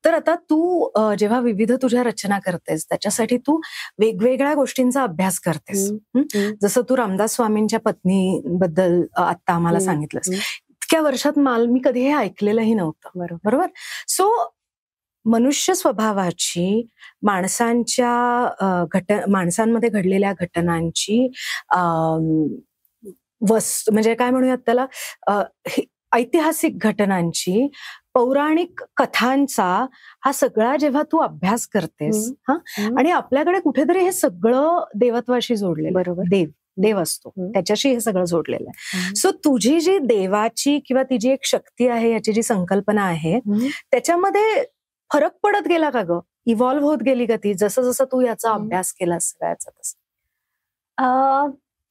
Speaker 1: तर आता तू जेव्हा विविध तुझ्या रचना करतेस त्याच्यासाठी तू वेगवेगळ्या गोष्टींचा अभ्यास करतेस. जसं तू रामदास स्वामींच्या पत्नीबद्दल आता आम्हाला सांगितलंस. इतक्या वर्षात मी कधी हे ऐकलेलंही नव्हतं. बरोबर. सो मनुष्य स्वभावाची, माणसांमध्ये घडलेल्या घटनांची म्हणजे काय म्हणूयात त्याला, ऐतिहासिक घटनांची, पौराणिक कथांचा हा सगळा जेव्हा तू अभ्यास करतेस आणि आपल्याकडे कुठेतरी हे सगळं देवत्वाशी जोडलेलं, बरोबर, देव असतो त्याच्याशी हे सगळं जोडलेलं आहे. सो तुझी जी देवाची किंवा ती जी एक शक्ती आहे, याची जी संकल्पना आहे, त्याच्यामध्ये फरक पडत गेला का ग? इव्हॉल्व्ह होत गेली का ती, जसं जसं तू याचा अभ्यास केलास सगळ्याचा तसं?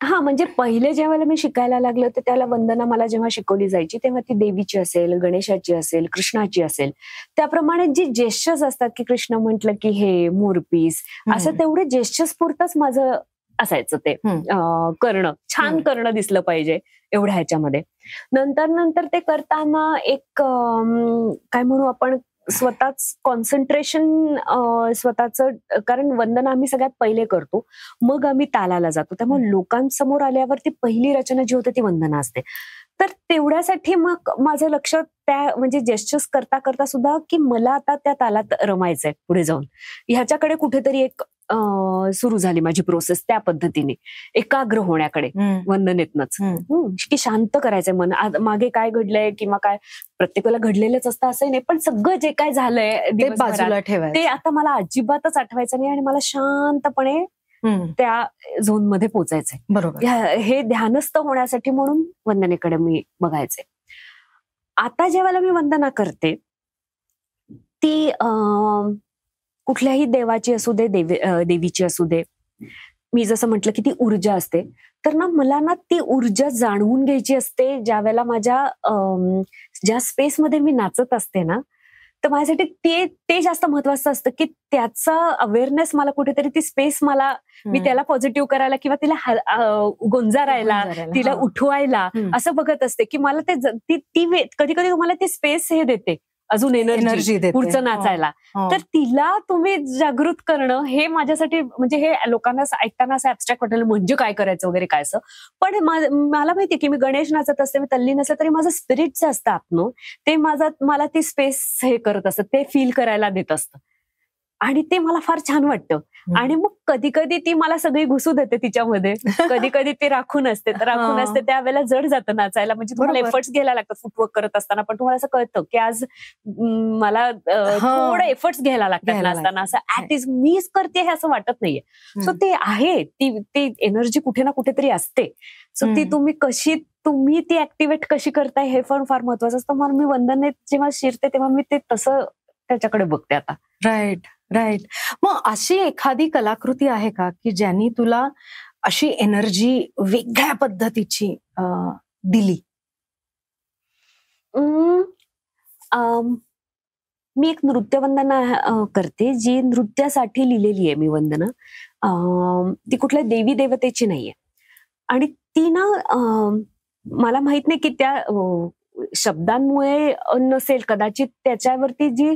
Speaker 2: हा, म्हणजे पहिले जेव्हा मी शिकायला लागलं तर त्याला वंदना मला जेव्हा शिकवली जायची तेव्हा ती देवीची असेल, गणेशाची असेल, कृष्णाची असेल, त्याप्रमाणे जी जेस्चर्स असतात की कृष्ण म्हटलं की हे मोरपीस, असं तेवढे जेस्चर्स पुरतच माझं असायचं ते करणं, छान करणं दिसलं पाहिजे एवढ्या ह्याच्यामध्ये. नंतर ते करताना एक काय म्हणू आपण, स्वतःच कॉन्सन्ट्रेशन स्वतःचं, कारण वंदना आम्ही सगळ्यात पहिले करतो, मग आम्ही तालाला जातो. त्यामुळे लोकांसमोर आल्यावर ती पहिली रचना जी होते ती वंदना असते. तर तेवढ्यासाठी मग माझं लक्ष त्या म्हणजे जेस्चर्स करता करता सुद्धा की मला आता त्या तालात रमायचंय पुढे जाऊन, ह्याच्याकडे कुठेतरी एक सुरू झाली माझी प्रोसेस त्या पद्धतीने एकाग्र होण्याकडे वंदनेतनच, की शांत करायचंय मन. मागे काय घडलंय किंवा काय प्रत्येकाला घडलेलंच असतं असंही नाही, पण सगळं जे काय झालंय
Speaker 1: ते बाजूला ठेवायचं,
Speaker 2: ते आता मला अजिबातच आठवायचं नाही आणि मला शांतपणे त्या झोन मध्ये पोचायचंय.
Speaker 1: बरोबर.
Speaker 2: हे ध्यानस्थ होण्यासाठी म्हणून वंदनेकडे मी बघायचे. आता जेव्हा मी वंदना करते ती कुठल्याही देवाची असू दे, देवीची असू दे, मी जसं म्हटलं की ती ऊर्जा असते, तर ना मला ना ती ऊर्जा जाणवून घ्यायची असते. ज्या वेळेला माझ्या ज्या स्पेसमध्ये मी नाचत असते ना, तर माझ्यासाठी ते जास्त महत्वाचं असतं की त्याचा अवेअरनेस मला कुठेतरी ती स्पेस मला, मी त्याला पॉझिटिव्ह करायला किंवा तिला गोंजारायला, तिला उठवायला असं बघत असते की मला ती कधी कधी तुम्हाला ती स्पेस हे देते, अजून एनर्जी पुढचं नाचायला. तर तिला तुम्ही जागृत करणं हे माझ्यासाठी, म्हणजे हे लोकांना ऐकताना असं ऍबस्ट्रॅक्ट वाटेल म्हणजे काय करायचं वगैरे काय असं, पण मला माहितीये की मी गणेश नाचत असते, मी तल्लीन असले तरी माझं स्पिरिट जे असतं आतनं ते मला ती स्पेस हे करत असतं, ते फील करायला देत असतं आणि ते मला फार छान वाटतं. आणि मग कधी कधी ती मला सगळी घुसू देते तिच्यामध्ये, कधी कधी ती राखून असते, तर राखून असते त्यावेळेला जड जातं नाचायला, म्हणजे तुम्हाला एफर्ट्स घ्यायला लागतात फुटवर्क करत असताना, पण तुम्हाला असं कळतं की आज मला थोडे एफर्ट्स घ्यायला लागतात नाचताना, असं ऍट इज मीच करते हे असं वाटत नाहीये. सो ते आहे, ती एनर्जी कुठे ना कुठेतरी असते. सो ती तुम्ही ती ऍक्टिव्हेट कशी करताय हे पण फार महत्वाचं असतं. म्हणून मी वंदनेत जेव्हा शिरते तेव्हा मी ते तसं त्याच्याकडे बघते आता.
Speaker 1: राईट. मग अशी एखादी कलाकृती आहे का की ज्यांनी तुला अशी एनर्जी वेगळ्या पद्धतीची दिली?
Speaker 2: मी एक नृत्यवंदना करते, जी नृत्यासाठी लिहिलेली आहे मी वंदना. ती कुठल्या देवी देवतेची नाहीये आणि ती ना मला माहित नाही की त्या शब्दांमुळे नसेल कदाचित, त्याच्यावरती जी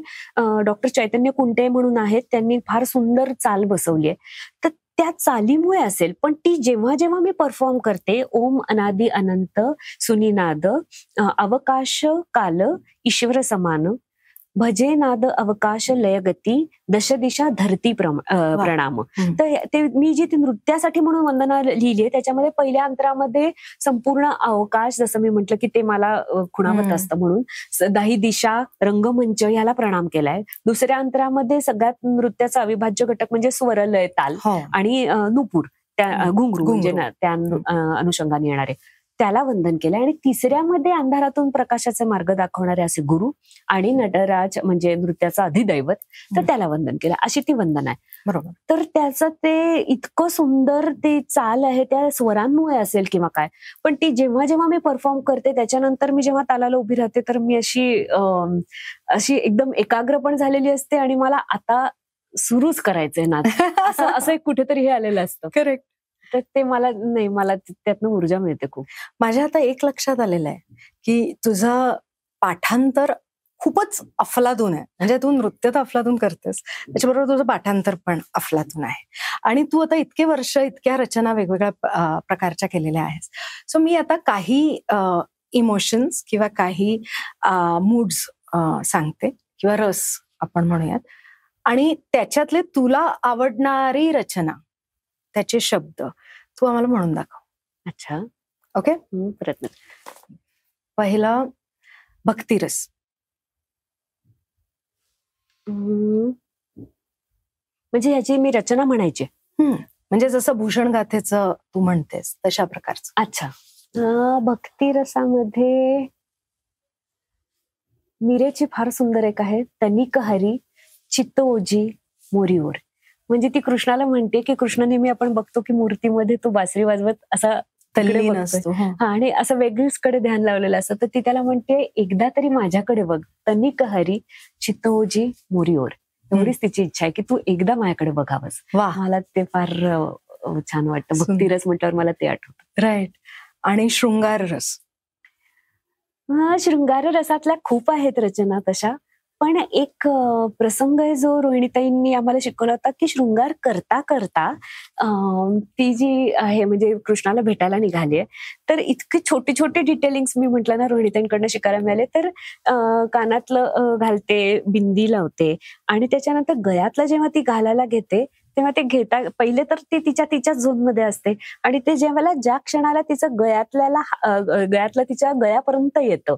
Speaker 2: डॉक्टर चैतन्य कुंटे म्हणून आहेत त्यांनी फार सुंदर चाल बसवली आहे, तर त्या चालीमुळे असेल. पण ती जेव्हा जेव्हा मी परफॉर्म करते, ओम अनादि अनंत सुनिनाद अवकाश काल ईश्वर समान भजे नाद अवकाश लयगती दश दिशा धरती प्रणाम. तर ते मी जी ती नृत्यासाठी म्हणून वंदना लिहिली आहे त्याच्यामध्ये पहिल्या अंतरामध्ये संपूर्ण अवकाश, जसं मी म्हटलं की ते मला खुणावत असतं म्हणून दाही दिशा रंगमंच ह्याला प्रणाम केलाय. दुसऱ्या अंतरामध्ये सगळ्यात नृत्याचा अविभाज्य घटक म्हणजे स्वर, लय, ताल आणि नुपूर, त्या घुंगरू म्हणजे त्या अनुषंगाने येणारे, त्याला वंदन केलंय. आणि तिसऱ्यामध्ये अंधारातून प्रकाशाचे मार्ग दाखवणारे असे गुरु आणि नटराज म्हणजे नृत्याचा अधिदैवत, तर त्याला वंदन केलं. अशी ती वंदना आहे.
Speaker 1: बरोबर.
Speaker 2: तर त्याचं ते इतकं सुंदर ते चाल आहे, त्या स्वरांमुळे असेल किंवा काय, पण ती जेव्हा जेव्हा मी परफॉर्म करते त्याच्यानंतर मी जेव्हा तालाला उभी राहते तर मी अशी एकदम एकाग्र पण झालेली असते आणि मला आता सुरूच करायचंय नाच असं एक कुठेतरी हे आलेलं असतं.
Speaker 1: करेक्ट.
Speaker 2: तर ते मला त्यातनं ऊर्जा मिळते खूप.
Speaker 1: माझ्या आता एक लक्षात आलेलं आहे की तुझं पाठांतर खूपच अफलातून आहे. म्हणजे तू नृत्य तर अफलातून करतेस, त्याच्याबरोबर तुझं पाठांतर पण अफलातून आहे. आणि तू आता इतके वर्ष इतक्या रचना वेगवेगळ्या प्रकारच्या केलेल्या आहेस. सो मी आता काही इमोशन्स किंवा काही मूड्स सांगते किंवा रस आपण म्हणूयात, आणि त्याच्यातले तुला आवडणारी रचना, त्याचे शब्द तू आम्हाला म्हणून दाखव.
Speaker 2: अच्छा,
Speaker 1: ओके.
Speaker 2: प्रयत्न.
Speaker 1: पहिला भक्तिरस.
Speaker 2: म्हणजे याची मी रचना म्हणायची?
Speaker 1: म्हणजे जसं भूषण गाथेचं तू म्हणतेस तशा प्रकारचं.
Speaker 2: अच्छा. भक्तिरसामध्ये मीरेची फार सुंदर एक आहे, तनिक हरी चित्त ओजी मोरीवर. म्हणजे ती कृष्णाला म्हणते की कृष्ण नेहमी आपण बघतो की मूर्तीमध्ये तो बासरी वाजवत असा
Speaker 1: तल्लीन असतो
Speaker 2: आणि असं वेगळीचकडे ध्यान लावलेलं असतं. तर ती त्याला म्हणते एकदा तरी माझ्याकडे बघ, तनिक हरी चित्त ओजी मोरीवर. एवढीच तिची इच्छा आहे की तू एकदा माझ्याकडे बघावंस. मला ते फार छान वाटतं. भक्तिरस म्हटल्यावर मला ते आठवतं.
Speaker 1: राईट. आणि शृंगार रस.
Speaker 2: शृंगार रसातल्या खूप आहेत रचना तशा, पण एक प्रसंग आहे जो रोहिणीताईंनी आम्हाला शिकवला होता की शृंगार करता करता ती जी आहे म्हणजे कृष्णाला भेटायला निघाली तर इतके छोटे छोटे डिटेलिंग्स मी म्हटलं ना रोहिणीताईंकडनं शिकायला मिळाले. तर कानातलं घालते, बिंदी लावते आणि त्याच्यानंतर गळ्यातलं जेव्हा ती घालायला घेते तेव्हा ते घेता पहिले तर ती तिच्या झोन मध्ये असते आणि ते जेव्हा ज्या क्षणाला तिचं गळ्यातलं तिच्या गळ्यापर्यंत येतं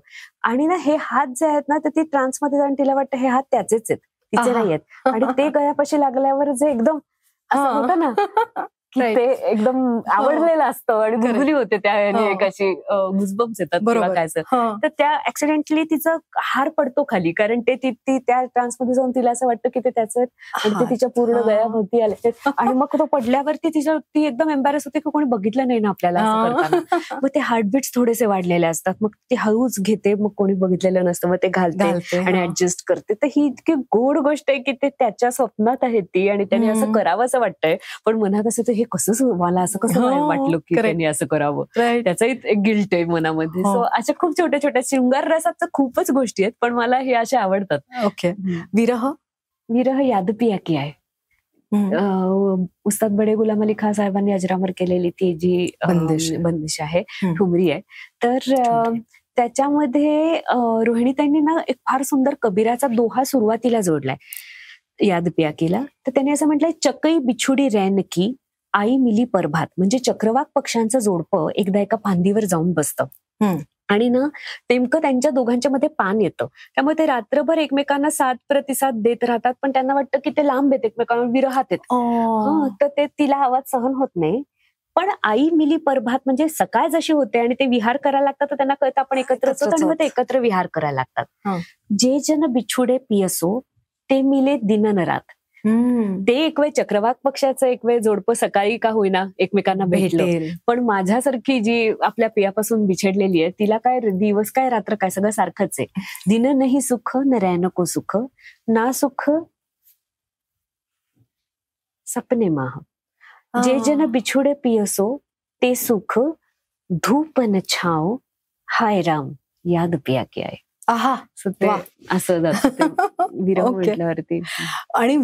Speaker 2: आणि ना हे हात जे आहेत ना तर ती ट्रान्समध्ये जाऊन तिला वाटतं हे हात त्याचेच आहेत, तिचे नाही आहेत आणि ते गळ्यापाशी लागल्यावर जे एकदम असं होतं ना की ते एकदम आवडलेलं असतं आणि गुदगुली होते त्या एक अशी गुजबम्स येतात काय तर त्या ऍक्सिडेंटली तिचं हार पडतो खाली कारण ते ती त्या ट्रान्समध्ये जाऊन तिला असं वाटतं की ते त्याचं आणि ते तिच्या पूर्ण गळ्याभोवती आले आणि मग तो पडल्यावरती ती एकदम एम्बॅरेस होते की कोणी बघितलं नाही ना आपल्याला असं करताना. मग ते हार्टबीट्स थोडेसे वाढलेले असतात मग ती हळूच घेते मग कोणी बघितलेलं नसतं मग ते घालते आणि ऍडजस्ट करते. तर ही इतकी गोड गोष्ट आहे की ते त्याच्या स्वप्नात आहे ती आणि त्याने असं करावं असं वाटतंय पण मनात असं हे कसं मला असं कसं वाटलं की त्यांनी असं करावं त्याचाही एक गिल्ट आहे मनामध्ये. सो अशा खूप छोट्या छोट्या शृंगार रसाच्या खूपच गोष्टी आहेत पण मला हे अशा आवडतात.
Speaker 1: ओके. विरह याद पिया की आहे
Speaker 2: उस्ताद बडे गुलाम अली खान साहेबांनी अजरामर केलेली ती जी बंदिश आहे ठुमरी आहे तर त्याच्यामध्ये रोहिणीताईंनी ना एक फार सुंदर कबीराचा दोहा सुरुवातीला जोडलाय याद पिया कीला. तर त्यांनी असं म्हटलंय चकई बिछुडी रैन की आई मिली परभात म्हणजे चक्रवाक पक्ष्यांचं जोडपं एकदा एका फांदीवर जाऊन बसतं आणि ना नेमकं त्यांच्या दोघांच्या मध्ये पान येतं त्यामुळे ते रात्रभर एकमेकांना साथ प्रतिसाद देत राहतात पण त्यांना वाटतं की ते लांब आहेत एकमेकांना विरहात आहेत तर ते तिला आवाज सहन होत नाही. पण आई मिली परभात म्हणजे सकाळ जशी होते आणि ते विहार करायला लागतात तर त्यांना कळतं आपण एकत्रच होतो आणि मग ते एकत्र विहार करायला लागतात. जे जन बिछुडे पियसो ते मिले दिन न रात. ते एक वेळ चक्रवाक पक्षाचं एक वेळ जोडपं सकाळी का होईना एकमेकांना भेटलं पण माझ्यासारखी जी आपल्या पियापासून बिछडलेली आहे तिला काय दिवस काय रात्र काय सगळं सारखंच आहे. दिन नाही सुख न रैनको सुख ना सुख सपने माह जे जन बिछुडे पियसो ते सुख धूप न छाव हाय राम याद पिया की आहे. असं विरह म्हटल्यावरती.
Speaker 1: आणि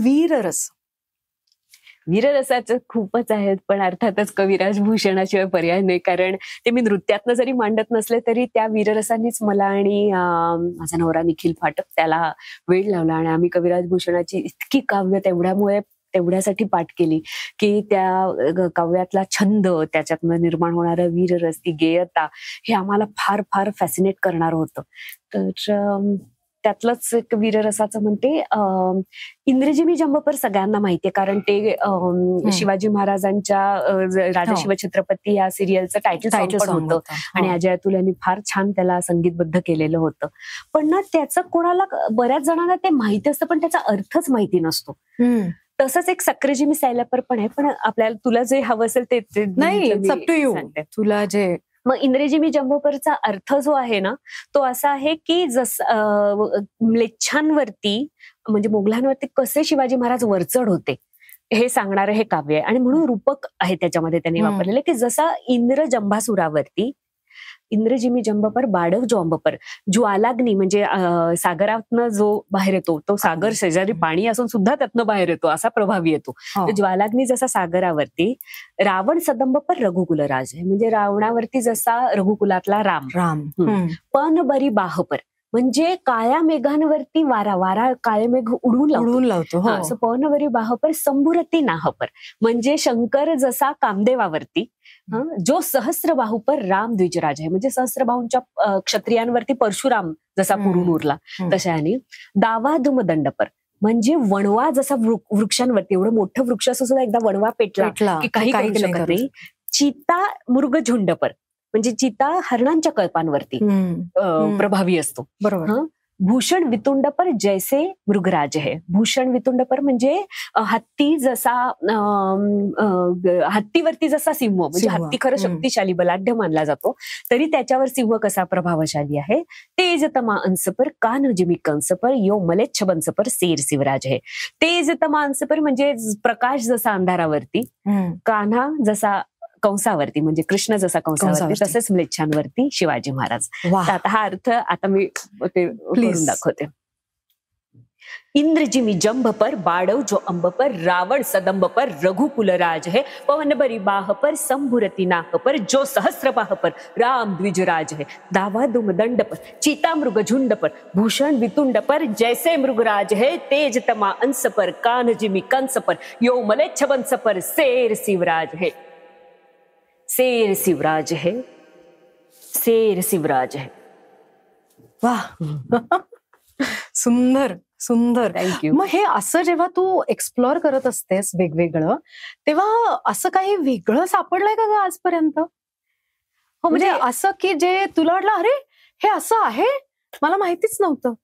Speaker 2: वीररसाचं खूपच आहेत पण अर्थातच कविराज भूषणाशिवाय पर्याय नाही कारण ते मी नृत्यातनं जरी मांडत नसले तरी त्या वीररसांनीच मला आणि माझा नवरा निखिल फाटक त्याला वेळ लावला आणि आम्ही कविराज भूषणाची इतकी काव्य तेवढ्यासाठी पाठ केली की त्या काव्यातला छंद त्याच्यातनं निर्माण होणारा वीररस ती गेयता हे आम्हाला फार फार फॅसिनेट करणार होतं. तर त्यातलंच एक वीररसाचं म्हणते इंद्रजिमी जंबपर सगळ्यांना माहितीये कारण ते शिवाजी महाराजांच्या राजा शिवछत्रपती या सिरियलचं टायटल सॉन्ग होतं आणि अजय अतुल यांनी फार छान त्याला संगीतबद्ध केलेलं होतं. पण ना त्याचं कोणाला बऱ्याच जणांना ते माहिती असतं पण त्याचा अर्थच माहिती नसतो. तसंच एक सक्रेजिमी सैलापर पण आहे पण आपल्याला तुला जे हवं असेल ते
Speaker 1: नाही तुला जे
Speaker 2: मग इंद्रजिमी जंबोपरचा अर्थ जो आहे ना तो असा आहे की म्लेच्छांवरती म्हणजे मोगलांवरती कसे शिवाजी महाराज वरचढ होते हे सांगणारं हे काव्य आहे आणि म्हणून रूपक आहे त्याच्यामध्ये त्यांनी वापरलेले की जसा इंद्र जंभासुरावरती इंद्रजिमी जंबपर बाडव जॉम्बपर ज्वालाग्नी म्हणजे सागरातनं जो बाहेर येतो तो सागर शेजारी पाणी असून सुद्धा त्यातनं बाहेर येतो असा प्रभावी येतो. ज्वालाग्नी जसा सागरावरती रावण सदंबपर रघुकुलराज आहे म्हणजे रावणावरती जसा रघुकुलातला राम पण बरी बाहपर म्हणजे काळ्या मेघांवरती वारा काळे मेघ उडवून लावतो पवनवरी बाहपर संभुरती नाहपर म्हणजे शंकर जसा कामदेवावरती जो सहस्रबाहूपर राम द्विजराज आहे म्हणजे सहस्रबाहूंच्या क्षत्रियांवरती परशुराम जसा पुरून उरला तशा आणि दावाधुम दंडपर म्हणजे वणवा जसा वृक्षांवरती एवढं मोठं वृक्ष असं सुद्धा एकदा वणवा पेटला की काही करू शकत नाही. चिता मृग झुंडपर म्हणजे चिता हरणांच्या कल्पांवरती प्रभावी असतो. बरोबर. भूषण वितुंडपर जैसे मृगराज आहे. भूषण वितुंडपर म्हणजे हत्ती जसा हत्तीवरती जसा सिंह म्हणजे हत्ती खरं शक्तिशाली बलाढ्य मानला जातो तरी त्याच्यावर सिंह कसा प्रभावशाली आहे. तेजतमा अंसपर कान जिमी कंसपर यो मलेच्छ बंसपर सेर शिवराज आहे. तेजतमा अंसपर म्हणजे प्रकाश जसा अंधारावरती कान्हा जसा कंसावरती म्हणजे कृष्ण जसा कंसावरती तसेच म्लेच्छांवरती शिवाजी महाराज. आता हा अर्थ आता मी ते करून दाखवते. इंद्रजिमी जंभ पर बाड़व जो अंब पर, रावण सदंब पर रघुकुल राज है, पवन बरी बाह पर संभुरति नाक पर, जो सहस्र बाह पर राम द्विज राज है, दावा दुम दंड पर चीता मृग झुंड पर, भूषण वितुंड पर जैसे मृगराज है, तेज तमा अंस पर कान जिमी कंस पर, यो मलेच्छ वंश पर शेर शिवराज है, शेर शिवराज है, शेर शिवराज है.
Speaker 1: वाह सुंदर सुंदर.
Speaker 2: थँक्यू.
Speaker 1: मग हे असं जेव्हा तू एक्सप्लोअर करत असतेस वेगवेगळं, तेव्हा असं काही वेगळं सापडलंय का ग आजपर्यंत? हो म्हणजे असं की जे तुला वाटलं अरे हे असं आहे, मला माहितीच नव्हतं,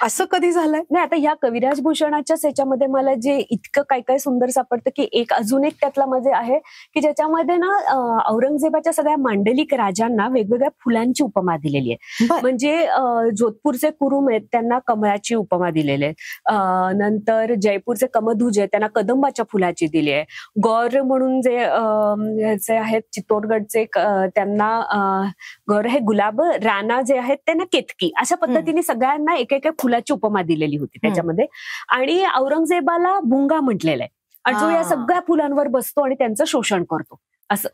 Speaker 1: असं कधी झालंय?
Speaker 2: नाही, आता या कविराज भूषणाच्याच ह्याच्यामध्ये मला जे इतकं काय काय सुंदर सापडतं की अजून एक त्यातला मध्ये आहे की ज्याच्यामध्ये ना औरंगजेबाच्या सगळ्या मांडलिक राजांना वेगवेगळ्या फुलांची उपमा दिलेली आहे. म्हणजे जोधपूरचे कुरुम आहेत त्यांना कमळाची उपमा दिलेली आहे. नंतर जयपूरचे कमधुज आहेत त्यांना कदंबाच्या फुलाची दिली आहे. गौर म्हणून जे आहेत चित्तोडगडचे त्यांना गौर हे गुलाब, राणा जे आहेत त्यांना केतकी, अशा पद्धतीने सगळ्यांना एक फुलाची उपमा दिलेली होती त्याच्यामध्ये. आणि औरंगजेबाला भुंगा म्हटलेला आहे आणि जो या सगळ्या फुलांवर बसतो आणि त्यांचं शोषण करतो असं.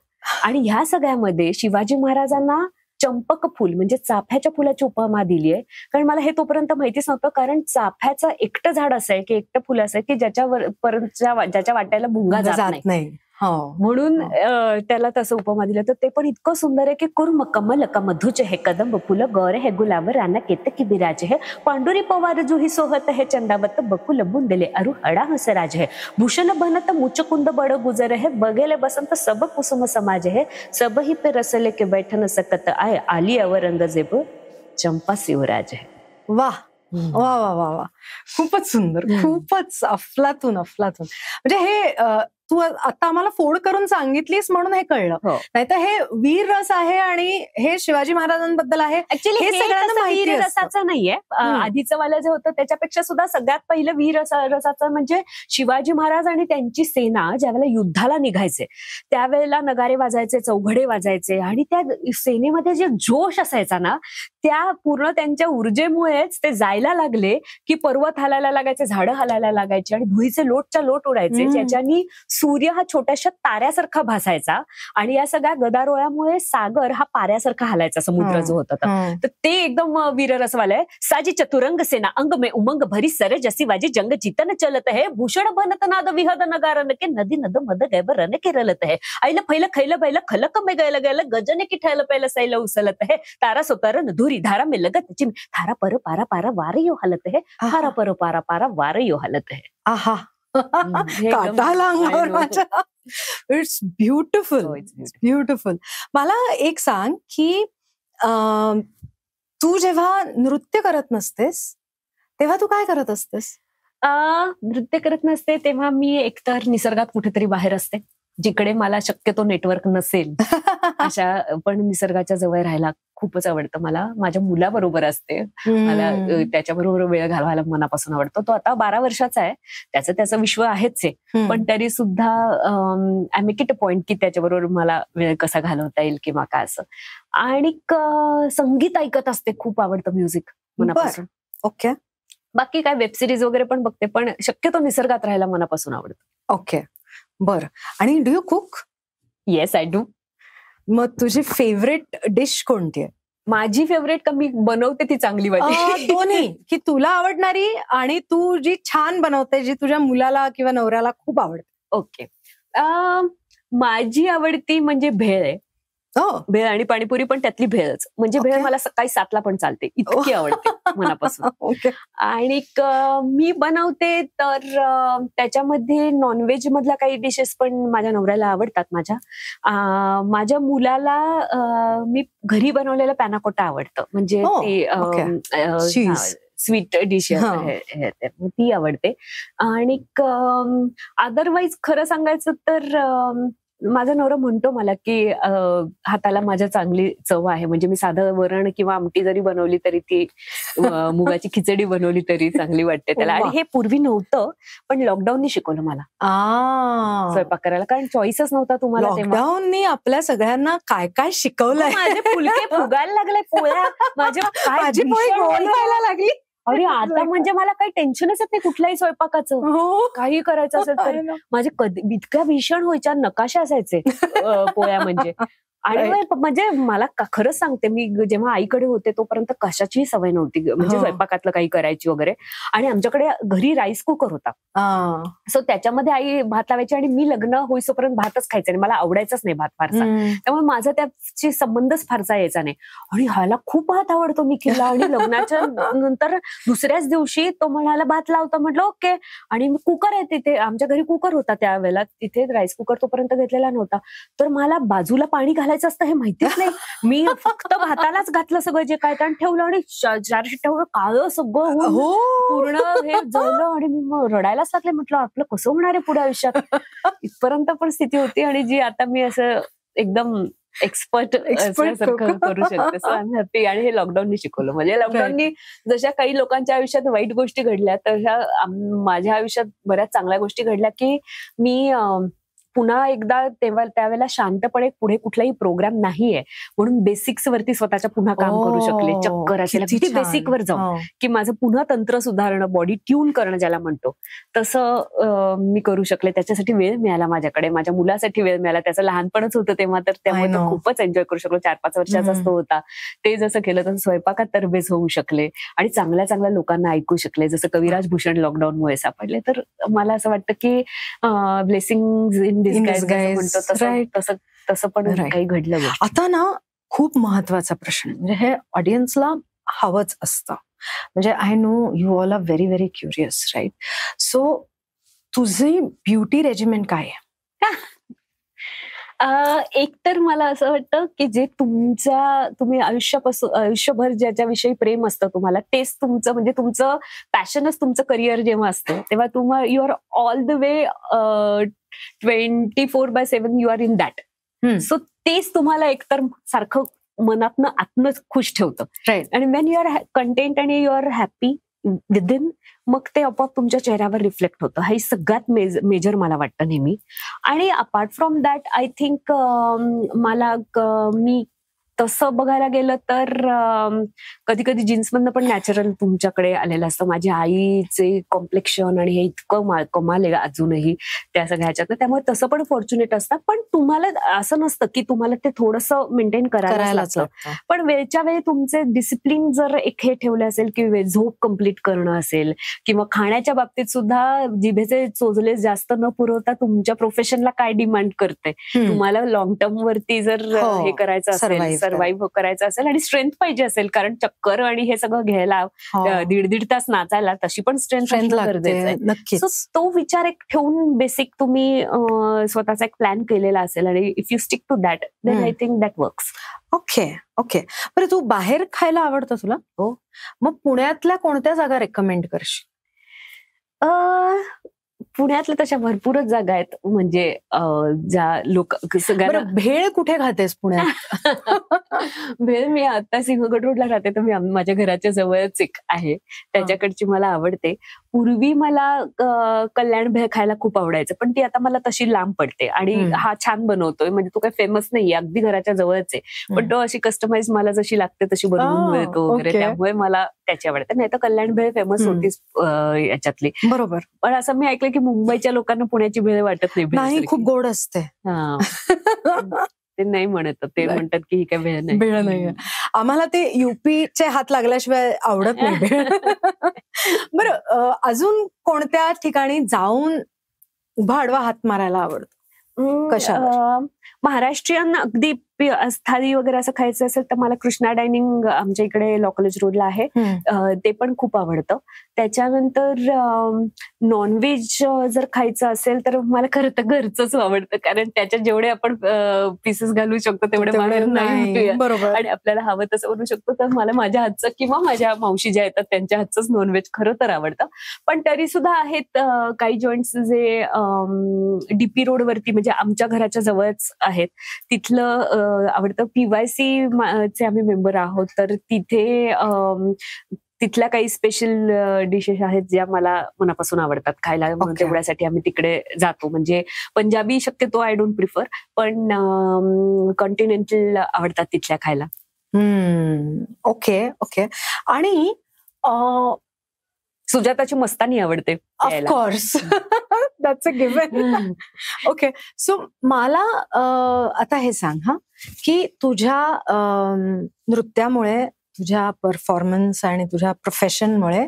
Speaker 2: आणि ह्या सगळ्यामध्ये शिवाजी महाराजांना चंपक फुल म्हणजे चाफ्याच्या फुलाची उपमा दिली आहे. कारण मला हे तोपर्यंत माहितीच नव्हतं, कारण चाफ्याचं एकटं झाड असं आहे की एकटं फुल असं आहे की ज्याच्या वाट्याला भुंगा जात नाही, म्हणून त्याला तसं उपमा दिलं. तर ते पण इतकं सुंदर आहे की कुर्म कमल कमधुच हे, कदंब फुल गौर हे, गुलाब राणा केतकी बिराज है, पांडुरी पवार जुही सोहत है, चंदावत बकुल बुंदले अरु हडा हंसराज है, भूषण बनत मुचकुंद बड़ गुजर है, बगेले बसंत सब कुसुम समाज है, सब ही पे रसले के बैठन सकत आय, आली अवरंगजेब चंपा शिवराज है.
Speaker 1: वाह वा वा वा वा, खूपच सुंदर, खूपच अफलातून अफलातून. म्हणजे हे तू आता आम्हाला फोड करून सांगितलीस म्हणून हे कळलं, नाहीतर हे वीर रस आहे आणि हे शिवाजी महाराजांबद्दल आहे.
Speaker 2: ऍक्च्युली हे सगळ्यांना वीर रसाचं नाहीये. आधीचं वाला जे होतं त्याच्यापेक्षा सुद्धा सगळ्यात पहिलं वीर रसाचं म्हणजे शिवाजी महाराज आणि त्यांची सेना ज्यावेळेला युद्धाला निघायचे त्यावेळेला नगारे वाजायचे, चौघडे वाजायचे आणि त्या सेनेमध्ये जे जोश असायचा ना, त्या पूर्ण त्यांच्या ऊर्जेमुळेच ते जायला लागले की पर्वत हलायला लागायचे, झाडं हलायला लागायची आणि धुळीचे लोटच्या लोट उडायचे, ज्याच्यानी सूर्य हा छोट्याशा ताऱ्यासारखा भासायचा आणि या सगळ्या गदारोळ्यामुळे सागर हा पाऱ्यासारखा हलायचा, समुद्र जो होता. तर ते एकदम वीररसवालं आहे. साजी चतुरंग सेना अंग में उमंग भरी सर जसी वाजी जंग जीतन चलत है, भूषण बनत नाद विहद नगारन के, नदी नद मद गैब रन के रलत है, आईला फैल खैल बैल खलक में गैल गैल, गजने की ठैल पैल सैल उसलत है, तारा सोतारन धुरी धारा में लगत चिम, थारा पर पारा पारा वार यो हलत है, थारा पर पारा पारा वार यो हलत है.
Speaker 1: आहा काटाला अंगावर माझ्या. It's beautiful, beautiful. मला एक सांग की तू जेव्हा नृत्य करत नसतेस तेव्हा तू काय करत असतेस?
Speaker 2: नृत्य करत नसते तेव्हा मी एकतर निसर्गात कुठेतरी बाहेर असते, जिकडे मला शक्यतो नेटवर्क नसेल अशा, पण निसर्गाच्या जवळ राहायला खूपच आवडतं मला. माझ्या मुलाबरोबर असते, मला त्याच्याबरोबर वेळ घालवायला मनापासून आवडतो. तो आता 12 वर्षाचा आहे, त्याचं विश्व आहेच आहे, पण तरी सुद्धा I make it a point की त्याच्याबरोबर मला वेळ कसा घालवता येईल किंवा काय असं. आणि संगीत ऐकत असते, खूप आवडतं म्युझिक मनापासून.
Speaker 1: ओके.
Speaker 2: बाकी काय वेब सिरीज वगैरे पण बघते, पण शक्यतो निसर्गात राहायला मनापासून आवडतं.
Speaker 1: ओके, बरं. आणि do you cook?
Speaker 2: Yes I do.
Speaker 1: मग तुझी फेवरेट डिश कोणती आहे?
Speaker 2: माझी फेवरेट का मी बनवते ती चांगली वाटते?
Speaker 1: दोन्ही, की तुला आवडणारी आणि तू जी छान बनवते, जी तुझ्या मुलाला किंवा नवऱ्याला खूप आवडते.
Speaker 2: ओके. माझी आवडती म्हणजे भेळ आहे. भेळ आणि पाणीपुरी, पण त्यातली भेळच. म्हणजे भेळ मला सकाळी 7ला पण चालते, इतकी आवडते मनापासून. आणि मी बनवते तर त्याच्यामध्ये नॉनव्हेज मधल्या काही डिशेस पण माझ्या नवऱ्याला आवडतात. माझ्या मुलाला मी घरी बनवलेलं पॅनाकोटा आवडतं, म्हणजे ते स्वीट डिश आहे ती आवडते. आणि अदरवाईज खरं सांगायचं तर माझा नवरा म्हणतो मला की हाताला माझ्या चांगली चव आहे. म्हणजे मी साधं वरण किंवा आमटी जरी बनवली तरी ती, मुगाची खिचडी बनवली तरी चांगली वाटते त्याला. आणि हे पूर्वी नव्हतं, पण लॉकडाऊननी शिकवलं मला स्वयंपाक करायला, कारण चॉईसच नव्हता तुम्हाला.
Speaker 1: लॉकडाऊननी आपल्या सगळ्यांना काय काय शिकवलंय.
Speaker 2: माझे फुलके फुगायला लागले, पोळ्या माझ्या
Speaker 1: व्हायला लागली.
Speaker 2: अरे आता म्हणजे मला काही टेन्शनच येत नाही कुठल्याही स्वयंपाकाचं.
Speaker 1: हो.
Speaker 2: काही करायचं असेल तर माझे कधी इतक्या भीषण व्हायच्या नकाशे असायचे पोळ्या म्हणजे. आणि म्हणजे मला खरंच सांगते, मी जेव्हा आईकडे होते तोपर्यंत कशाचीही सवय नव्हती म्हणजे स्वयंपाकातलं काही करायची वगैरे. आणि आमच्याकडे घरी राईस कुकर होता, सो त्याच्यामध्ये आई भात लावायची आणि मी लग्न होईसोपर्यंत भातच खायचा आणि मला आवडायचाच नाही भात फारसा. त्यामुळे माझा त्याची संबंधच फारसा यायचा नाही. आणि ह्याला खूप भात आवडतो निखिलला. आणि लग्नाच्या नंतर दुसऱ्याच दिवशी तो म्हणाला भात लावतो, म्हटलं ओके. आणि कुकर आहे तिथे, आमच्या घरी कुकर होता त्यावेळेला, तिथे राईस कुकर तोपर्यंत घेतलेला नव्हता. तर मला बाजूला पाणी घालायचं असतं हे माहितीच नाही. मी फक्त भातालाच घातलं सगळं जे काय आणि ठेवलं आणि 4 शिट्ट्या काळं सगळं पूर्ण हे जळलं. आणि मी मग रडायलाच लागले, म्हटलं आपलं कसं होणार आहे पुढे आयुष्यात. इतपर्यंत पण स्थिती होती. आणि जी आता मी असं एकदम एक्सपर्ट करू शकते. So I am happy. आणि हे लॉकडाऊननी शिकवलं. म्हणजे लॉकडाऊननी जशा काही लोकांच्या आयुष्यात वाईट गोष्टी घडल्या, तशा माझ्या आयुष्यात बऱ्याच चांगल्या गोष्टी घडल्या की मी पुन्हा एकदा त्यावेळेला शांतपणे पुढे कुठलाही प्रोग्राम नाहीये म्हणून बेसिक्स वरती स्वतःच्या पुन्हा काम करू शकले. चक्कर असेल किती बेसिक वर जाऊन की माझं पुन्हा तंत्र सुधारणं, बॉडी ट्यून करणं ज्याला म्हणतो तसं मी करू शकले. त्याच्यासाठी वेळ मिळाला माझ्याकडे, माझ्या मुलासाठी वेळ मिळाला. त्याचं लहानपणच होतं तेव्हा, तर त्यामुळे तो खूपच एन्जॉय करू शकलो. 4-5 वर्षाचाच तो होता. ते जसं केलं तसं स्वयंपाकात तरबेज होऊ शकले आणि चांगल्या चांगल्या लोकांना ऐकू शकले. जसं कविराज भूषण लॉकडाऊनमुळे सापडले. तर मला असं वाटतं की ब्लेसिंग इन म्हणतो तसं पण काही घडलं.
Speaker 1: आता ना खूप महत्वाचा प्रश्न, म्हणजे हे ऑडियन्सला हवंच असतं. म्हणजे I know you all are very very curious, right? So तुझी ब्युटी रेजिमेन काय आहे?
Speaker 2: एक तर मला असं वाटतं की जे तुम्ही आयुष्यभर ज्याच्याविषयी प्रेम असतं तुम्हाला, तेच तुमचं म्हणजे तुमचं पॅशनच तुमचं करिअर जेव्हा असतं तेव्हा तुम्हाला you are all the way 24/7 you are in that. So तेच तुम्हाला एकतर सारखं मनातनं आतनं खुश ठेवतं. आणि वेन यू आर कंटेंट आणि यू आर हॅपी विदिन, मग ते आपोआप तुमच्या चेहऱ्यावर रिफ्लेक्ट होतं. हे सगळ्यात मेजर मला वाटतं नेहमी. आणि apart from that I think मी तसं बघायला गेलं तर कधी कधी जीन्समधनं पण नॅचरल तुमच्याकडे आलेलं असतं. माझ्या आईचे कॉम्प्लेक्शन आणि हे इतकं कमाल आहे अजूनही त्या सगळ्या ह्याच्यात, त्यामुळे तसं पण फॉर्च्युनेट असतं. पण तुम्हाला असं नसतं की तुम्हाला ते थोडंसं मेंटेन करायला लागतं. पण वेळच्या वेळी तुमचे डिसिप्लिन जर एक हे ठेवले असेल की झोप कम्प्लीट करणं असेल किंवा खाण्याच्या बाबतीत सुद्धा जिभेचे चोचले जास्त न पुरवता तुमच्या प्रोफेशनला काय डिमांड करते, तुम्हाला लॉंग टर्म वरती जर हे करायचं असेल, सर्व्हाइव्ह करायचं असेल आणि स्ट्रेंथ पाहिजे असेल, कारण चक्कर आणि हे सगळं घ्यायला 1.5 तास नाचायला तशी पण स्ट्रेंथ गरजेचं आहे. सो तो विचार एक ठेवून बेसिक तुम्ही स्वतःचा एक प्लॅन केलेला असेल आणि if you stick to that then I think that works.
Speaker 1: Okay okay. बरं, तू बाहेर खायला आवडतं तुला?
Speaker 2: हो.
Speaker 1: मग पुण्यातल्या कोणत्या जागा रेकमेंड करशील?
Speaker 2: पुण्यातल्या तशा भरपूरच जागा आहेत, म्हणजे ज्या लोक
Speaker 1: भेळ कुठे खातेस पुण्यात?
Speaker 2: भेळ मी आता सिंहगड रोडला राहते, तर मी माझ्या घराच्या जवळच एक आहे त्याच्याकडची मला आवडते. पूर्वी मला कल्याण भेळ खायला खूप आवडायचं, पण ती आता मला तशी लांब पडते. आणि हा छान बनवतोय, म्हणजे तो काही फेमस नाहीये, अगदी घराच्या जवळच आहे, पण तो अशी कस्टमाइज मला जशी लागते तशी बनवून मिळतो वगैरे, त्यामुळे मला त्याची आवडते. नाही तर कल्याण भेळ फेमस होतीच याच्यातली.
Speaker 1: बरोबर.
Speaker 2: पण असं मी ऐकलं की मुंबईच्या लोकांना पुण्याची भेळ वाटत
Speaker 1: नाही, खूप गोड असते.
Speaker 2: ते नाही म्हणत, ते म्हणतात की ही काय भेळ नाही.
Speaker 1: भेळ नाही. आम्हाला ते युपीचे हात लागल्याशिवाय आवडत नाही भेळ. बरं, अजून कोणत्या ठिकाणी जाऊन उभा आडवा हात मारायला आवडतो? कशावर?
Speaker 2: महाराष्ट्रीयन अगदी थाली वगैरे असं खायचं असेल तर मला कृष्णा डायनिंग आमच्या इकडे लॉ कॉलेज रोडला आहे, ते पण खूप आवडतं. त्याच्यानंतर नॉनव्हेज जर खायचं असेल तर मला खरं तर घरचंच आवडतं, कारण त्याच्यात जेवढे आपण पीसेस घालू शकतो तेवढे बाहेर नाही, आणि आपल्याला हवं तसं बनवू शकतो. तर मला माझ्या हातचं किंवा माझ्या मावशी ज्या येतात त्यांच्या हातचंच नॉनव्हेज खरं तर आवडतं. पण तरी सुद्धा आहेत काही जॉईंट्स जे डीपी रोड वरती, म्हणजे आमच्या घराच्या जवळच आहेत, तिथलं आवडतं. PYC चे आम्ही मेंबर आहोत, तर तिथल्या काही स्पेशल डिशेस आहेत ज्या मला मनापासून आवडतात खायला, म्हणून तेवढ्यासाठी आम्ही तिकडे जातो. म्हणजे पंजाबी शक्यतो आय डोंट प्रिफर, पण कॉन्टिनेंटल आवडतात तिथल्या खायला.
Speaker 1: Okay okay. आणि
Speaker 2: सुजाताची मस्तानी आवडते
Speaker 1: of course. That's a given. Okay, so मला आता हे सांग हा, की तुझ्या नृत्यामुळे, तुझ्या परफॉर्मन्स आणि तुझ्या प्रोफेशनमुळे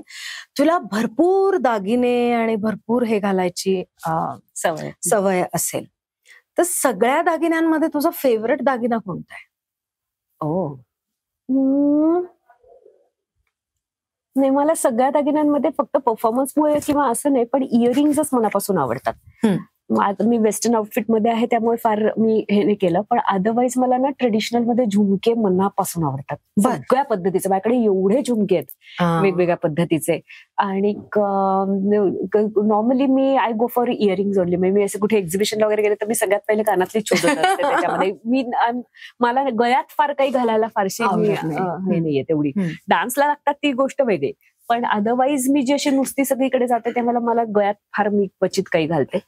Speaker 1: तुला भरपूर दागिने आणि भरपूर हे घालायची सवय असेल, तर सगळ्या दागिन्यांमध्ये तुझा फेवरेट दागिना कोणता आहे?
Speaker 2: नाही, मला सगळ्या दागिन्यांमध्ये फक्त परफॉर्मन्समुळे किंवा असं नाही, पण इयरिंग्सच मनापासून आवडतात. मी वेस्टर्न आउटफिट मध्ये आहे त्यामुळे फार मी हे नाही केलं, पण अदरवाईज मला ना ट्रेडिशनल मध्ये झुमके मनापासून आवडतात, सगळ्या पद्धतीचे. माझ्याकडे एवढे झुमके आहेत वेगवेगळ्या पद्धतीचे. आणि नॉर्मली मी I go for earrings only. मी असं कुठे एक्झिबिशनला वगैरे गेले तर मी सगळ्यात पहिले कानातली शोधत असते त्याच्यामध्ये. मला गळ्यात फार काही घालायला फारशी हे नाहीये तेवढी. डान्सला लागतात ती गोष्ट वेगळी, पण अदरवाईज मी जी अशी नुसती सगळीकडे जाते त्यामुळे मला गळ्यात फार मी क्वचित काही घालते.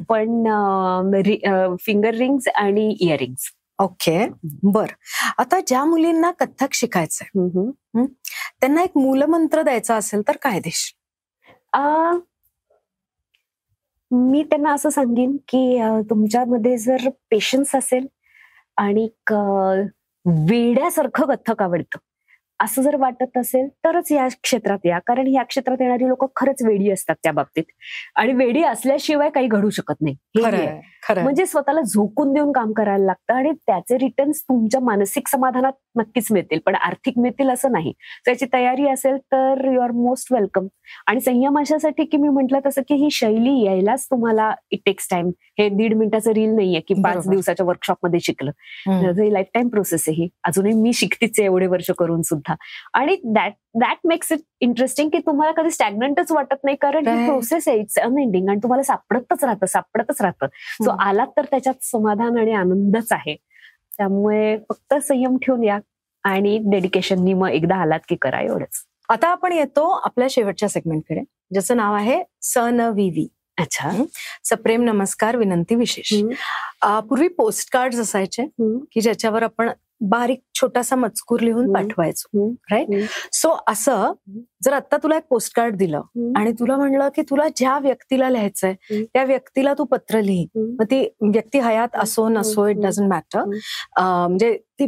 Speaker 2: पण फिंगर रिंग्स आणि इयरिंग्स.
Speaker 1: ओके, बर. आता ज्या मुलींना कथ्थक शिकायचंय त्यांना एक मूलमंत्र द्यायचा असेल तर काय देशील?
Speaker 2: मी त्यांना असं सांगेन की तुमच्यामध्ये जर पेशन्स असेल आणि वेड्यासारखं कथ्थक आवडतं असं जर वाटत असेल तरच या क्षेत्रात या, कारण या क्षेत्रात येणारी लोक खरंच वेडी असतात त्या बाबतीत, आणि वेडी असल्याशिवाय काही घडू शकत नाही. म्हणजे स्वतःला झोकून देऊन काम करायला लागतं आणि त्याचे रिटर्न्स तुमच्या मानसिक समाधानात नक्कीच मिळतील, पण आर्थिक मिळतील असं नाही. त्याची तयारी असेल तर यू आर मोस्ट वेलकम. आणि संयम अशासाठी की मी म्हटलं तसं की ही शैली यायलाच तुम्हाला इट टेक्स टाइम. हे 1.5 मिनिटाचं रील नाहीये की 5 दिवसाच्या वर्कशॉपमध्ये शिकलं. लाईफ टाइम प्रोसेस आहे ही. अजूनही मी शिकतेच आहे एवढे वर्ष करून सुद्धा. आणि दॅट मेक्स इट इंटरेस्टिंग की तुम्हाला कधी स्टॅग्नंटच वाटत नाही, कारण ही प्रोसेस आहे, इट्स अनएंडिंग, आणि तुम्हाला सापडतच राहतं. सो आलात तर त्याच्यात समाधान आणि आनंदच आहे. त्यामुळे फक्त संयम ठेवून या आणि डेडिकेशननी मग एकदा आलात की करा, एवढंच.
Speaker 1: आता आपण येतो आपल्या शेवटच्या सेगमेंटकडे, ज्याचं नाव आहे स न वी वी.
Speaker 2: अच्छा.
Speaker 1: सप्रेम नमस्कार विनंती विशेष. पूर्वी पोस्ट कार्ड असायचे की ज्याच्यावर आपण बारीक छोटासा मजकूर लिहून पाठवायचो, राईट? सो असं जर आता तुला एक पोस्ट कार्ड दिलं आणि तुला म्हणलं की तुला ज्या व्यक्तीला लिहायचंय त्या व्यक्तीला तू पत्र लिही, मग ती व्यक्ती हयात असो नसो, इट डझंट मॅटर, म्हणजे ती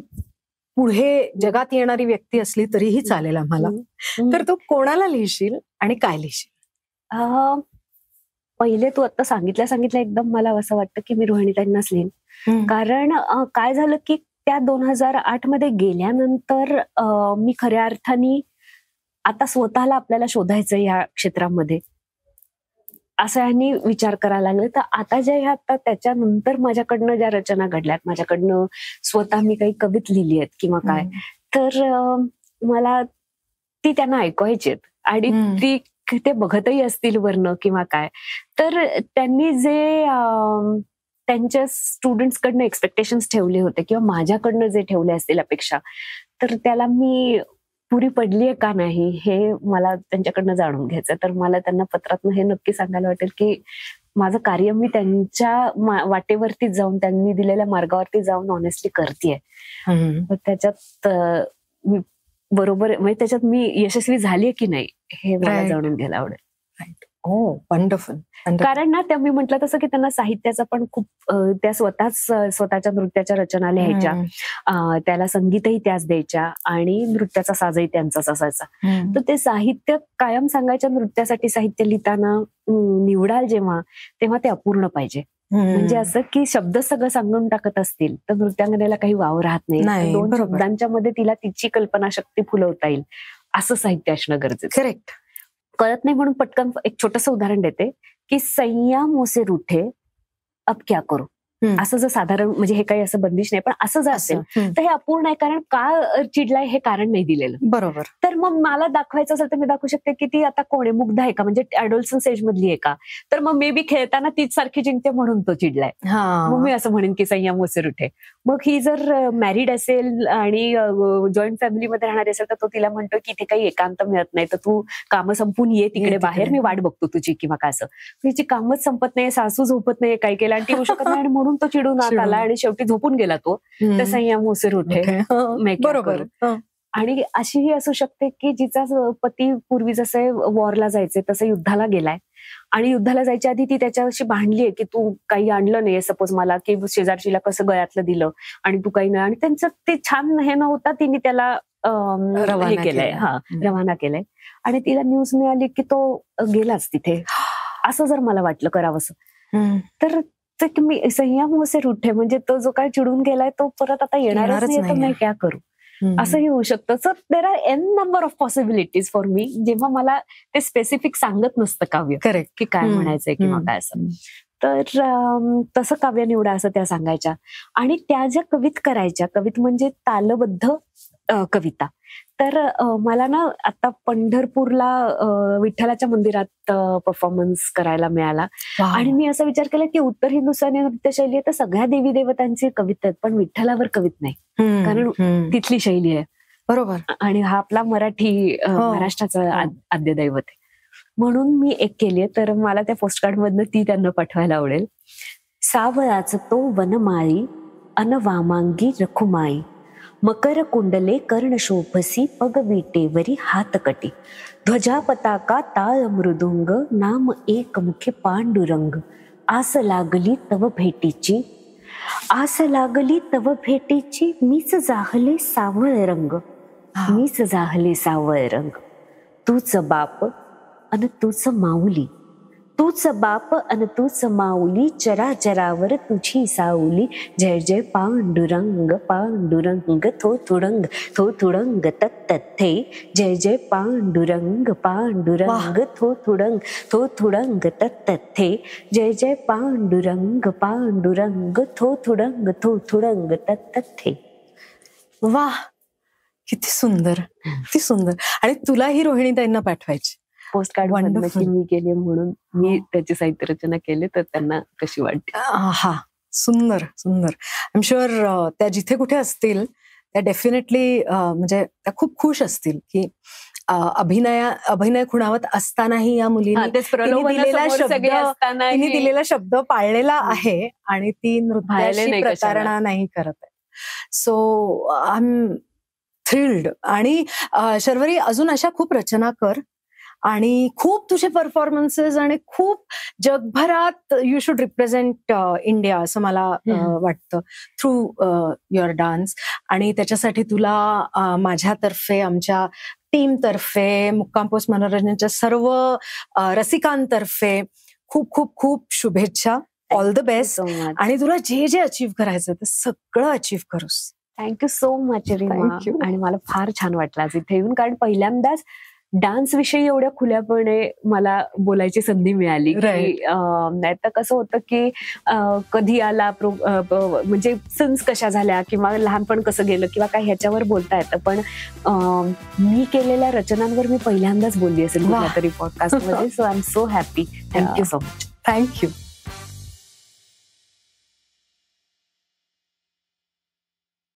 Speaker 1: पुढे जगात येणारी व्यक्ती असली तरीही चालेल आम्हाला, तर तू कोणाला लिहिशील आणि काय लिहिशील?
Speaker 2: पहिले तू आता सांगितल्या एकदम मला असं वाटतं की मी रोहिणीताईंनाच लिहीन. कारण काय झालं की त्या 2008 मध्ये गेल्यानंतर मी खऱ्या अर्थाने आता स्वतःला आपल्याला शोधायचं या क्षेत्रामध्ये असं यांनी विचार करायला लागले. तर आता ज्या ह्या आता त्याच्यानंतर माझ्याकडनं ज्या रचना घडल्यात, माझ्याकडनं स्वतः मी काही कवित लिहिली आहेत किंवा काय, तर मला ती त्यांना ऐकवायची आहेत आणि ती ते बघतही असतील वरनं किंवा काय. तर त्यांनी जे त्यांच्या स्टुडंट्सकडनं एक्सपेक्टेशन्स ठेवले होते किंवा माझ्याकडनं जे ठेवले असतील अपेक्षा, तर त्याला मी पुरी पडलीये का नाही हे मला त्यांच्याकडनं जाणून घ्यायचं. तर मला त्यांना पत्रातनं हे नक्की सांगायला वाटेल की माझं कार्य मी त्यांच्या वाटेवरती जाऊन, त्यांनी दिलेल्या मार्गावरती जाऊन ऑनेस्टली करतेय. त्याच्यात मी बरोबर, म्हणजे त्याच्यात मी यशस्वी झालीये की नाही हे मला जाणून घ्यायला आवडेल.
Speaker 1: हो, वंडरफुल.
Speaker 2: कारण ना त्या मी म्हटलं तसं की त्यांना साहित्याचा पण खूप, त्या स्वतःच्या नृत्याच्या रचना लिहायच्या, त्याला संगीतही त्याच द्यायच्या आणि नृत्याचा साजही त्यांचाच असायचा. तर ते साहित्य कायम सांगायच्या, नृत्यासाठी साहित्य लिहिताना निवडाल जेव्हा तेव्हा ते अपूर्ण पाहिजे. म्हणजे असं की शब्द सगळं सांगून टाकत असतील तर नृत्यांगनेला काही वाव राहत नाही. 2 शब्दांच्या मध्ये तिला तिची कल्पनाशक्ती फुलवता येईल असं साहित्य असणं गरजेचं.
Speaker 1: करेक्ट.
Speaker 2: कळत नाही म्हणून पटकन एक छोटंसं उदाहरण देते की सैया मुझसे रूठे अब क्या करू, असं जर साधारण, म्हणजे हे काही असं बंदिश नाही, पण असं जर असेल तर हे अपूर्ण आहे, कारण का चिडलाय हे कारण नाही दिलेलं.
Speaker 1: बरोबर.
Speaker 2: तर मग मला दाखवायचं असेल तर मी दाखवू शकते की ती आता कोण आहे, मुग्ध आहे का, म्हणजे ऍडोलसन्स एज मधली आहे का, तर मग मे बी खेळताना तीच सारखी जिंकते म्हणून तो चिडलाय. मग मी असं म्हणेन की सैया मुझसे रूठे. मग ही जर मॅरिड असेल आणि जॉईंट फॅमिलीमध्ये राहणारी असेल तर तो तिला म्हणतो की इथे काही एकांत मिळत नाही, तर तू कामं संपून ये तिकडे बाहेर, मी वाट बघतो तुझी किंवा काय. असं तिची कामच संपत नाही, सासू झोपत नाही, काय केलं आणि ती होऊ शकत नाही, आणि म्हणून तो चिडून आत आला आणि शेवटी झोपून गेला तो. तर सैया मुझसे रूठे.
Speaker 1: बरोबर.
Speaker 2: आणि अशीही असू शकते की जिचा पती पूर्वी जसे वॉरला जायचे तसं युद्धाला गेलाय आणि युद्धाला जायच्या आधी ती त्याच्याशी भांडलीये की तू काही आणलं नाही सपोज मला, की शेजारचीला कसं गळ्यातलं दिलं आणि तू काही नाही, आणि त्यांचं ते छान हे नव्हता, तिने त्याला हे केलंय, रवाना केलंय आणि तिला न्यूज मिळाली की तो गेलाच तिथे. असं जर मला वाटलं करावंसं तर मी संयम से रूठे, म्हणजे तो जो काय चिडून गेलाय तो परत आता येणारच नाही, तर मी काय करू, असंही होऊ शकतं. So there are n number of possibilities for me, जेव्हा मला ते स्पेसिफिक सांगत नसतं काव्य
Speaker 1: करेक्ट
Speaker 2: की काय म्हणायचंय किंवा काय असं. तर तसं काव्य निवडा असं त्या सांगायच्या. आणि त्या ज्या कवित करायच्या, कवित म्हणजे तालबद्ध कविता. तर मला ना आता पंढरपूरला विठ्ठलाच्या मंदिरात परफॉर्मन्स करायला मिळाला आणि मी असा विचार केला की उत्तर हिंदुस्थानी नृत्यशैली आहे तर सगळ्या देवी देवतांची कविता आहेत, पण विठ्ठलावर कवित नाही, कारण तिथली शैली आहे. बरोबर. आणि हा आपला मराठी महाराष्ट्राचं आद्यदैवत आहे. म्हणून मी एक केलीये, तर मला त्या पोस्टकार्ड मधनं ती त्यांना पाठवायला आवडेल. सावळाच तो वनमाळी अन वामांगी रखुमाई, मकर कुंडले कर्ण शोभसी पग विटेवरी हातकटी, ध्वजा पताका ताळ मृदुंग नाम एक मुखे पांडुरंग, आस लागली तव भेटीची, आस लागली तव भेटीची, मीच जाहले सावळ रंग, मीच जाहले सावळ रंग, तूच बाप अन तूच माऊली, तूच बाप अन तूच माऊली, चराचरावर तुझी साऊली, जय जय पांडुरंग पांडुरंग, थोथुडंग थोथुडंग तत्तथे, जय जय पांडुरंग पांडुरंग, थोथुडंग थोथुडंग तत्तथे, जय जय पांडुरंग पांडुरंग, थोथुडंग थोथुडंग तत्तथे.
Speaker 1: वा, किती सुंदर, किती सुंदर. आणि तुला ही रोहिणीताईंना पाठवायची
Speaker 2: पोस्टकार्ड मी केली म्हणून मी त्याची साहित्य रचना केली, तर त्यांना कशी वाटते.
Speaker 1: हा, सुंदर सुंदर. आय एम शुअर त्या जिथे कुठे असतील त्या डेफिनेटली म्हणजे त्या खूप खुश असतील की अभिनय खुणावत असतानाही या मुलीने दिलेला शब्द पाळलेला आहे आणि ती नृत्याची प्रतारणा नाही करत आहे. So I am thrilled. आणि शर्वरी, अजून अशा खूप रचना कर आणि खूप तुझे परफॉर्मन्सेस आणि खूप जगभरात यू शुड रिप्रेझेंट इंडिया असं मला वाटतं थ्रू युअर डान्स. आणि त्याच्यासाठी तुला माझ्यातर्फे, आमच्या टीमतर्फे, मुक्काम पोस्ट मनोरंजनच्या सर्व रसिकांतर्फे खूप खूप खूप शुभेच्छा. All the best. आणि तुला जे जे अचीव्ह करायचं ते सगळं अचीव्ह करूस.
Speaker 2: Thank you so much Reema. आणि मला फार छान वाटलं आज इथे येऊन, कारण पहिल्यांदाच डान्स विषयी एवढ्या खुल्यापणे मला बोलायची संधी मिळाली. नाही तर कसं होतं की कधी आला म्हणजे सन्स कशा झाल्या किंवा लहानपण कसं गेलं किंवा काय ह्याच्यावर बोलता येतं, पण मी केलेल्या रचनांवर मी पहिल्यांदाच बोलली असेल कुठल्या तरी पॉडकास्टमध्ये. So I am so happy. Thank you so much.
Speaker 1: Thank you.